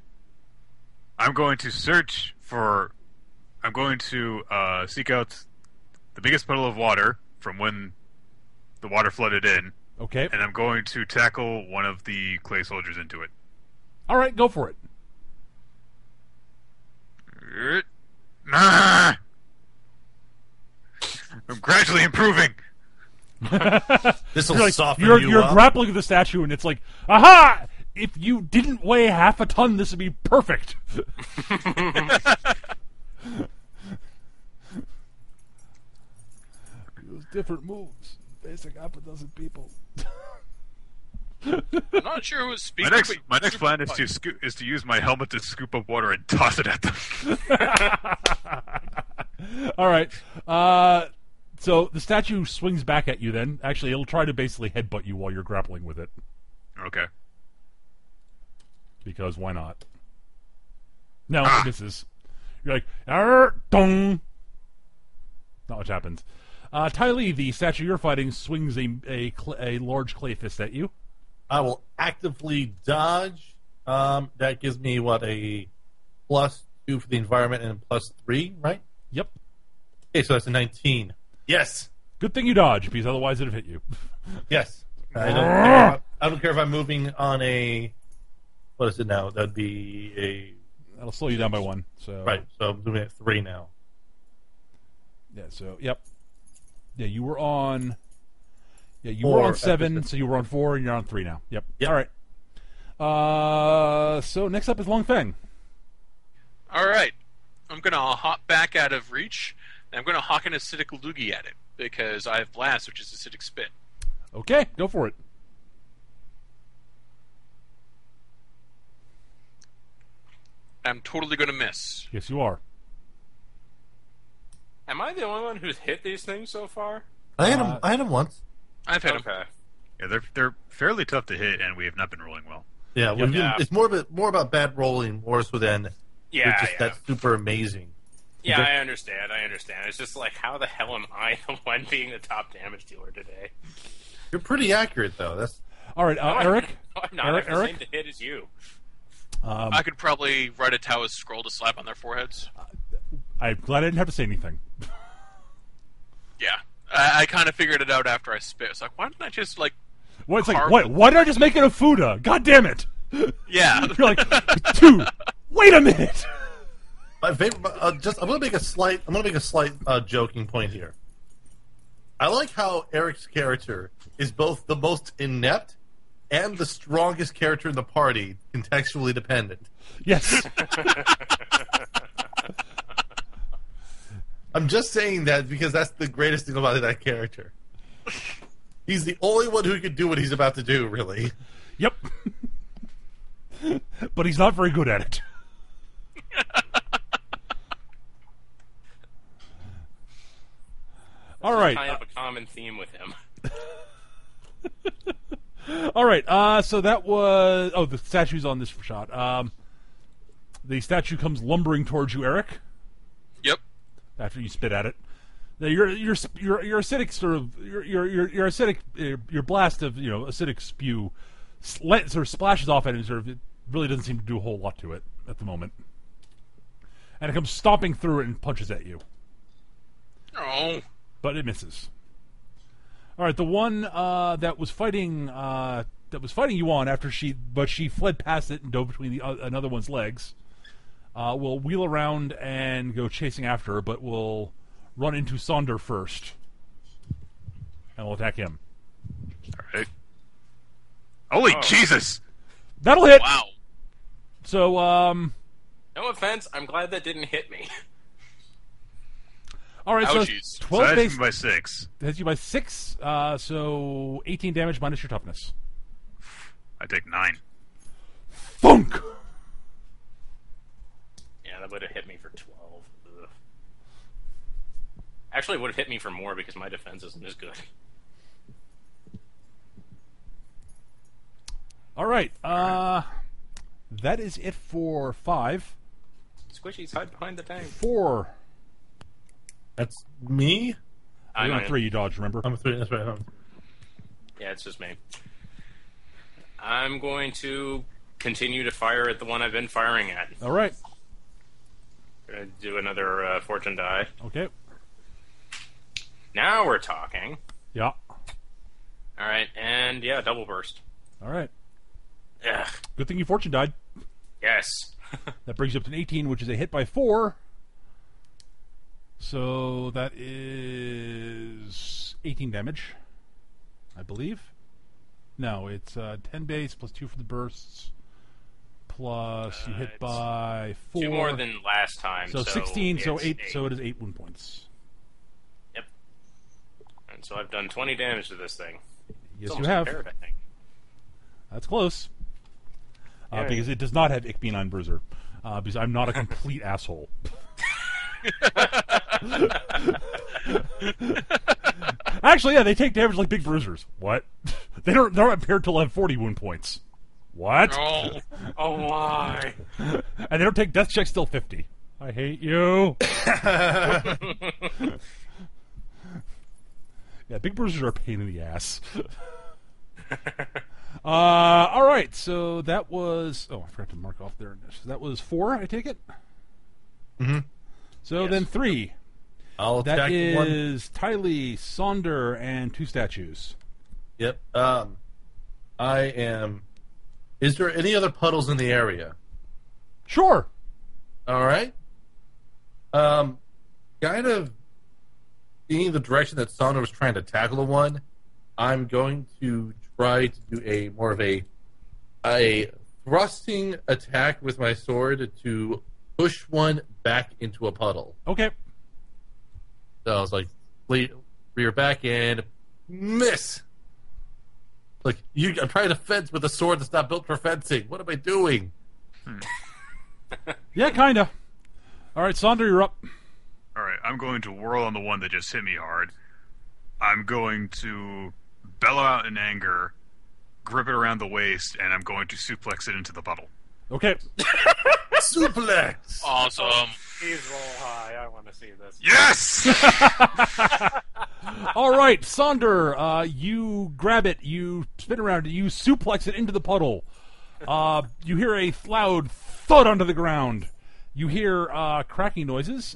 S2: I'm going to search for. I'm going to seek out the biggest puddle of water from when the water flooded in,
S1: Okay.
S2: and I'm going to tackle one of the clay soldiers into it.
S1: All right, go for it.
S2: Ah! I'm gradually improving.
S4: This will
S1: You're like,
S4: soften
S1: you're
S4: you up.
S1: grappling with the statue, and it's like, aha! if you didn't weigh half a ton, this would be perfect. Use different moves. Basic half a dozen people.
S5: I'm not sure who was speaking.
S2: My next plan is to use my helmet to scoop up water and toss it at them.
S1: All right. So the statue swings back at you. Then actually, it'll try to basically headbutt you while you're grappling with it.
S2: Okay.
S1: Because why not? No, it misses. You're like, "Arr, dong." Not much happens. Ty Lee, the statue you're fighting, swings a large clay fist at you.
S4: I will actively dodge. That gives me, a +2 for the environment and +3, right?
S1: Yep.
S4: Okay, so that's a 19. Yes.
S1: Good thing you dodge, because otherwise it'd have hit you.
S4: Yes. I don't care if I'm moving on a... What is it now? That'd be
S1: That'll slow you down by 1. So
S4: Right, so I'm moving at 3 now.
S1: Yeah, so, yep. Yeah, you were on... Yeah, you
S4: 4
S1: were on 7, so you were on 4, and you're on 3 now. Yep. All right. So next up is Long Feng.
S5: All right. I'm going to hop back out of reach, and I'm going to hawk an acidic loogie at it, because I have Blast, which is acidic spit.
S1: Okay, go for it.
S5: I'm totally going to miss.
S1: Yes, you are.
S3: Am I the only one who's hit these things so far?
S4: I hit him once.
S5: I've hit him.
S3: Okay.
S2: Yeah, they're fairly tough to hit, and we have not been rolling well.
S4: Yeah,
S3: Yeah.
S4: It's more about bad rolling, more so than that's super amazing.
S3: Yeah, I understand. It's just like, how the hell am I the one being the top damage dealer today?
S4: You're pretty accurate, though. That's
S1: All right, Eric.
S3: I'm not. I have the
S1: Eric?
S3: same to hit as you.
S5: I could probably write a Taoist scroll to slap on their foreheads.
S1: I'm glad I didn't have to say anything.
S5: Yeah. I kind of figured it out after I spit. It's like, why didn't I just, like...
S1: What? It's like,
S5: carve-
S1: what? Why did I just make it a Fuda? God damn it!
S5: Yeah.
S1: You're like, dude, wait a minute.
S4: my favorite. I'm gonna make a slight joking point here. I like how Eric's character is both the most inept and the strongest character in the party, contextually dependent.
S1: Yes.
S4: I'm just saying that because that's the greatest thing about that character. He's the only one who can do what he's about to do, really.
S1: Yep. But he's not very good at it. All right.
S3: Kind of a common theme with him.
S1: All right. So that was. Oh, the statue's on this shot. The statue comes lumbering towards you, Eric.
S5: Yep.
S1: After you spit at it, now your acidic sort of your acidic your blast of acidic spew sort of splashes off at it. And sort of it really doesn't seem to do a whole lot to it at the moment, and it comes stomping through it and punches at you.
S5: Oh.
S1: But it misses. All right, the one that was fighting you on after she fled past it and dove between another one's legs. Will wheel around and go chasing after her, but will run into Sonder first, and will attack him.
S2: All right. Holy Jesus!
S1: That'll hit.
S5: Wow.
S1: So,
S3: No offense, I'm glad that didn't hit me.
S1: all right.
S5: Ouchies.
S1: So
S2: So
S1: 12
S2: that's
S1: base
S2: me by 6.
S1: hits you by 6. So 18 damage minus your toughness.
S2: I take 9.
S1: Funk.
S3: Yeah, that would have hit me for 12. Ugh. Actually, it would have hit me for more because my defense isn't as good.
S1: All right. That is it for 5.
S3: Squishies, hide behind the tank.
S1: 4.
S4: That's me.
S1: You're on 3. You dodge. Remember?
S4: I'm a 3. That's right.
S3: Yeah, it's just me. I'm going to continue to fire at the one I've been firing at.
S1: All right.
S3: Gonna do another fortune die.
S1: Okay.
S3: Now we're talking.
S1: Yeah.
S3: All right, and yeah, double burst.
S1: All right.
S3: Ugh.
S1: Good thing you fortune died.
S3: Yes.
S1: That brings you up to an 18, which is a hit by 4. So that is 18 damage, I believe. No, it's 10 base plus 2 for the bursts. Plus you hit
S3: It's
S1: by 4.
S3: 2 more than last time.
S1: So 16, so
S3: it's
S1: 8, so it is 8 wound points.
S3: Yep. And so I've done 20 damage to this thing.
S1: Yes,
S3: It's
S1: you
S3: almost
S1: have.
S3: repaired, I think.
S1: That's close.
S3: Yeah.
S1: Because it does not have Ich bin ein Bruiser. Because I'm not a complete asshole. Actually, yeah, they take damage like big bruisers. What? They don't appear till they have 40 wound points. What?
S5: Oh,
S3: Oh, why?
S1: And they don't take death checks till 50. I hate you. Yeah, big bruisers are a pain in the ass. All right, so that was... Oh, I forgot to mark off there. So that was 4, I take it?
S4: Mm-hmm.
S1: So
S3: Yes.
S1: then 3.
S4: I'll attack
S1: That
S4: one.
S1: is Tylee, Sonder, and 2 statues.
S4: Yep. I am. Is there any other puddles in the area?
S1: Sure.
S4: All right. Kind of seeing the direction that Sonder was trying to tackle the one, I'm going to try to do a more of a thrusting attack with my sword to push one back into a puddle.
S1: Okay.
S4: So I was like, rear back and miss. Like I'm trying to fence with a sword that's not built for fencing. What am I doing?
S1: Yeah, kinda. All right, Sonder, you're up.
S2: All right, I'm going to whirl on the one that just hit me hard. I'm going to bellow out in anger, grip it around the waist, and I'm going to suplex it into the puddle.
S1: Okay.
S4: Suplex.
S5: awesome.
S3: Please roll high. I want to see this.
S2: Yes!
S1: All right, Sonder, you grab it, you spin around, you suplex it into the puddle. You hear a loud thud onto the ground. You hear cracking noises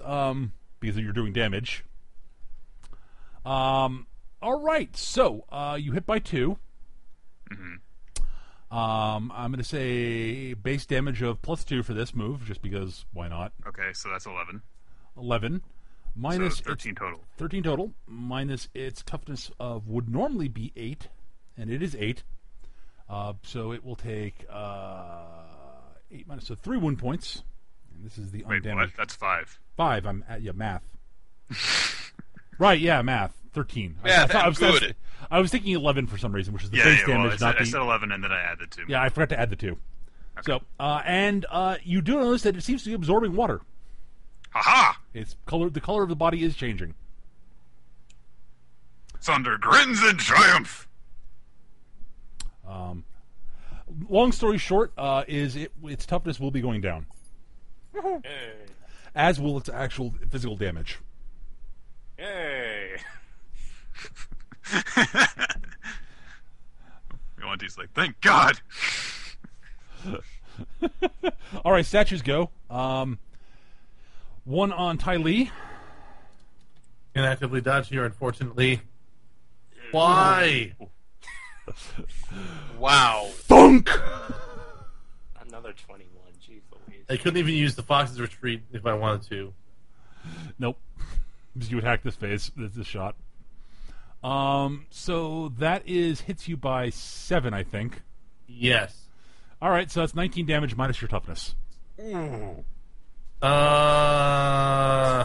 S1: because you're doing damage. All right, so you hit by 2.
S2: Mhm.
S1: I'm going to say base damage of +2 for this move, just because why not?
S2: Okay, so that's 11.
S1: 11 minus
S2: So 13 total.
S1: 13 total minus its toughness of would normally be 8, and it is 8. So it will take 8 minus 3 wound points. And this is the
S2: Wait, what?
S1: undamaged.
S2: That's 5.
S1: 5. I'm at math. Right, yeah, math. 13.
S5: Math,
S1: I
S5: I'm good.
S1: I was thinking 11 for some reason, which is the
S2: Yeah,
S1: base
S2: yeah, well,
S1: damage, not
S2: I
S1: the.
S2: said 11 and then I added 2.
S1: Yeah, I forgot to add the 2. So, and you do notice that it seems to be absorbing water.
S2: Ha-ha!
S1: Its color, the color of the body is changing.
S2: Thunder grins in triumph!
S1: Long story short, is its toughness will be going down,
S3: Hey.
S1: as will its actual physical damage.
S3: Yay.
S2: Yoanti's like, thank God!
S1: All right, statues go. One on Tylee.
S4: Can actively dodge here, unfortunately. Why?
S5: Wow.
S1: Thunk!
S3: Another 21. Jeez Louise.
S4: I couldn't even use the Fox's Retreat if I wanted to.
S1: Nope. Because you would hack this phase, this shot. So that hits you by 7, I think.
S4: Yes.
S1: All right, so that's 19 damage minus your toughness.
S4: 12.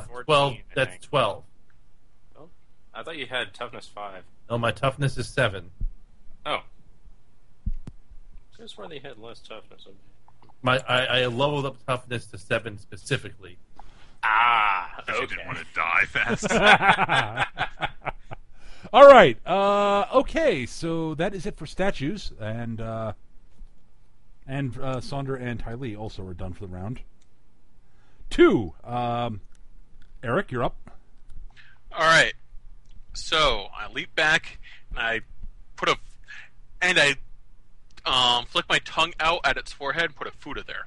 S3: 14, I
S4: That's
S3: think.
S4: 12.
S3: Oh, I thought you had toughness 5.
S4: No, my toughness is 7.
S3: Oh. Just where they had less toughness.
S4: I leveled up toughness to 7 specifically.
S3: Ah,
S2: Because you
S3: okay.
S2: didn't want to die fast.
S1: All right. Okay, so that is it for statues, and Sonder and Tylee also are done for the round. 2. Eric, you're up.
S5: All right. So I leap back and I flick my tongue out at its forehead and put a Fuda there.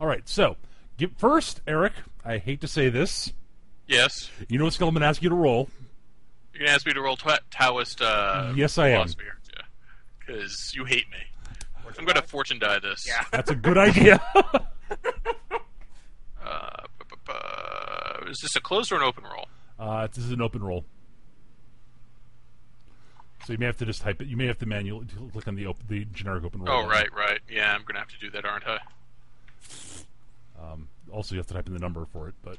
S1: All right. So first, Eric. I hate to say this.
S5: Yes.
S1: You know what skill I'm going to ask you to roll.
S5: You're gonna ask me to roll Taoist.
S1: Yes, I am.
S5: philosophy here. Yeah. Because you hate me. I'm gonna fortune die this.
S3: Yeah.
S1: That's a good idea.
S5: Is this a closed or an open roll?
S1: This is an open roll. So you may have to just type it. You may have to manually click on the generic open roll.
S5: Oh, right. Yeah, I'm going to have to do that, aren't I?
S1: Also, you have to type in the number for it, but...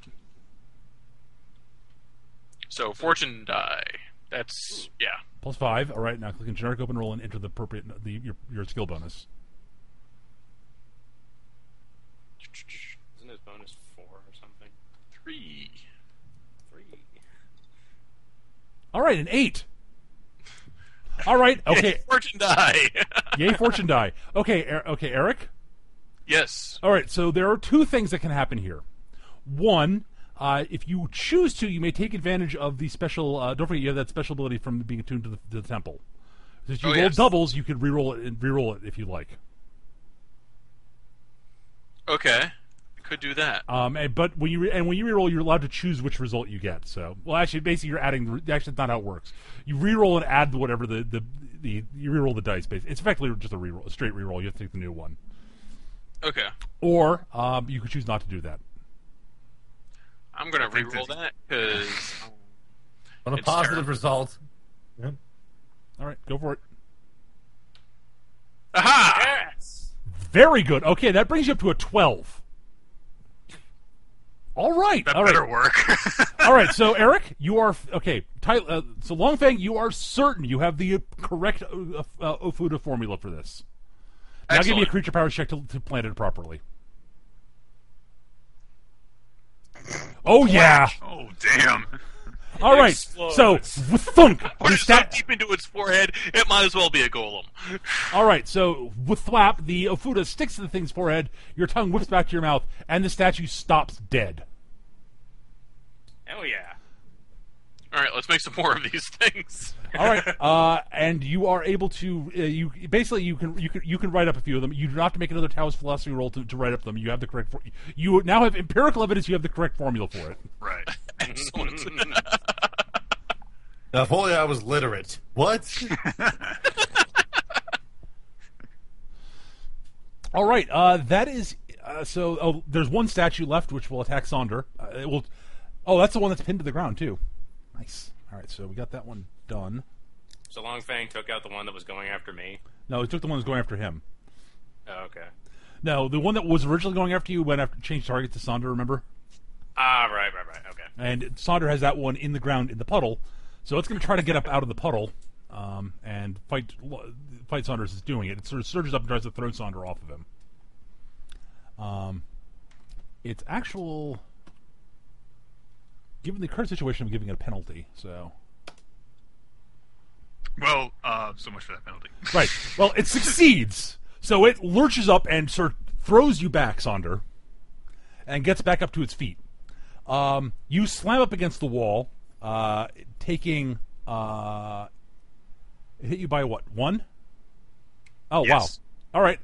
S5: So, fortune die. That's, yeah.
S1: +5. All right, now click on generic open roll and enter the appropriate your skill bonus.
S3: Isn't his bonus 4 or something?
S5: 3.
S1: All right, an 8. All right, okay.
S5: Fortune die.
S1: Yay, fortune die. Okay, okay, Eric?
S5: Yes.
S1: All right, so there are two things that can happen here. One, if you choose to, you may take advantage of the special... don't forget, you have that special ability from being attuned to the temple. So if you roll doubles, you could re-roll it if you like.
S5: Okay. Could do that.
S1: But when you re-roll, you're allowed to choose which result you get. So, well, actually, basically, you're adding. Actually, that's not how it works. You re-roll and add whatever you re-roll the dice. Basically, it's effectively just a straight re-roll. You have to take the new one.
S5: Okay.
S1: Or you could choose not to do that.
S5: I'm going to re-roll that because
S4: On a positive result. Yep.
S1: All right, go for it.
S5: aha!
S3: Yes!
S1: Very good. Okay, that brings you up to a 12. All right.
S2: That
S1: all right.
S2: better work.
S1: All right, so Eric, you are okay. So Longfang, you are certain you have the correct Ofuda formula for this. Now give me a
S5: Excellent.
S1: creature powers check to plant it properly. Oh yeah!
S2: Oh, damn.
S1: All right.
S3: Explodes.
S1: So with thunk,
S5: Put
S1: the
S5: it so
S1: stat.
S5: deep into its forehead, it might as well be a golem.
S1: All right. So with thwap, the Ofuda sticks to the thing's forehead. Your tongue whips back to your mouth, and the statue stops dead.
S3: Hell yeah.
S5: All right, let's make some more of these things.
S1: All right, and you are able to you can write up a few of them. You do not have to make another Taoist philosophy roll to write up them. You have the correct. You now have empirical evidence. You have the correct formula for it.
S2: Right.
S5: Excellent.
S4: Now, if only I was literate. What?
S1: All right, that is so. Oh, there's one statue left which will attack Sonder. It will. Oh, that's the one that's pinned to the ground too. Nice. All right, so we got that one done.
S3: So Longfang took out the one that was going after me.
S1: No, he took the one that was going after him.
S3: Oh, okay.
S1: No, the one that was originally going after you went after changed target to Sonder. Remember?
S3: Ah, right. Okay.
S1: And Sonder has that one in the ground in the puddle, so it's going to try to get up out of the puddle and fight Sonder as it's doing it. It sort of surges up and tries to throw Sonder off of him. Its actual, given the current situation, I'm giving it a penalty. So
S2: Well, so much for that penalty.
S1: right, well, it succeeds, so it lurches up and sort of throws you back, Sonder, and gets back up to its feet. You slam up against the wall, taking. It hit you by what? 1? Oh,
S2: Yes.
S1: wow. All right.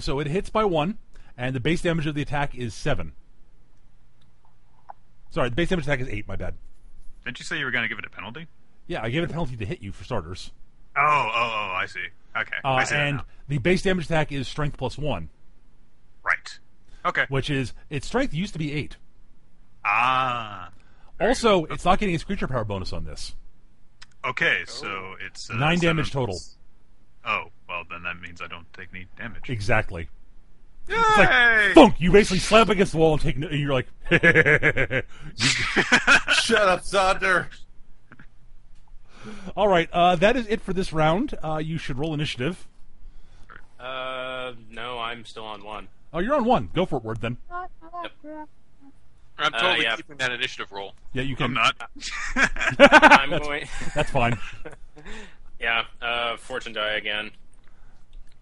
S1: So it hits by 1, and the base damage of the attack is 7. Sorry, the base damage attack is 8. My bad.
S2: Didn't you say you were going to give it a penalty?
S1: Yeah, I gave it a penalty to hit you for starters.
S2: Oh, I see. Okay. I see that
S1: And
S2: now.
S1: the base damage attack is strength plus 1,
S2: Right. Okay.
S1: which is its strength used to be 8.
S2: Ah.
S1: Also, it's not getting its creature power bonus on this.
S2: Okay, so it's
S1: 9 damage
S2: 7
S1: total.
S2: Oh, well, then that means I don't take any damage.
S1: Exactly.
S2: Yay!
S1: It's like, thunk! You basically slam up against the wall and take. And you're like,
S4: Shut up, Sonder.
S1: all right. That is it for this round. You should roll initiative.
S3: No, I'm still on 1.
S1: Oh, you're on 1. Go for it, Word. Then.
S5: I'm totally
S3: yeah.
S5: keeping that initiative roll.
S1: Yeah, you can.
S2: I'm not.
S3: I'm going.
S1: That's fine.
S3: Yeah, fortune die again.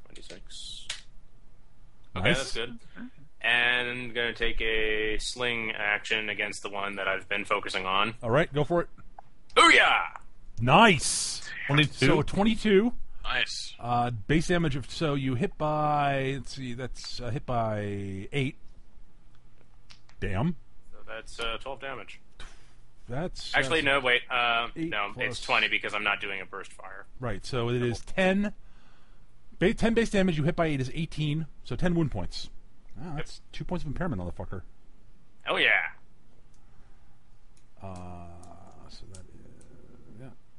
S3: 26. Okay,
S1: Nice.
S3: that's good. And going to take a sling action against the one that I've been focusing on.
S1: All right, go for it.
S3: Booyah!
S1: Nice.
S4: 22.
S1: So 22.
S5: Nice.
S1: Base damage of so you hit by. Let's see. That's hit by 8. Damn.
S3: So that's 12 damage.
S1: That's
S3: Actually, no, wait.
S1: 8
S3: No,
S1: plus-
S3: it's 20 because I'm not doing a burst fire.
S1: Right. So it is 10. 10 base damage. You hit by 8 is 18. So 10 wound points. Wow, that's 2 points of impairment on the fucker.
S3: Oh, yeah.
S1: So that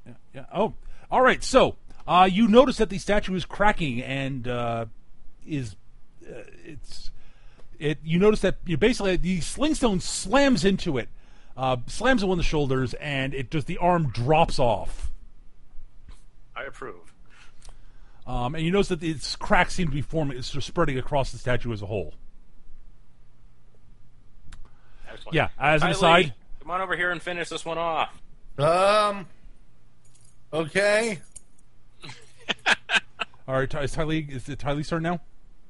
S1: is Yeah. Oh, all right. So you notice that the statue is cracking and you notice that basically the sling stone slams into it, slams it on the shoulders, and the arm drops off.
S3: I approve.
S1: And you notice that its cracks seem to be forming, it's just spreading across the statue as a whole.
S3: Excellent.
S1: Yeah, as an
S3: Kylie,
S1: aside.
S3: come on over here and finish this one off.
S4: Okay.
S1: All right, is it Tylee's turn now?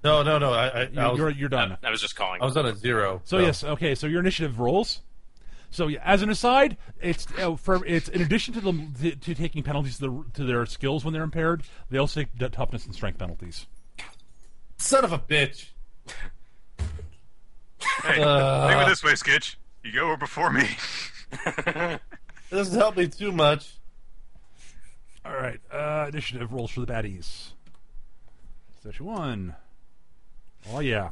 S4: No. I was,
S1: You're done.
S3: I was just calling.
S4: I was on a 0.
S1: So yes, okay. So your initiative rolls. So yeah, as an aside, it's in addition to them to taking penalties to their skills when they're impaired, they also take toughness and strength penalties.
S4: Son of a bitch.
S2: Hey, think of it this way, Skitch. You go over before me.
S4: It doesn't help me too much.
S1: All right, initiative rolls for the baddies. Statue 1. Oh yeah.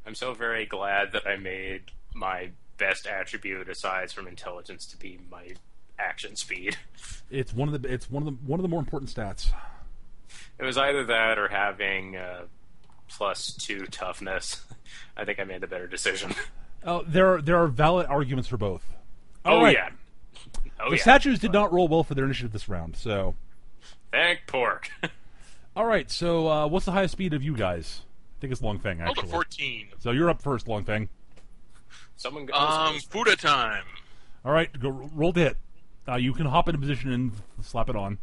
S3: I'm so very glad that I made my best attribute aside from intelligence to be my action speed.
S1: It's one of the more important stats.
S3: It was either that or having +2 toughness. I think I made the better decision.
S1: Oh, there are valid arguments for both.
S3: Oh
S1: All right.
S3: yeah. Oh
S1: The
S3: yeah.
S1: statues did not roll well for their initiative this round. So,
S3: Thank pork.
S1: all right. So, what's the highest speed of you guys? I think it's Long Feng
S5: Rolled a
S1: actually.
S5: 14.
S1: So you're up first, Long Feng.
S3: Someone goes.
S5: Fuda time.
S1: All right, go roll to hit. You can hop into position and slap it on.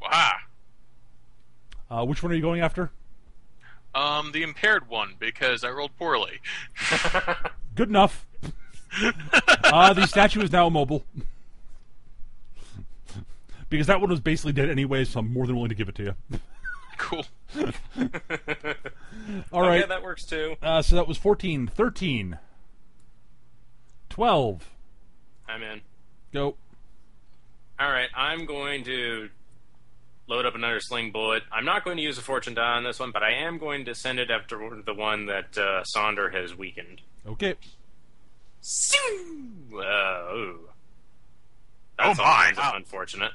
S5: Wow.
S1: Which one are you going after?
S5: The impaired one, because I rolled poorly.
S1: Good enough. The statue is now immobile. Because that one was basically dead anyway, so I'm more than willing to give it to you.
S5: Cool.
S1: All right.
S3: Yeah, that works too.
S1: So that was 14, 13, 12.
S3: I'm in.
S1: Go.
S3: All right, I'm going to load up another sling bullet. I'm not going to use a fortune die on this one, but I am going to send it after the one that Sonder has weakened.
S1: Okay.
S3: Ooh.
S2: Oh,
S3: That's all
S2: my.
S3: kinds of unfortunate.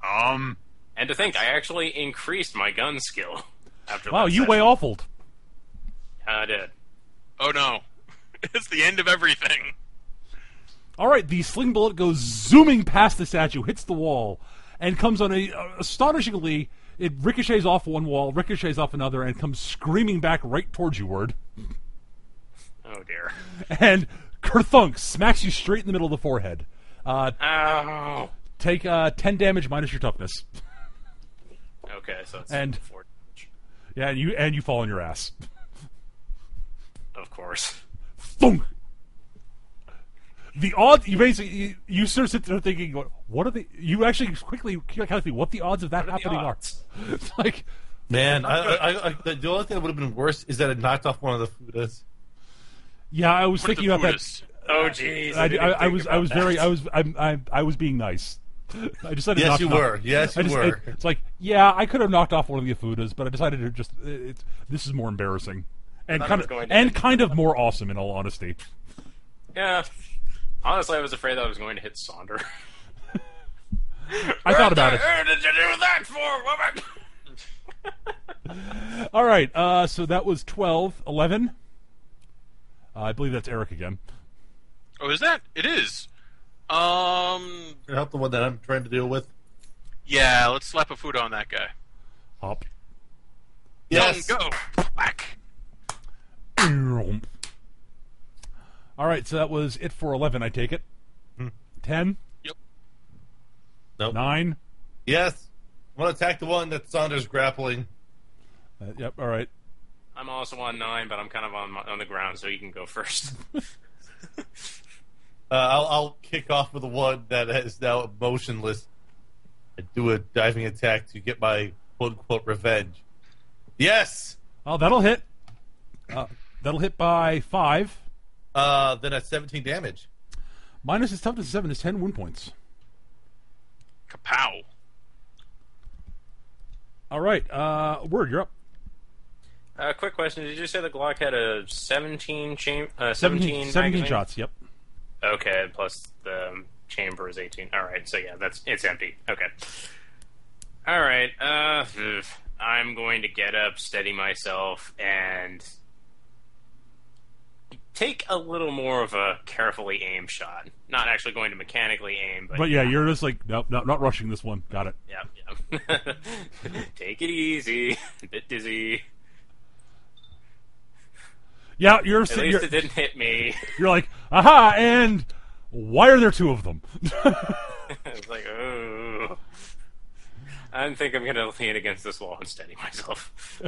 S3: And to think, I actually increased my gun skill after
S1: Wow,
S3: that
S1: you way
S3: session.
S1: awfuled.
S3: I did.
S5: Oh no. It's the end of everything.
S1: All right, the sling bullet goes zooming past the statue, hits the wall, and comes on astonishingly, it ricochets off one wall, ricochets off another, and comes screaming back right towards you, Word.
S3: Oh dear.
S1: And kerthunk smacks you straight in the middle of the forehead.
S3: Ow.
S1: Take 10 damage minus your toughness.
S3: Okay, so it's
S1: And-
S3: 4 damage.
S1: Yeah, and you fall on your ass.
S3: Of course.
S1: Thunk! The odds, you sort of sit there thinking, what are the, you actually quickly calculate what the odds of that
S3: What are the
S1: happening
S3: odds?
S1: are. It's like,
S4: Man, the only thing that would have been worse is that it knocked off one of the Fudas.
S1: yeah, I was
S5: What are
S1: thinking
S5: the
S1: about that.
S5: Buddhists?
S3: Oh jeez.
S1: I was being nice. I decided
S4: Yes,
S1: not
S4: you
S1: to.
S4: were. Yes, you were.
S1: It's like, yeah, I could have knocked off one of the Afudas, but I decided to just. This is more embarrassing, and
S3: thought it was
S1: kind of more awesome, in all honesty.
S3: Yeah. Honestly, I was afraid that I was going to hit Sonder.
S1: I thought about it.
S3: Who did you do that for, woman?
S1: All right, so that was 12, 11. I believe that's Eric again.
S5: Oh, is that? It is.
S4: Can you help the one that I'm trying to deal with?
S5: Yeah, let's slap a food on that guy.
S1: Hop.
S4: Yes.
S5: Go. Whack.
S1: All right, so that was it for 11, I take it. 10?
S5: Yep.
S4: Nope.
S1: 9?
S4: Yes. I want to attack the one that Saunders grappling.
S1: Yep, all right.
S3: I'm also on 9, but I'm kind of on the ground, so you can go first.
S4: I'll kick off with the one that is now motionless. I do a diving attack to get my quote-unquote revenge. Yes!
S1: Oh, that'll hit. That'll hit by 5.
S4: Then that's 17 damage.
S1: Minus his toughness 7 is 10 wound points.
S5: Kapow.
S1: All right, Word, you're up.
S3: Quick question: did you say the Glock had a 17
S1: 17
S3: magazine?
S1: shots, yep.
S3: Okay, plus the chamber is 18. All right, so yeah, it's empty. Okay. All right. I'm going to get up, steady myself, and take a little more of a carefully aimed shot. Not actually going to mechanically aim,
S1: But yeah, you're just like, nope, not rushing this one. Got it.
S3: Yeah. Take it easy. A bit dizzy.
S1: Yeah,
S3: At least it didn't hit me.
S1: You're like, aha, and why are there two of them?
S3: It's like, oh. I think I'm going to lean against this wall and steady myself.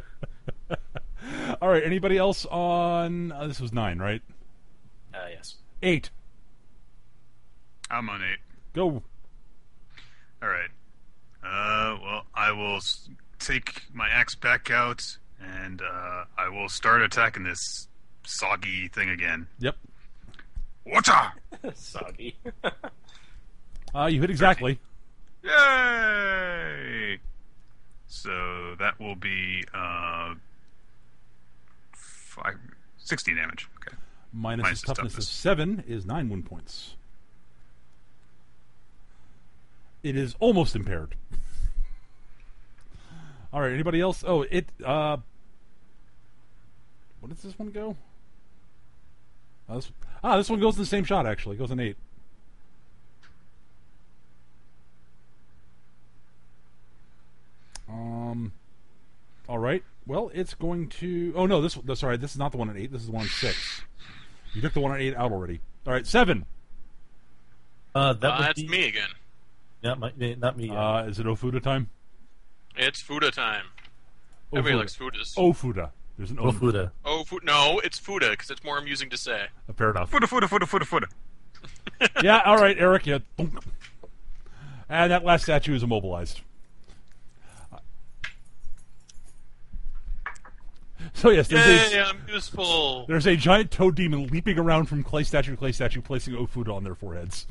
S1: All right, anybody else on... this was 9, right?
S3: Yes.
S1: 8.
S2: I'm on 8.
S1: Go.
S2: All right. Well, I will take my axe back out, and I will start attacking this soggy thing again.
S1: Yep.
S2: Water!
S3: Soggy.
S1: You hit exactly.
S2: Yay! So that will be 16 damage. Okay.
S1: Minus his toughness of 7 is 9 wound points. It is almost impaired. All right, anybody else? Oh, what does this one go? This one goes in the same shot, actually. It goes in 8. All right. Well, it's going to... Oh, no, this is not the one at 8. This is the one at 6. You took the one at 8 out already. All right, 7.
S5: That's me again.
S4: Yeah, not me.
S1: Is it Ofuda time?
S5: It's Fuda time. Everybody likes Fudas.
S1: Ofuda. There's an
S4: Ofuda.
S5: No, it's Fuda, because it's more amusing to say.
S1: Fair enough.
S2: Fuda.
S1: Yeah, all right, Eric. Yeah. And that last statue is immobilized. So yes,
S5: I'm useful.
S1: There's a giant toad demon leaping around from clay statue to clay statue, placing Ofuda on their foreheads.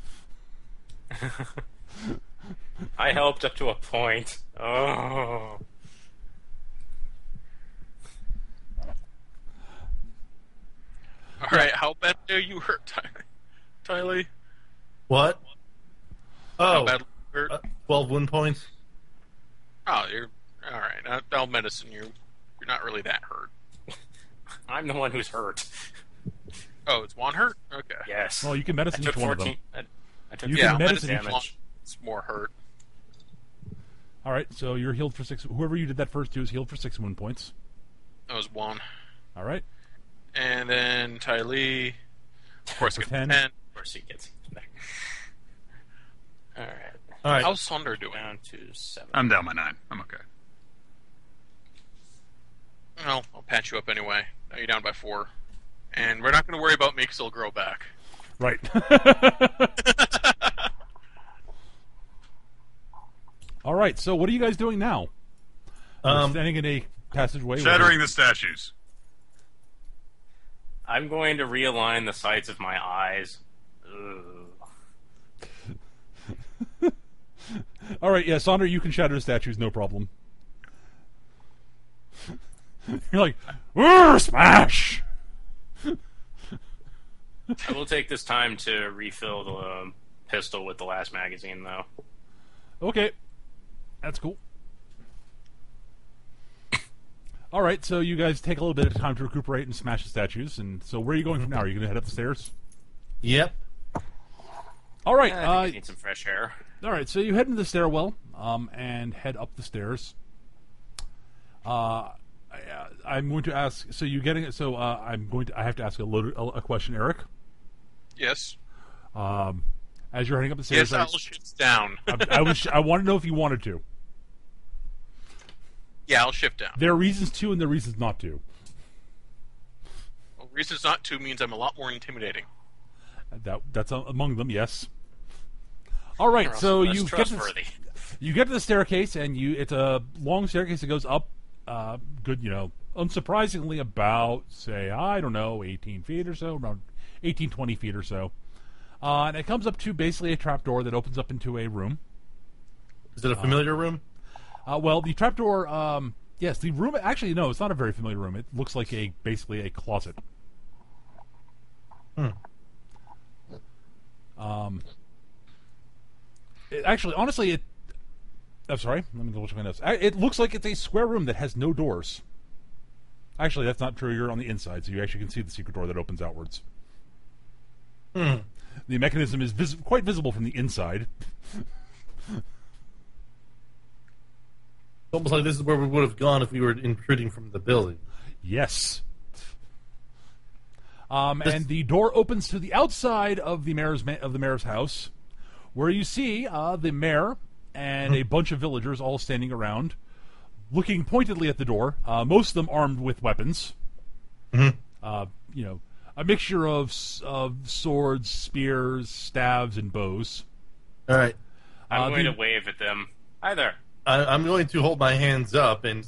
S3: I helped up to a point. Oh.
S5: Alright, how bad are you hurt, Tylee?
S4: What?
S5: How
S4: Oh,
S5: bad are you hurt?
S4: 12 wound points.
S5: Oh, you're... Alright, I'll medicine you. You're not really that hurt.
S3: I'm the one who's hurt.
S5: Oh, it's one hurt? Okay.
S3: Yes.
S1: Well, you can medicine each one of them.
S3: I took
S1: You
S5: Yeah,
S1: can medicine
S5: medicine it's more hurt.
S1: All right, so you're healed for 6. Whoever you did that first to is healed for 6 wound points.
S5: That was 1.
S1: All right.
S5: And then Tylee, of course,
S1: For
S5: gets
S1: 10.
S5: 10.
S3: Of course he gets back. Alright.
S4: All right.
S5: How's Sunder doing?
S3: Down to 7.
S2: I'm down by 9. I'm okay.
S5: Well, I'll patch you up anyway. Now you're down by 4. And we're not going to worry about me because it'll grow back.
S1: Right. All right, so what are you guys doing now? You're standing in a passageway.
S2: Shattering the statues.
S3: I'm going to realign the sides of my eyes. Ugh.
S1: All right, yeah, Sonder, you can shatter the statues, no problem. You're like, smash!
S3: I will take this time to refill the pistol with the last magazine, though.
S1: Okay, that's cool. All right, so you guys take a little bit of time to recuperate and smash the statues. And so where are you going from now? Are you going to head up the stairs?
S4: Yep.
S1: All right.
S3: I think I need some fresh air.
S1: All right, so you head into the stairwell and head up the stairs. I'm going to ask. So you getting it? So I have to ask a question, Eric.
S5: Yes.
S1: As you're heading up the stairs.
S5: Yes, I'll shift down.
S1: I want to know if you wanted to.
S5: Yeah, I'll shift down.
S1: There are reasons to, and there are reasons not to.
S5: Well, reasons not to means I'm a lot more intimidating.
S1: That's among them, yes. All right, so you get to the staircase, and it's a long staircase that goes up. Good, unsurprisingly, about say 18 feet or so, around 18, 20 feet or so, and it comes up to basically a trapdoor that opens up into a room.
S4: Is it a familiar room?
S1: Well, the trapdoor, yes, the room, actually, no, it's not a very familiar room. It looks like basically a closet. Actually, honestly, I'm sorry. Let me go check my notes. It looks like it's a square room that has no doors. Actually, that's not true. You're on the inside, so you actually can see the secret door that opens outwards. The mechanism is quite visible from the inside.
S4: It's almost like this is where we would have gone if we were intruding from the building.
S1: Yes. And the door opens to the outside of the mayor's house, where you see the mayor and a bunch of villagers all standing around, looking pointedly at the door. Most of them armed with weapons. A mixture of swords, spears, staves, and bows.
S4: All right.
S3: I'm going to wave at them. Hi there.
S4: I'm going to hold my hands up and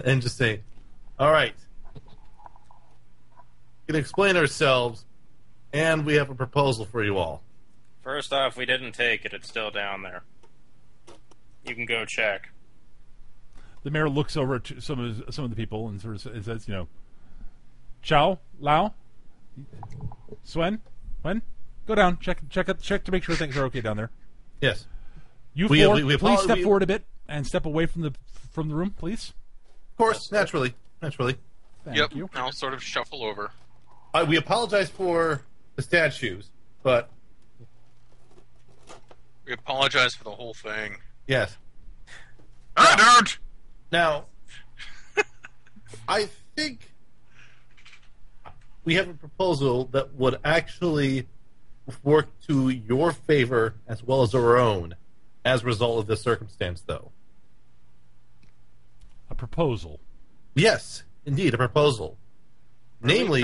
S4: just say, all right. We can explain ourselves, and we have a proposal for you all.
S3: First off, we didn't take it. It's still down there. You can go check.
S1: The mayor looks over at some of the people and sort of says, Chow, Lao, Swen, Wen, go down, check to make sure things are okay down there.
S4: Yes.
S1: You four, please step forward a bit and step away from the room, please.
S4: Of course, naturally.
S1: Thank you.
S5: I'll sort of shuffle over.
S4: We apologize for the statues, but
S5: We apologize for the whole thing.
S4: yes.
S2: I don't!
S4: Now, I think we have a proposal that would actually work to your favor as well as our own as a result of this circumstance, though.
S1: A proposal.
S4: Yes, indeed, a proposal. Namely,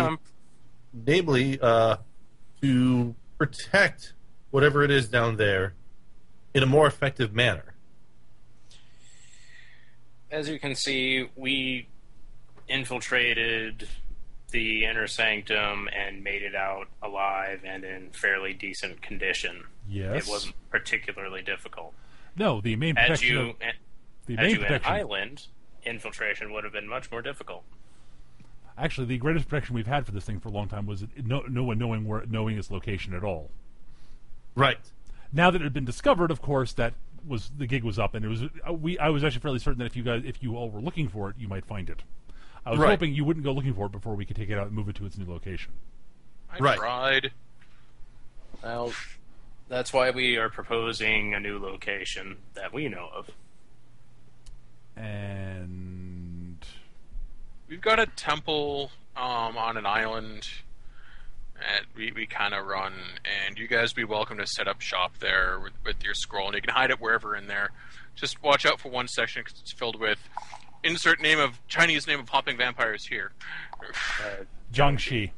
S4: to protect whatever it is down there in a more effective manner.
S3: As you can see, we infiltrated the inner sanctum and made it out alive and in fairly decent condition.
S1: Yes.
S3: It wasn't particularly difficult.
S1: No, the main
S3: Had
S1: protection.
S3: you in Island, infiltration would have been much more difficult.
S1: Actually, the greatest protection we've had for this thing for a long time was no one knowing its location at all.
S4: Right.
S1: Now that it had been discovered, of course, the gig was up, and it was I was actually fairly certain that if you all were looking for it, you might find it. I was hoping you wouldn't go looking for it before we could take it out and move it to its new location.
S5: I tried.
S3: Well, that's why we are proposing a new location that we know of.
S1: And
S5: We've got a temple on an island that we kind of run, and you guys be welcome to set up shop there with your scroll, and you can hide it wherever in there. Just watch out for one section because it's filled with Chinese name of hopping vampires here.
S1: Jiangxi.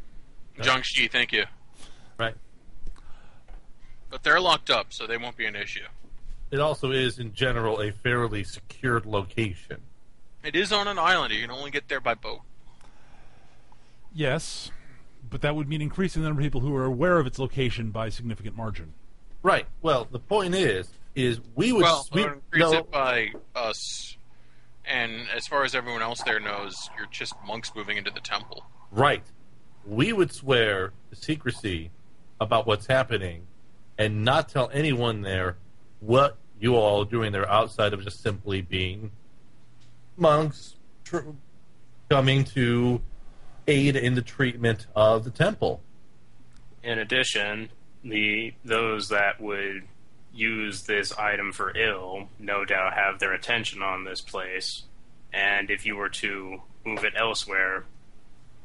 S5: Jiangxi, thank you.
S4: Right.
S5: But they're locked up, so they won't be an issue.
S4: It also is, in general, a fairly secured location.
S5: It is on an island. You can only get there by boat.
S1: Yes, but that would mean increasing the number of people who are aware of its location by a significant margin.
S4: Right. Well, the point is we would...
S5: increase it by us. And as far as everyone else there knows, you're just monks moving into the temple.
S4: Right. We would swear to secrecy about what's happening and not tell anyone there what you all are doing there outside of just simply being monks coming to aid in the treatment of the temple.
S3: In addition, those that would use this item for ill no doubt have their attention on this place, and if you were to move it elsewhere,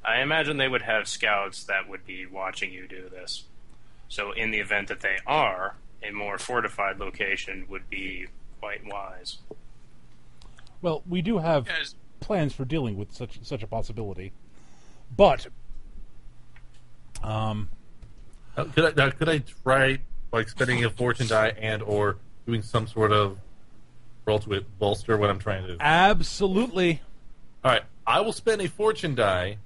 S3: I imagine they would have scouts that would be watching you do this. So in the event that they are, a more fortified location would be quite wise.
S1: Well, we do have plans for dealing with such a possibility, but
S4: could I try like spending a fortune die and or doing some sort of roll to bolster what I'm trying to do?
S1: Absolutely.
S4: All right, I will spend a fortune die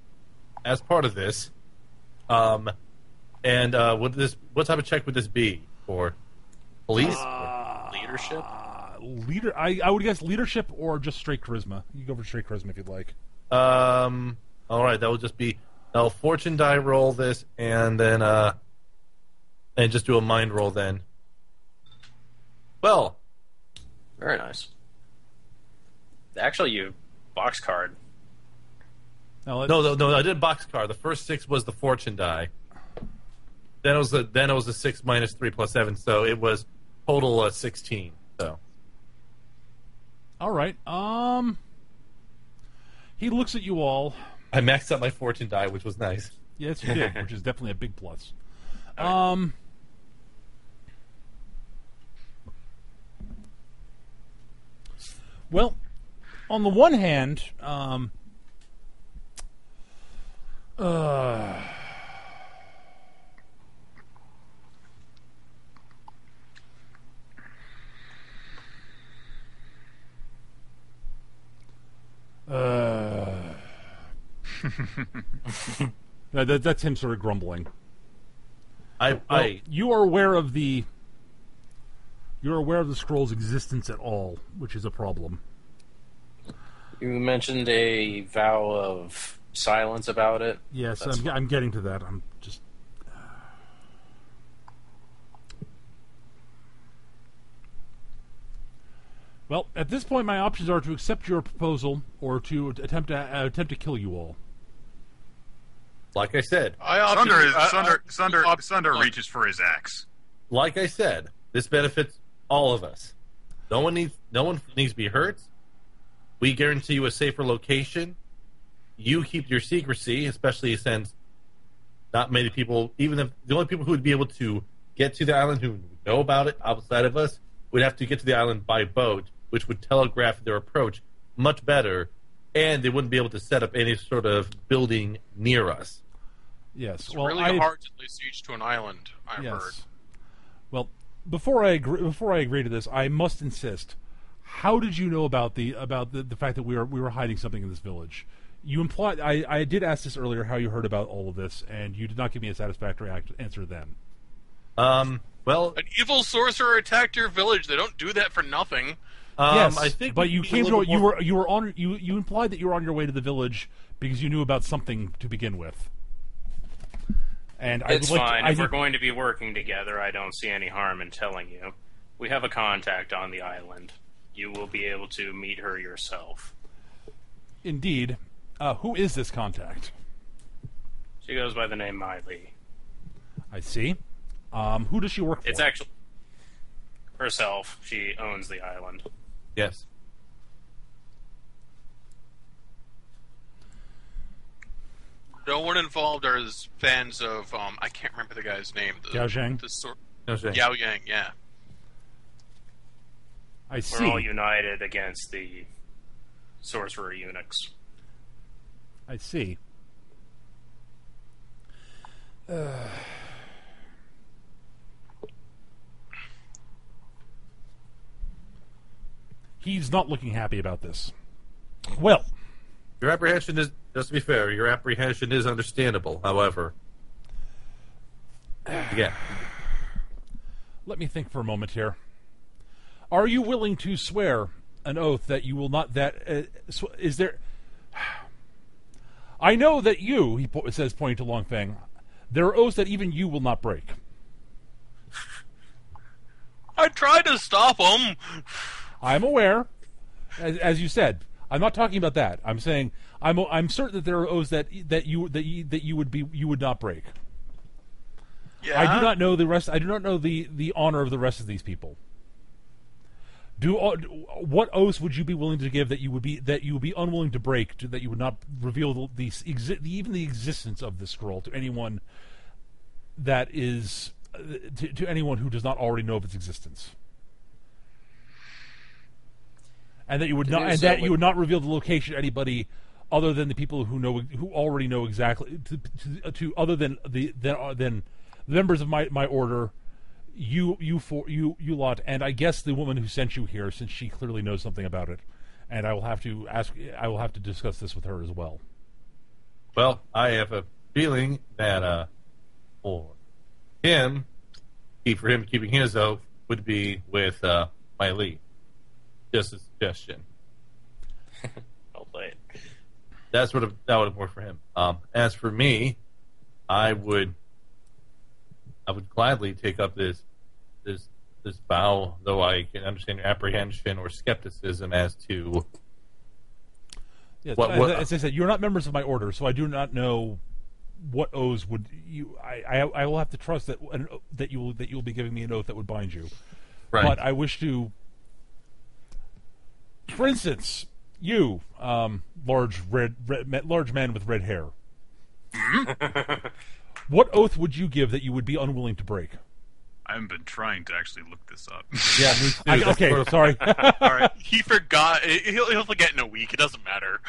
S4: as part of this. And what type of check would this be for? Police?
S3: Leadership?
S1: I would guess leadership or just straight charisma. You go for straight charisma if you'd like.
S4: All right, that will just be I'll fortune die roll this and then and just do a mind roll then Well,
S6: Very nice. Actually, you box card.
S1: Now,
S4: no, I did boxcar. The first 6 was the fortune die. Then it was a 6 minus 3 plus 7, so it was total 16. So
S1: all right. He looks at you all.
S4: I maxed out my fortune die, which was nice.
S1: Yes, you did, which is definitely a big plus. Well, on the one hand, that's him sort of grumbling. You are aware of the scroll's existence at all, which is a problem.
S6: You mentioned a vow of silence about it.
S1: Yes, I'm getting to that. I'm just. Well, at this point, my options are to accept your proposal or to attempt to kill you all.
S4: Like I said,
S2: Sunder reaches for his axe.
S4: like I said, this benefits all of us. No one needs to be hurt. We guarantee you a safer location. You keep your secrecy, especially since not many people, even if the only people who would be able to get to the island who know about it outside of us would have to get to the island by boat, which would telegraph their approach much better, and they wouldn't be able to set up any sort of building near us.
S1: Yes,
S5: It's
S1: well,
S5: really hard to lay siege to an island, I've
S1: yes.
S5: heard.
S1: Well, before I agree to this, I must insist. How did you know about the fact that we were hiding something in this village? You implied I did ask this earlier how you heard about all of this, and you did not give me a satisfactory answer then.
S4: Well,
S5: An evil sorcerer attacked your village. They don't do that for nothing.
S1: Yes,
S4: I think
S1: but you
S4: we
S1: came
S4: need a
S1: to
S4: little
S1: you implied that you were on your way to the village because you knew about something to begin with. And
S3: It's fine. If we're going to be working together, I don't see any harm in telling you. We have a contact on the island. You will be able to meet her yourself.
S1: Indeed. Who is this contact?
S3: She goes by the name Mai Li.
S1: I see. Who does she work for?
S3: It's actually herself. She owns the island.
S4: Yes.
S5: No one involved are fans of I can't remember the guy's name.
S1: Gao Zhang?
S5: Gao Yang, yeah.
S1: I see.
S3: We're all united against the sorcerer eunuchs.
S1: I see. He's not looking happy about this. Well,
S4: Your apprehension is, just to be fair, your apprehension is understandable. However, yeah.
S1: let me think for a moment here. Are you willing to swear an oath that you will not is there I know that you, he says, pointing to Longfang, there are oaths that even you will not break.
S5: I tried to stop him.
S1: I'm aware, as you said. I'm not talking about that. I'm saying I'm certain that there are oaths that you would not break.
S5: Yeah.
S1: I do not know the rest. I do not know the honor of the rest of these people. What oaths would you be willing to give that you would be unwilling to break, that you would not reveal even the existence of this scroll to anyone that is to anyone who does not already know of its existence, and that you would you would not reveal the location to anybody other than the people who already know exactly to other than the members of my order. You lot, and I guess the woman who sent you here, since she clearly knows something about it, and I will have to discuss this with her as well.
S4: Well, I have a feeling that for him keeping his oath would be with Mai Li. Just a suggestion.
S3: I'll play it.
S4: That would work for him. As for me, I would gladly take up this this vow, though I can understand your apprehension or skepticism as to
S1: Yes,
S4: what
S1: as I said, you're not members of my order, so I do not know what oaths would you. I will have to trust that you will be giving me an oath that would bind you.
S4: right.
S1: But I wish to, for instance, you, large man with red hair. What oath would you give that you would be unwilling to break?
S2: I haven't been trying to actually look this up.
S4: Yeah, me too. That's
S1: Okay,
S4: sort of-
S1: sorry.
S5: All right, he forgot. He'll forget in a week. It doesn't matter.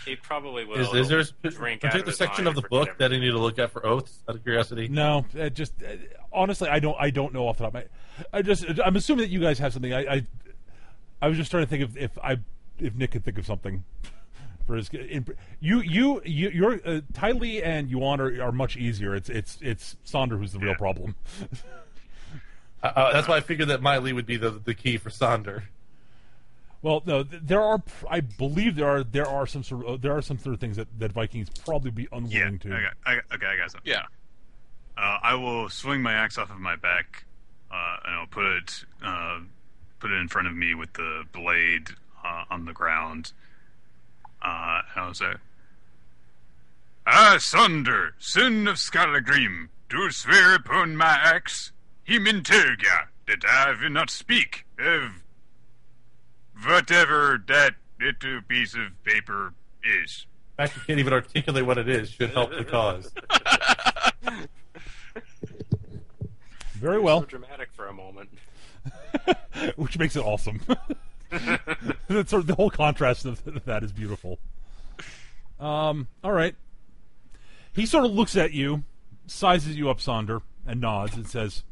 S3: He probably will.
S4: Is there a
S3: drink out
S4: particular
S3: his
S4: section
S3: eye
S4: of the
S3: for
S4: book
S3: dinner.
S4: that I need to look at for oaths, out of curiosity?
S1: No, honestly, I don't know off the top of my. I'm assuming that you guys have something. I was just trying to think if Nick could think of something for his. You're Ty Lee and Yuan are much easier. It's Sonder who's the real problem.
S4: That's why I figured that Miley would be the key for Sonder.
S1: Well, no, there are. I believe there are some sort of things that Vikings probably be
S2: Yeah,
S1: unwilling to.
S2: I got something.
S5: Yeah.
S2: I will swing my axe off of my back, and I'll put it in front of me with the blade on the ground. And I'll say, Sonder, son of Skalagrim, do swear upon my axe, him in Tergia, that I will not speak of whatever that little piece of paper is.
S4: The fact you can't even articulate what it is should help the cause.
S1: Very well,
S3: So dramatic for a moment.
S1: which makes it awesome. That's sort of the whole contrast of that is beautiful. All right. He sort of looks at you, sizes you up, Sonder, and nods and says,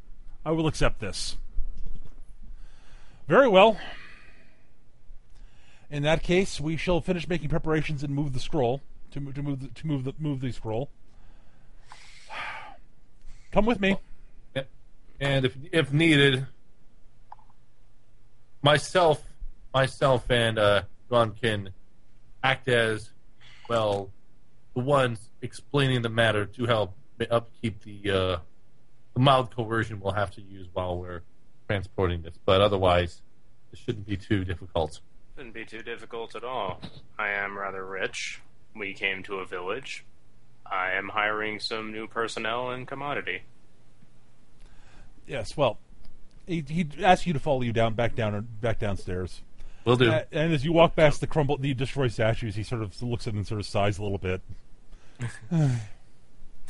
S1: "I will accept this." Very well. In that case, we shall finish making preparations and move the scroll to move the scroll. Come with me.
S4: And if needed, myself and Ron can act as, well, the ones explaining the matter to help upkeep the mild coercion we'll have to use while we're transporting this. But otherwise, it shouldn't be too difficult.
S3: Shouldn't be too difficult at all. I am rather rich. We came to a village. I am hiring some new personnel and commodity.
S1: Yes. Well, he asks you to follow you back downstairs.
S4: Will do.
S1: And as you walk past the destroyed statues, he sort of looks at them and sort of sighs a little bit.
S3: And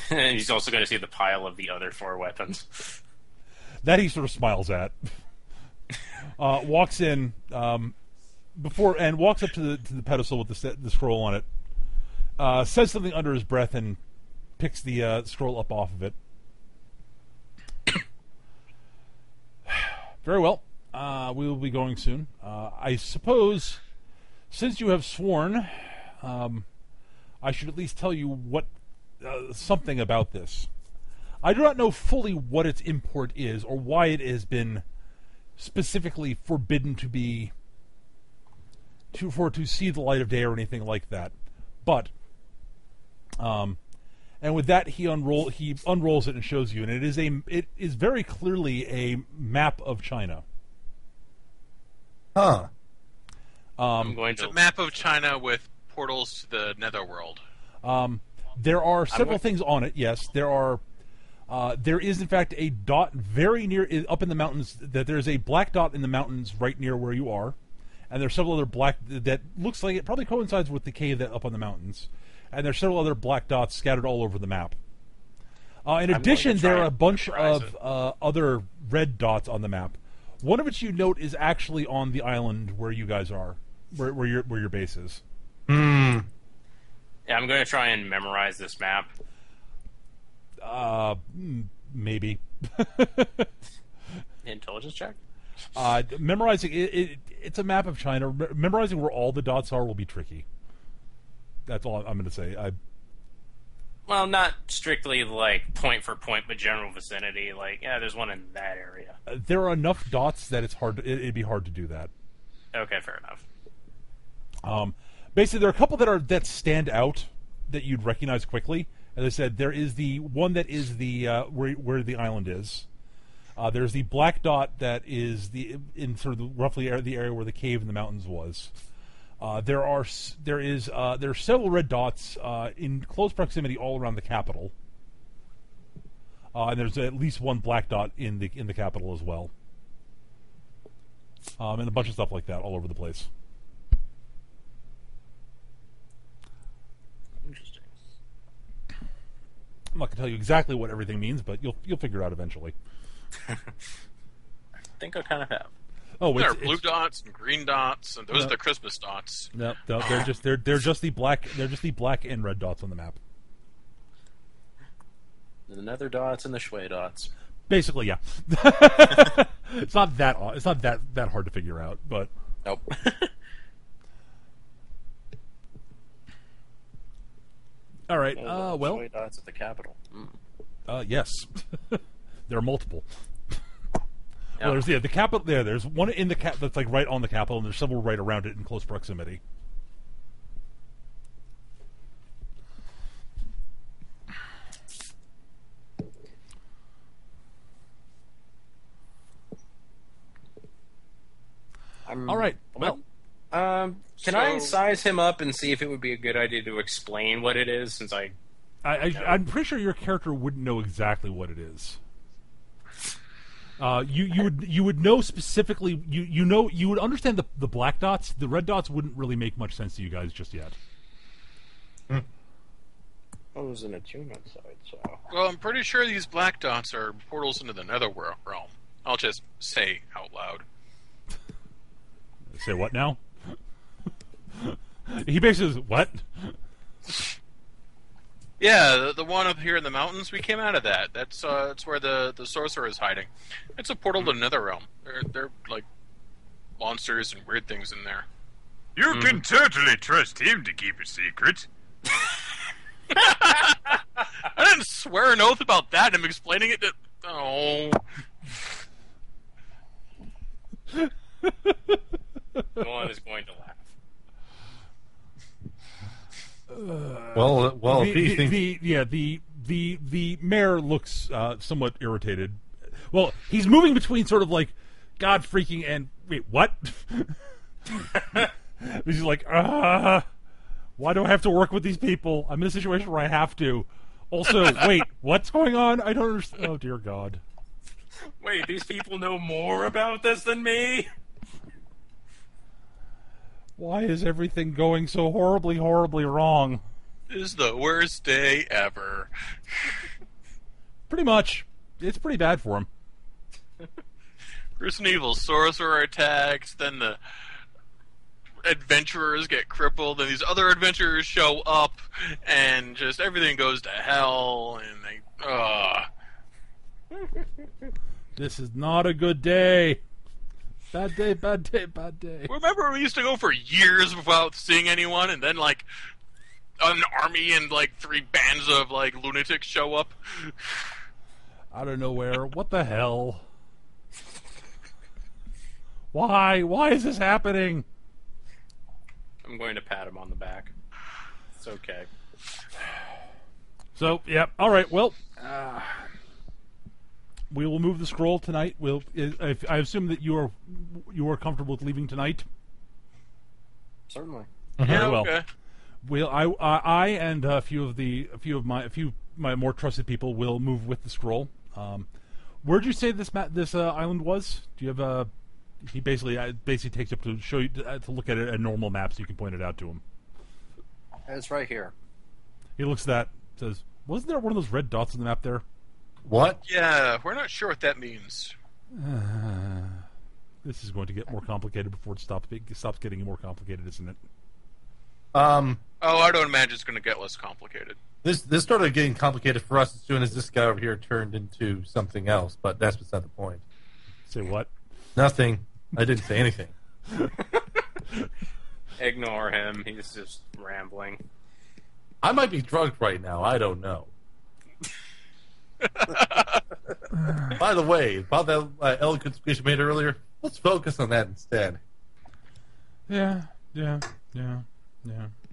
S3: he's also going to see the pile of the other 4 weapons.
S1: That he sort of smiles at. Walks in walks up to the pedestal with the scroll on it. Says something under his breath and picks the scroll up off of it. Very well. We will be going soon. I suppose, since you have sworn, I should at least tell you what something about this. I do not know fully what its import is or why it has been specifically forbidden to see the light of day or anything like that. But, and with that he unrolls it and shows you, and it is very clearly a map of China.
S4: Huh.
S3: I'm going
S5: It's
S3: to
S5: a map of China with portals to the netherworld.
S1: There are several things on it. Yes, there are. There is in fact a dot very near up in the mountains. That there's a black dot in the mountains right near where you are, and there's several other black that looks like it probably coincides with the cave that up on the mountains. And there's several other black dots scattered all over the map. In addition, there are a bunch of other red dots on the map. One of which you note is actually on the island where you guys are, where your base is.
S3: Yeah, I'm going to try and memorize this map.
S1: Maybe.
S3: Intelligence check?
S1: Memorizing it's a map of China. Memorizing where all the dots are will be tricky. That's all I'm going to say.
S3: Well, not strictly like point for point, but general vicinity. Like, yeah, there's one in that area.
S1: There are enough dots that it's hard. It'd be hard to do that.
S3: Okay, fair enough.
S1: Basically, there are a couple that stand out that you'd recognize quickly. As I said, there is the one that is the where the island is. There's the black dot that is in sort of roughly the area where the cave in the mountains was. There are several red dots in close proximity all around the capital, and there's at least one black dot in the capital as well, and a bunch of stuff like that all over the place.
S6: Interesting.
S1: I'm not going to tell you exactly what everything means, but you'll figure it out eventually.
S6: I think I kind of have.
S1: Oh,
S5: There are blue dots and green dots, and those are the Christmas dots.
S1: No, they're just the black. They're just the black and red dots on the map.
S6: The nether dots and the shui dots.
S1: Basically, yeah. It's not that hard to figure out, but
S6: Nope.
S1: all right. Well,
S6: shui dots at the capital.
S1: yes, there are multiple.
S6: Yeah.
S1: Well, there's the capital there. There's one in the that's like right on the capital, and there's several right around it in close proximity. All right. Well,
S6: Can I size him up and see if it would be a good idea to explain what it is? Since
S1: I'm pretty sure your character wouldn't know exactly what it is. You would know specifically. You would understand the black dots. The red dots wouldn't really make much sense to you guys just yet.
S6: I was an attunement side, so.
S5: Well, I'm pretty sure these black dots are portals into the netherrealm. I'll just say out loud.
S1: Say what now? He basically says, what?
S5: Yeah, the one up here in the mountains, we came out of that. That's where the sorcerer is hiding. It's a portal to the netherrealm. They're like monsters and weird things in there.
S2: You can totally trust him to keep a secret.
S5: I didn't swear an oath about that. I'm explaining it to... Oh.
S6: No one is going to laugh.
S4: Well, if he thinks...
S1: the mayor looks somewhat irritated. Well, he's moving between sort of like God freaking and wait, what? He's like, why do I have to work with these people? I'm in a situation where I have to. Also, wait, what's going on? I don't understand. Oh dear God.
S6: Wait, these people know more about this than me?
S1: Why is everything going so horribly, horribly wrong?
S5: This is the worst day ever.
S1: Pretty much. It's pretty bad for him.
S5: There's an evil sorcerer attacks, then the adventurers get crippled, and these other adventurers show up, and just everything goes to hell, and
S1: This is not a good day. Bad day, bad day, bad day.
S5: Remember we used to go for years without seeing anyone, and then, like, an army and, like, 3 bands of, like, lunatics show up?
S1: Out of nowhere. What the hell? Why? Why is this happening?
S6: I'm going to pat him on the back. It's okay.
S1: So, yeah. All right. Well, we will move the scroll tonight. I assume that you are comfortable with leaving tonight.
S6: Certainly.
S5: Yeah,
S1: Well,
S5: okay.
S1: I and a few of my more trusted people will move with the scroll. Where'd you say this island was? Do you have a? He basically takes up to show you to look at it a normal map so you can point it out to him.
S6: It's right here.
S1: He looks at that, says, "Wasn't there one of those red dots on the map there?"
S4: What?
S5: Yeah, we're not sure what that means.
S1: This is going to get more complicated before it stops getting more complicated, isn't it?
S5: Oh, I don't imagine it's going to get less complicated.
S4: This started getting complicated for us as soon as this guy over here turned into something else, but that's beside the point.
S1: Say what?
S4: Nothing. I didn't say anything.
S6: Ignore him. He's just rambling.
S4: I might be drunk right now. I don't know. By the way, about that eloquent speech I made earlier, let's focus on that instead.
S1: Yeah.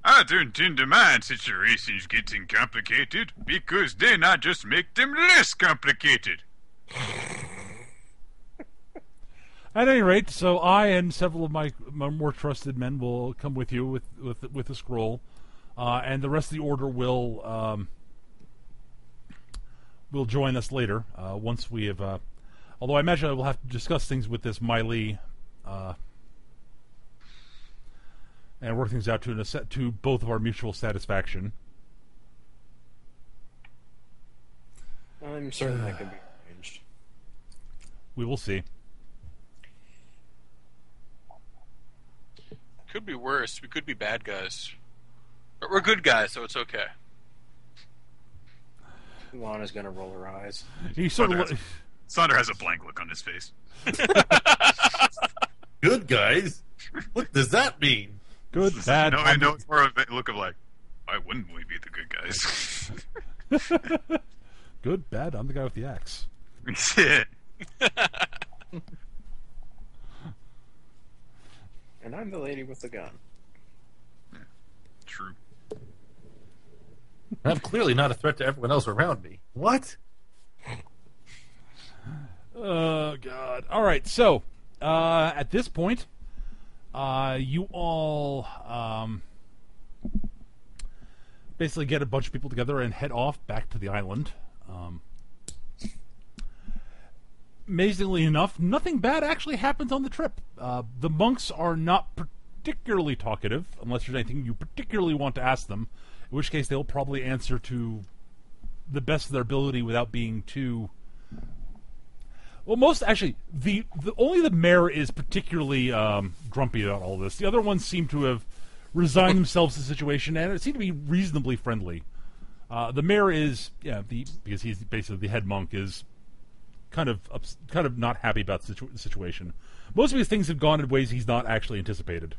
S2: I don't tend to mind situations getting complicated because then I just make them less complicated.
S1: At any rate, so I and several of my more trusted men will come with you with the scroll, and the rest of the order will join us later once we have. Although I imagine I will have to discuss things with this Miley, and work things out to both of our mutual satisfaction.
S6: I'm certain that can be arranged.
S1: We will see.
S5: Could be worse. We could be bad guys. But we're good guys, so it's okay.
S6: Lana's gonna roll her eyes.
S1: He sort of.
S2: Sonder has a blank look on his face.
S4: Good guys? What does that mean?
S1: Good, bad.
S2: No, I know it's more of a look of like, why wouldn't we be the good guys?
S1: Good, bad. I'm the guy with the axe.
S2: Yeah.
S6: And I'm the lady with the gun.
S2: True.
S4: I'm clearly not a threat to everyone else around me. What?
S1: Oh, God. All right, so, at this point, you all basically get a bunch of people together and head off back to the island. Amazingly enough, nothing bad actually happens on the trip. The monks are not particularly talkative, unless there's anything you particularly want to ask them, in which case they'll probably answer to the best of their ability without being too... Well, most actually, the only the mayor is particularly grumpy about all this. The other ones seem to have resigned themselves to the situation, and it seemed to be reasonably friendly. The mayor is, because he's basically the head monk, is kind of not happy about the situation. Most of his things have gone in ways he's not actually anticipated.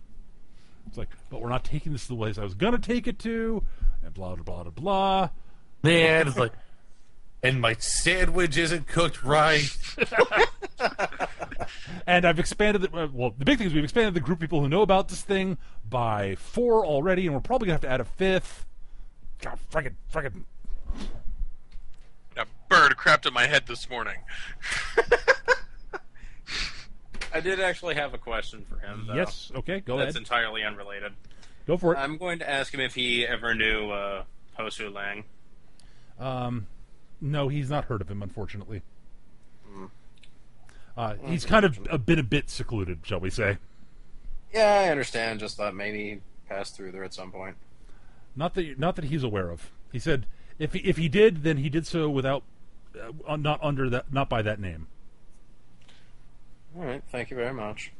S1: It's like, but we're not taking this to the ways I was going to take it to, and blah blah blah blah blah.
S4: Man, it's like, and my sandwich isn't cooked right.
S1: And I've expanded the big thing is we've expanded the group of people who know about this thing by 4 already, and we're probably gonna have to add a 5th. God, frickin'.
S5: A bird crapped in my head this morning.
S6: I did actually have a question for him, though.
S1: Yes, okay, go
S6: That's
S1: ahead.
S6: entirely unrelated.
S1: Go for it.
S6: I'm going to ask him if he ever knew Po Su Lang.
S1: No, he's not heard of him, unfortunately. He's kind of been a bit secluded, shall we say.
S6: Yeah, I understand. Just thought maybe he passed through there at some point.
S1: Not that he's aware of. He said if he did, then he did so without not by that name.
S6: All right, thank you very much.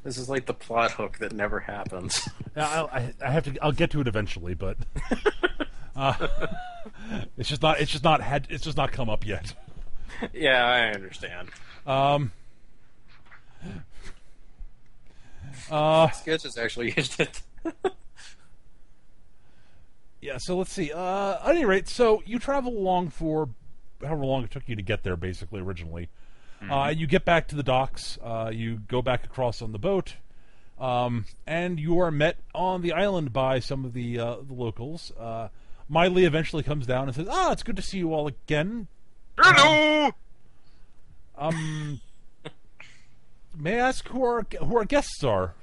S6: This is like the plot hook that never happens.
S1: I'll get to it eventually, but it's just not come up yet.
S6: Yeah, I understand. Sketch has actually used it.
S1: Yeah, so let's see. At any rate, so you travel along for however long it took you to get there, basically, originally. You get back to the docks, you go back across on the boat, and you are met on the island by some of the locals. Miley eventually comes down and says, it's good to see you all again.
S2: Hello!
S1: May I ask who our guests are?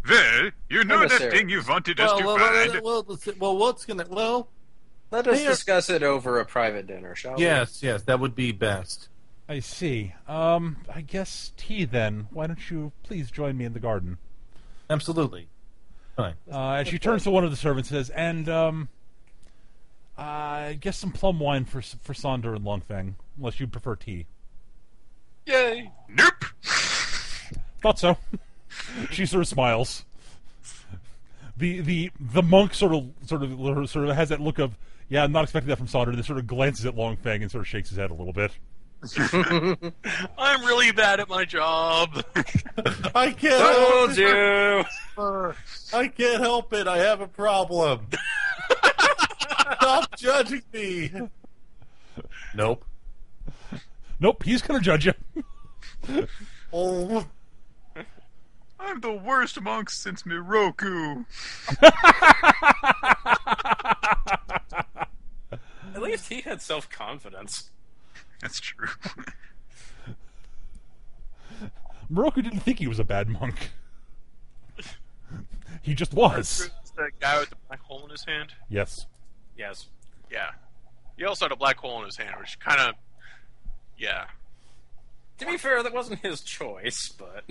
S2: Well, you know that
S6: Emissary.
S2: thing you wanted us to find.
S6: Let us discuss it over a private dinner, shall we?
S4: Yes, that would be best.
S1: I see. I guess tea then. Why don't you please join me in the garden?
S4: Absolutely. Fine.
S1: And she turns to one of the servants and says, and, I guess some plum wine for Sonder and Longfang, unless you prefer tea.
S5: Yay!
S2: Nope!
S1: Thought so. She sort of smiles. The monk sort of has that look of, I'm not expecting that from Sonder, and then sort of glances at Longfang and sort of shakes his head a little bit.
S5: I'm really bad at my job.
S4: I can't
S6: Told you!
S4: I can't help it. I have a problem. Stop judging me. Nope.
S1: Nope, he's gonna judge you.
S4: Oh.
S2: I'm the worst monk since Miroku.
S3: At least he had self-confidence.
S2: That's true.
S1: Moroku didn't think he was a bad monk. He just was.
S5: That guy with the black hole in his hand?
S1: Yes.
S3: Yes.
S5: Yeah. He also had a black hole in his hand, which kind of... Yeah.
S3: To be fair, that wasn't his choice, but...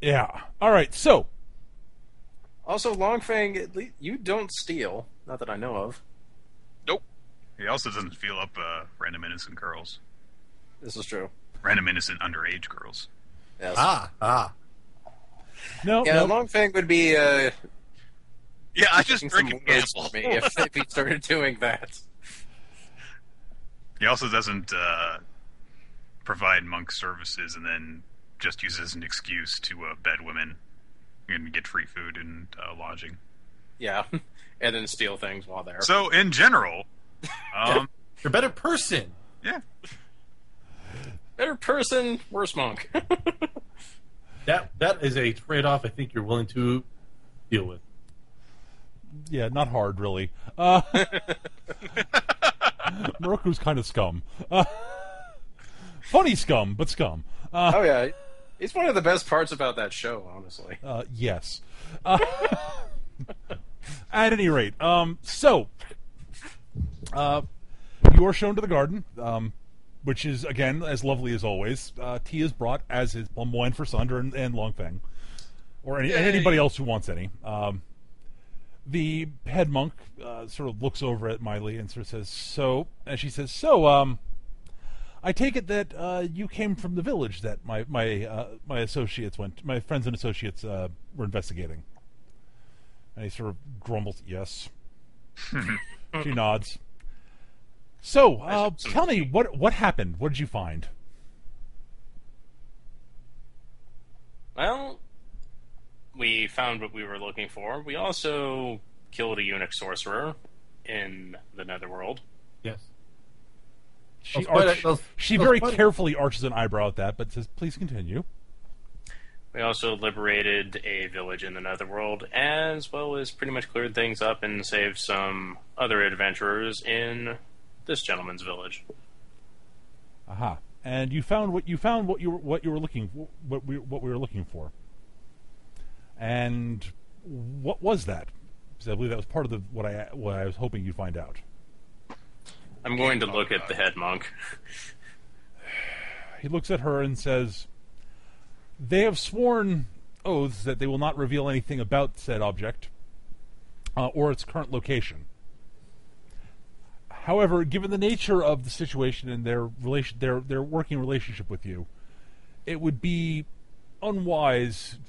S1: Yeah. All right, so...
S3: Also, Longfang, at least you don't steal. Not that I know of.
S5: Nope.
S2: He also doesn't feel up random innocent girls.
S3: This is true.
S2: Random innocent underage girls.
S3: Yes.
S1: No,
S3: Yeah,
S1: no.
S3: Longfang would be,
S5: Yeah, I just
S3: some
S5: drink and
S3: words
S5: gamble.
S3: for me if he started doing that.
S2: He also doesn't provide monk services and then just uses an excuse to bed women and get free food and lodging.
S3: Yeah. And then steal things while there.
S2: So, in general,
S4: You're a better person.
S2: yeah.
S3: Better person, worse monk.
S4: That is a trade-off I think you're willing to deal with.
S1: Yeah, not hard, really. Moroku's kind of scum. Funny scum, but scum.
S3: Oh, yeah. It's one of the best parts about that show, honestly.
S1: Yes. At any rate, so you are shown to the garden, which is, again, as lovely as always. Tea is brought, as is plum wine for Sunder and Longfang, or anybody else who wants any. The head monk sort of looks over at Miley and sort of says, and she says, I take it that you came from the village that my associates my friends and associates were investigating. And he sort of grumbles, yes. She nods. So, tell me, what happened? What did you find?
S3: Well, we found what we were looking for. We also killed a eunuch sorcerer in the Netherworld.
S4: Yes.
S1: She very carefully arches an eyebrow at that, but says, please continue.
S3: We also liberated a village in the Netherworld, as well as pretty much cleared things up and saved some other adventurers in this gentleman's village.
S1: Aha! And you found what you were looking for, what we were looking for. And what was that? Because I believe that was part of what I was hoping you'd find out.
S3: I'm going to look at the head monk.
S1: He looks at her and says, they have sworn oaths that they will not reveal anything about said object or its current location. However, given the nature of the situation and their working relationship with you, it would be unwise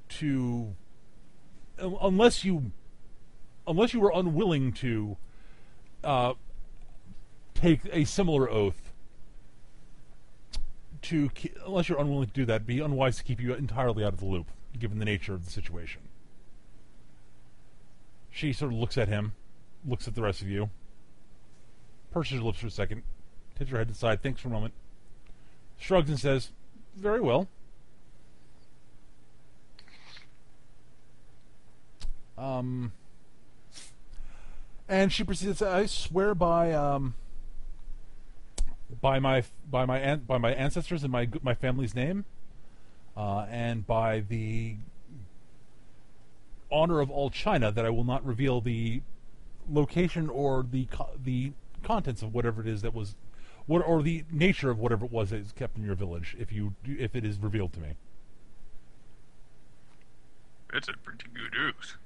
S1: to, unless you were unwilling to take a similar oath. Unless you're unwilling to do that, it'd be unwise to keep you entirely out of the loop, given the nature of the situation. She sort of looks at him, looks at the rest of you, purses her lips for a second, tips her head to the side, thinks for a moment, shrugs and says, very well. And she proceeds to say, I swear by my ancestors and my family's name, and by the honor of all China, that I will not reveal the location or the contents of whatever it is that was, or the nature of whatever it was that is kept in your village, if it is revealed to me.
S2: That's a pretty good oath.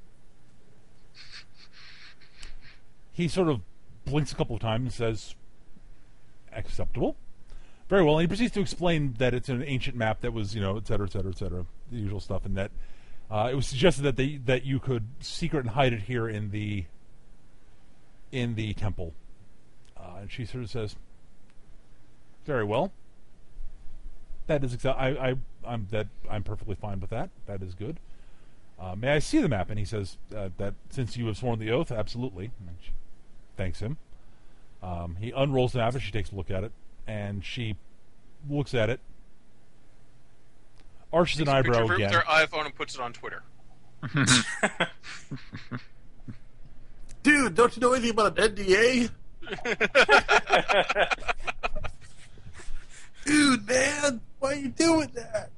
S1: He sort of blinks a couple of times and says, acceptable. Very well. And he proceeds to explain that it's an ancient map that was, et cetera, et cetera, et cetera, the usual stuff, and that it was suggested that you could secret and hide it here in the temple. And she sort of says, very well. That is I'm perfectly fine with that. That is good. May I see the map? And he says that since you have sworn the oath, absolutely. And she thanks him. He unrolls the map and she takes a look at it, and she looks at it arches an
S5: Takes a picture
S1: eyebrow
S5: of it
S1: again.
S5: with their iPhone and puts it on Twitter.
S4: Dude, don't you know anything about an NDA? Dude, man, why are you doing that?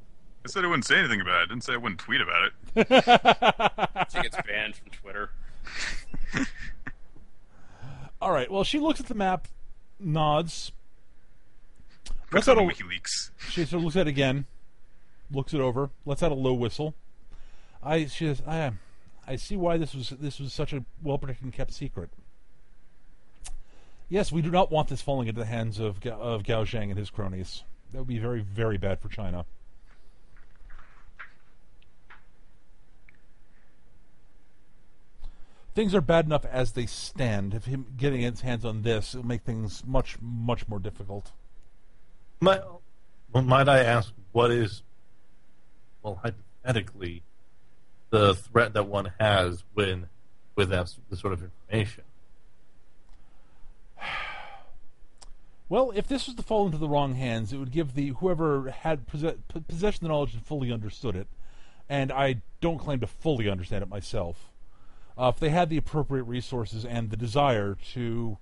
S2: I said I wouldn't say anything about it. I didn't say I wouldn't tweet about it.
S3: She gets banned from Twitter.
S1: All right. Well, she looks at the map, nods.
S2: Puts
S1: Lets
S2: on
S1: out a,
S2: WikiLeaks.
S1: she sort of looks at it again, looks it over, lets out a low whistle. She says, I see why this was such a well protected and kept secret. Yes, we do not want this falling into the hands of Gao Zhang and his cronies. That would be very, very bad for China. Things are bad enough as they stand. If him getting his hands on this, it'll make things much, much more difficult.
S4: Might I ask what is, well, hypothetically, the threat that one has with that sort of information?
S1: Well, if this was to fall into the wrong hands, it would give whoever had possession of the knowledge and fully understood it, and I don't claim to fully understand it myself. If they had the appropriate resources and the desire to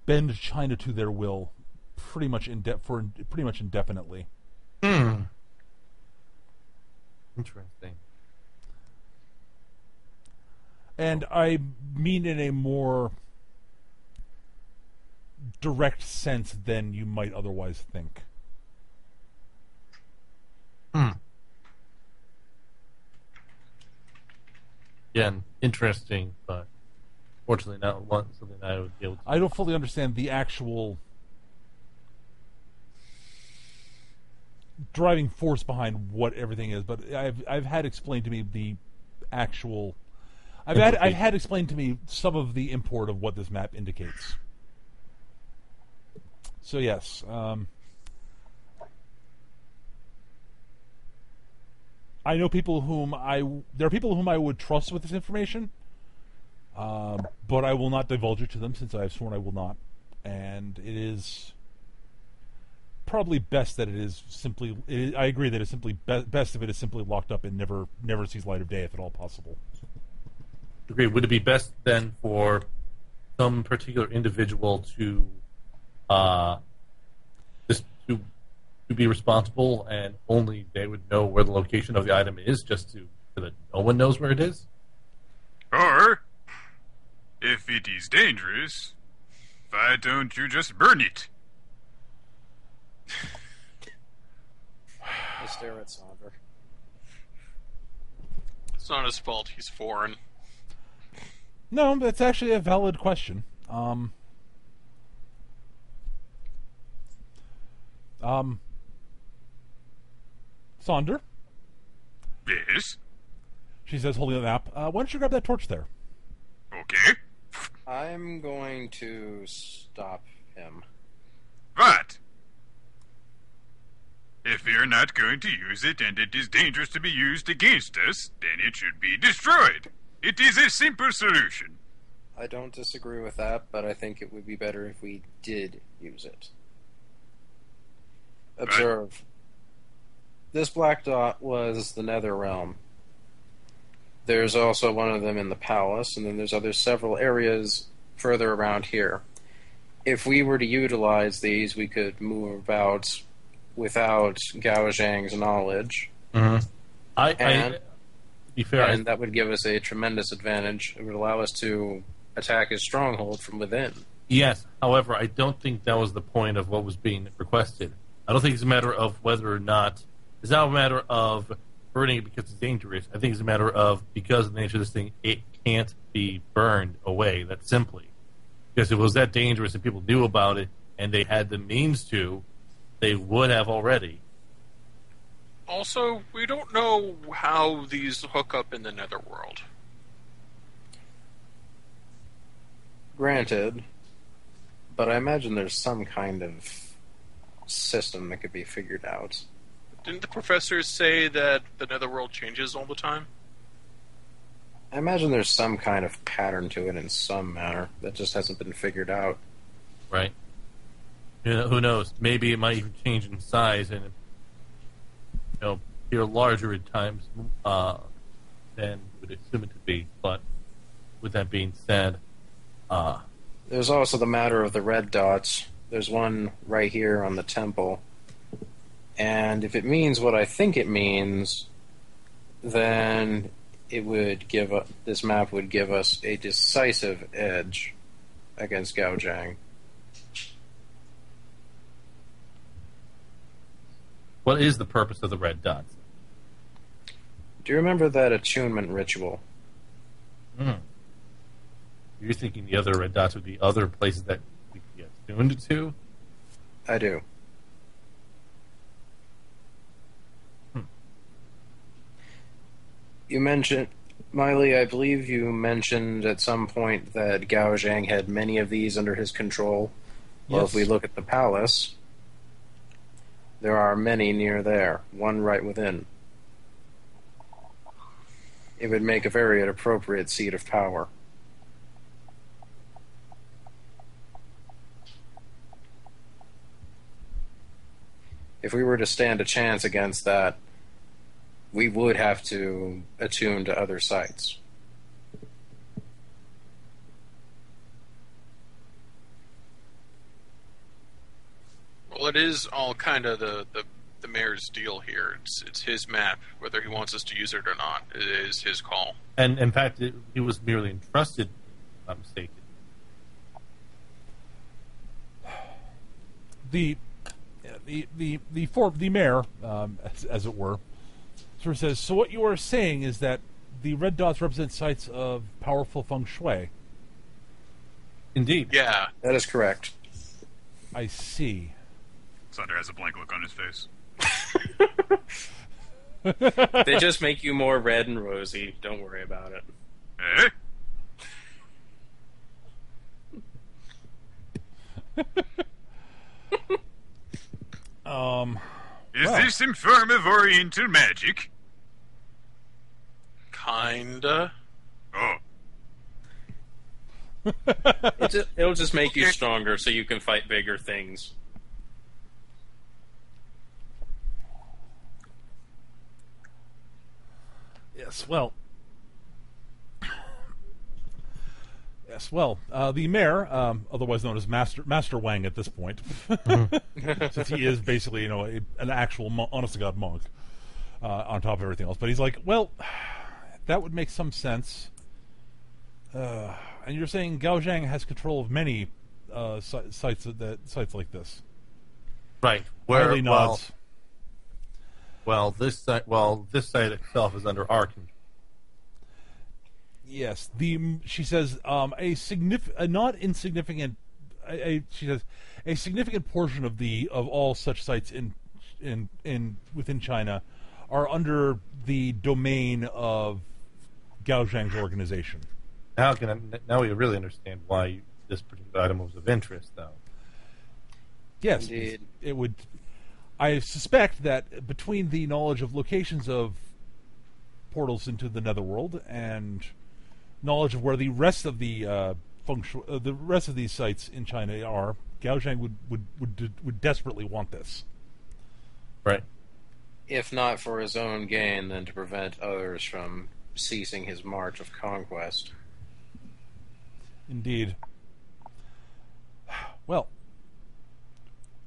S1: bend China to their will, pretty much indefinitely.
S4: Interesting.
S1: And I mean in a more direct sense than you might otherwise think.
S4: Again, interesting, but fortunately not something I would be able to.
S1: I don't fully understand the actual driving force behind what everything is, but I've had explained to me the actual. I've had explained to me some of the import of what this map indicates. So yes, I know people there are people whom I would trust with this information, but I will not divulge it to them since I have sworn I will not, and it is probably best that it is simply. I agree that it's simply best if it is simply locked up and never sees light of day, if at all possible.
S4: Agree. Would it be best then for some particular individual to just to be responsible, and only they would know where the location of the item is, just so that no one knows where it is?
S2: Or, if it is dangerous, why don't you just burn it?
S6: I stare at Sonder.
S5: It's not his fault. He's foreign.
S1: No, that's actually a valid question. Sonder?
S2: Yes?
S1: She says, holding the map. Why don't you grab that torch there?
S2: Okay.
S6: I'm going to stop him.
S2: What? If you're not going to use it and it is dangerous to be used against us, then it should be destroyed. It is a simple solution.
S6: I don't disagree with that, but I think it would be better if we did use it. Observe. This black dot was the Nether Realm. There's also one of them in the palace, and then there's several areas further around here. If we were to utilize these, we could move about without Gao Zhang's knowledge.
S4: Mm-hmm. To be fair,
S6: and that would give us a tremendous advantage. It would allow us to attack his stronghold from within.
S4: Yes, however, I don't think that was the point of what was being requested. I don't think it's a matter of whether or not... It's not a matter of burning it because it's dangerous. I think it's a matter of, because of the nature of this thing, it can't be burned away that simply. Because if it was that dangerous and people knew about it and they had the means to, they would have already.
S5: Also, we don't know how these hook up in the Netherworld.
S6: Granted, but I imagine there's some kind of system that could be figured out.
S5: Didn't the professors say that the Netherworld changes all the time?
S6: I imagine there's some kind of pattern to it in some manner that just hasn't been figured out.
S4: Right. You know, who knows? Maybe it might even change in size, and appear larger at times than you would assume it to be. But with that being said,
S6: There's also the matter of the red dots. There's one right here on the temple. And if it means what I think it means, then it would this map would give us a decisive edge against Gao Zhang.
S4: what is the purpose of the red dots?
S6: Do you remember that attunement ritual?
S4: You're thinking the other red dots would be other places that we could get tuned to?
S6: I do. You mentioned, Miley, I believe you mentioned at some point that Gao Zhang had many of these under his control. Well,
S1: Yes.
S6: if we look at the palace, there are many near there, one right within. It would make a very appropriate seat of power. If we were to stand a chance against that, we would have to attune to other sites.
S5: Well, it is all kind of the mayor's deal here. It's his map. Whether he wants us to use it or not, it is his call.
S4: And in fact, he was merely entrusted, if I'm not mistaken.
S1: The mayor, as it were, sort of says. So what you are saying is that the red dots represent sites of powerful feng shui.
S4: Indeed.
S5: Yeah,
S6: That is correct.
S1: I see.
S2: Sunder has a blank look on his face.
S6: They just make you more red and rosy. Don't worry about it.
S2: Eh? Is
S1: Well.
S2: this some form of Oriental magic?
S5: kinda.
S2: Oh,
S6: It'll just make you stronger so you can fight bigger things.
S1: Yes, well. The mayor, otherwise known as Master Wang at this point, since he is basically, an actual honest to God monk, on top of everything else. But he's like, well, that would make some sense. And you're saying Gao Zhang has control of many sites like this.
S4: Right.
S1: Miley nods.
S4: This site itself is under our control.
S1: Yes, she says a not insignificant. She says a significant portion of all such sites within China are under the domain of Gao Zhang's organization.
S4: Now we really understand why this particular item was of interest, though.
S1: Yes,
S6: Indeed.
S1: it would. I suspect that between the knowledge of locations of portals into the Netherworld and knowledge of where the rest of the the rest of these sites in China are, Gao Zhang would desperately want this.
S4: Right.
S6: If not for his own gain, then to prevent others from ceasing his march of conquest.
S1: Indeed. Well,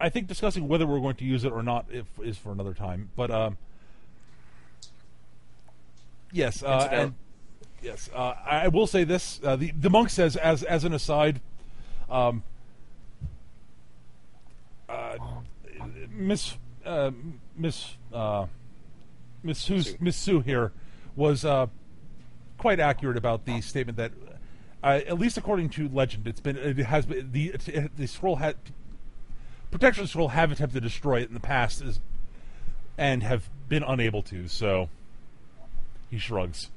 S1: I think discussing whether we're going to use it or not is for another time. But yes, yes, I will say this: the monk says, as an aside, Miss Sue here was quite accurate about the statement that, at least according to legend, the scroll had protection scroll have attempted to destroy it in the past and have been unable to. So he shrugs.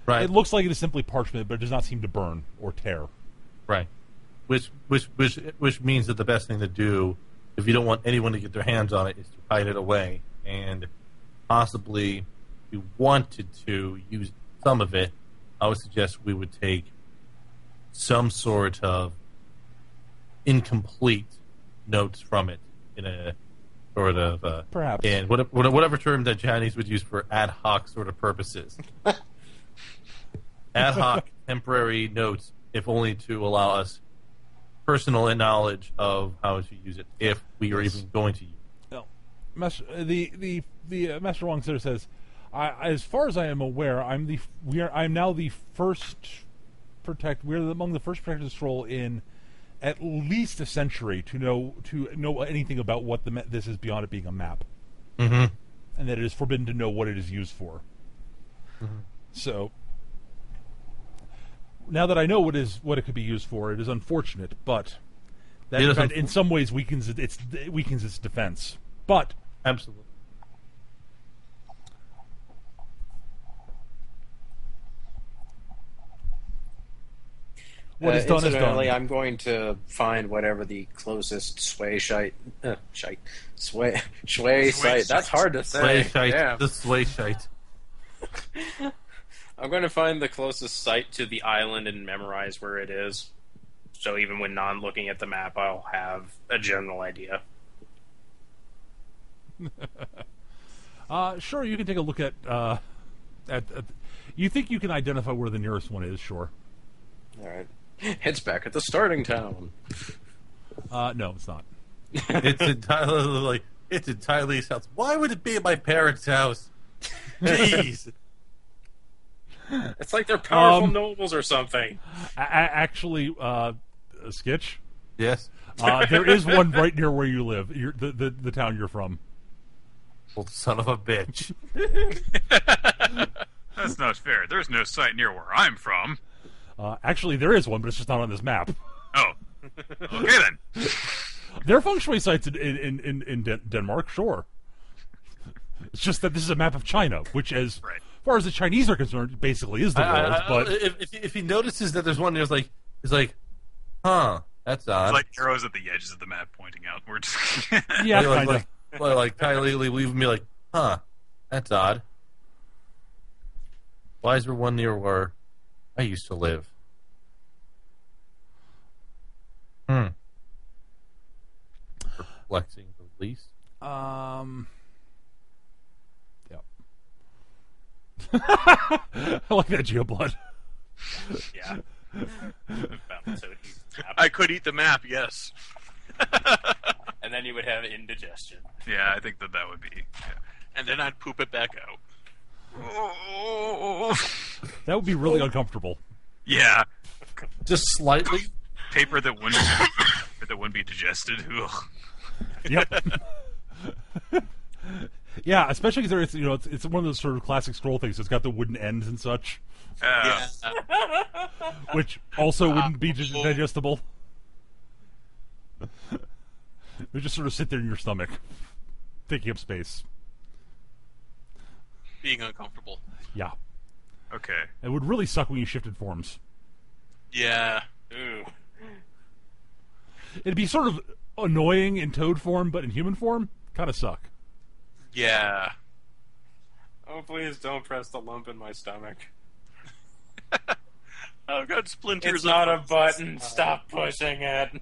S4: Right.
S1: It looks like it is simply parchment, but it does not seem to burn or tear.
S4: Right. Which means that the best thing to do, if you don't want anyone to get their hands on it, is to hide it away. And possibly, if you wanted to use some of it, I would suggest we would take some sort of incomplete notes from it in a sort of
S1: Perhaps.
S4: and whatever term that Chinese would use for ad hoc sort of purposes. Ad hoc temporary notes, if only to allow us personal knowledge of how to use it, if we are even going to use it.
S1: No. Master Wong Sir says, as far as I am aware, I'm now the first we're among the first protected scroll in at least a century to know anything about what this is beyond it being a map,
S4: Mm-hmm.
S1: and that it is forbidden to know what it is used for.
S4: Mm-hmm.
S1: So now that I know what it could be used for, it is unfortunate, but that in some ways weakens its defense. But
S4: Absolutely.
S1: what is done is done.
S6: Incidentally, I'm going to find whatever the closest sway site. That's hard to say.
S4: Sway shite.
S6: Yeah.
S4: The sway shite.
S6: I'm going to find the closest site to the island and memorize where it is. So even when not looking at the map, I'll have a general idea.
S1: Sure, you can take a look at you think you can identify where the nearest one is, sure.
S6: All right. It's back at the starting town.
S1: No, it's not.
S4: It's entirely south. Why would it be at my parents' house? Jeez.
S6: It's like they're powerful nobles or something.
S1: Actually, Skitch,
S4: Yes.
S1: there is one right near where you live, the town you're from.
S4: Well, son of a bitch.
S2: That's not fair. There's no site near where I'm from.
S1: Actually, there is one, but it's just not on this map.
S2: Oh. Okay then.
S1: There are feng shui sites in Denmark, sure. It's just that this is a map of China, which, as far as the Chinese are concerned, basically is the world. But
S4: if he notices that there's one, he's like, huh, that's odd.
S2: It's like arrows at the edges of the map pointing outwards.
S1: yeah,
S4: like,
S1: kind of.
S4: like Kylie leaving me like, huh, that's odd. Why is there one near where I used to live? Perplexing, at least.
S1: Yep. I like that geoblood.
S6: Yeah.
S5: I could eat the map, yes.
S6: And then you would have indigestion.
S2: Yeah, I think that would be. Yeah.
S5: And then I'd poop it back out.
S1: That would be really uncomfortable.
S2: Yeah,
S4: Just slightly.
S2: paper that wouldn't be digested. Ugh.
S1: Yep. Yeah, especially because it's one of those sort of classic scroll things. It's got the wooden ends and such, which also wouldn't be digestible. It would just sort of sit there in your stomach, taking up space.
S5: Being uncomfortable.
S1: Yeah.
S2: Okay.
S1: It would really suck when you shifted forms.
S5: Yeah.
S6: Ooh.
S1: It'd be sort of annoying in toad form, but in human form, kind of suck.
S5: Yeah.
S6: Oh, please don't press the lump in my stomach.
S5: I've got splinters.
S6: It's not a button. Stop pushing it.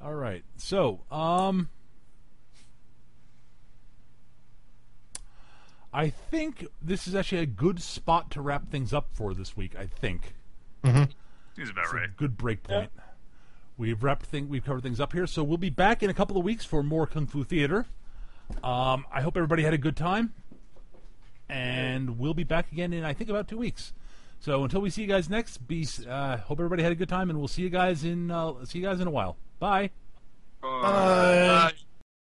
S1: All right. So, I think this is actually a good spot to wrap things up for this week. I think.
S2: He's about right.
S1: Good break point. Yeah. We've covered things up here, so we'll be back in a couple of weeks for more Kung Fu Theater. I hope everybody had a good time, and we'll be back again in I think about 2 weeks. So until we see you guys next, hope everybody had a good time, and we'll see you guys in a while. Bye.
S2: Bye. Bye.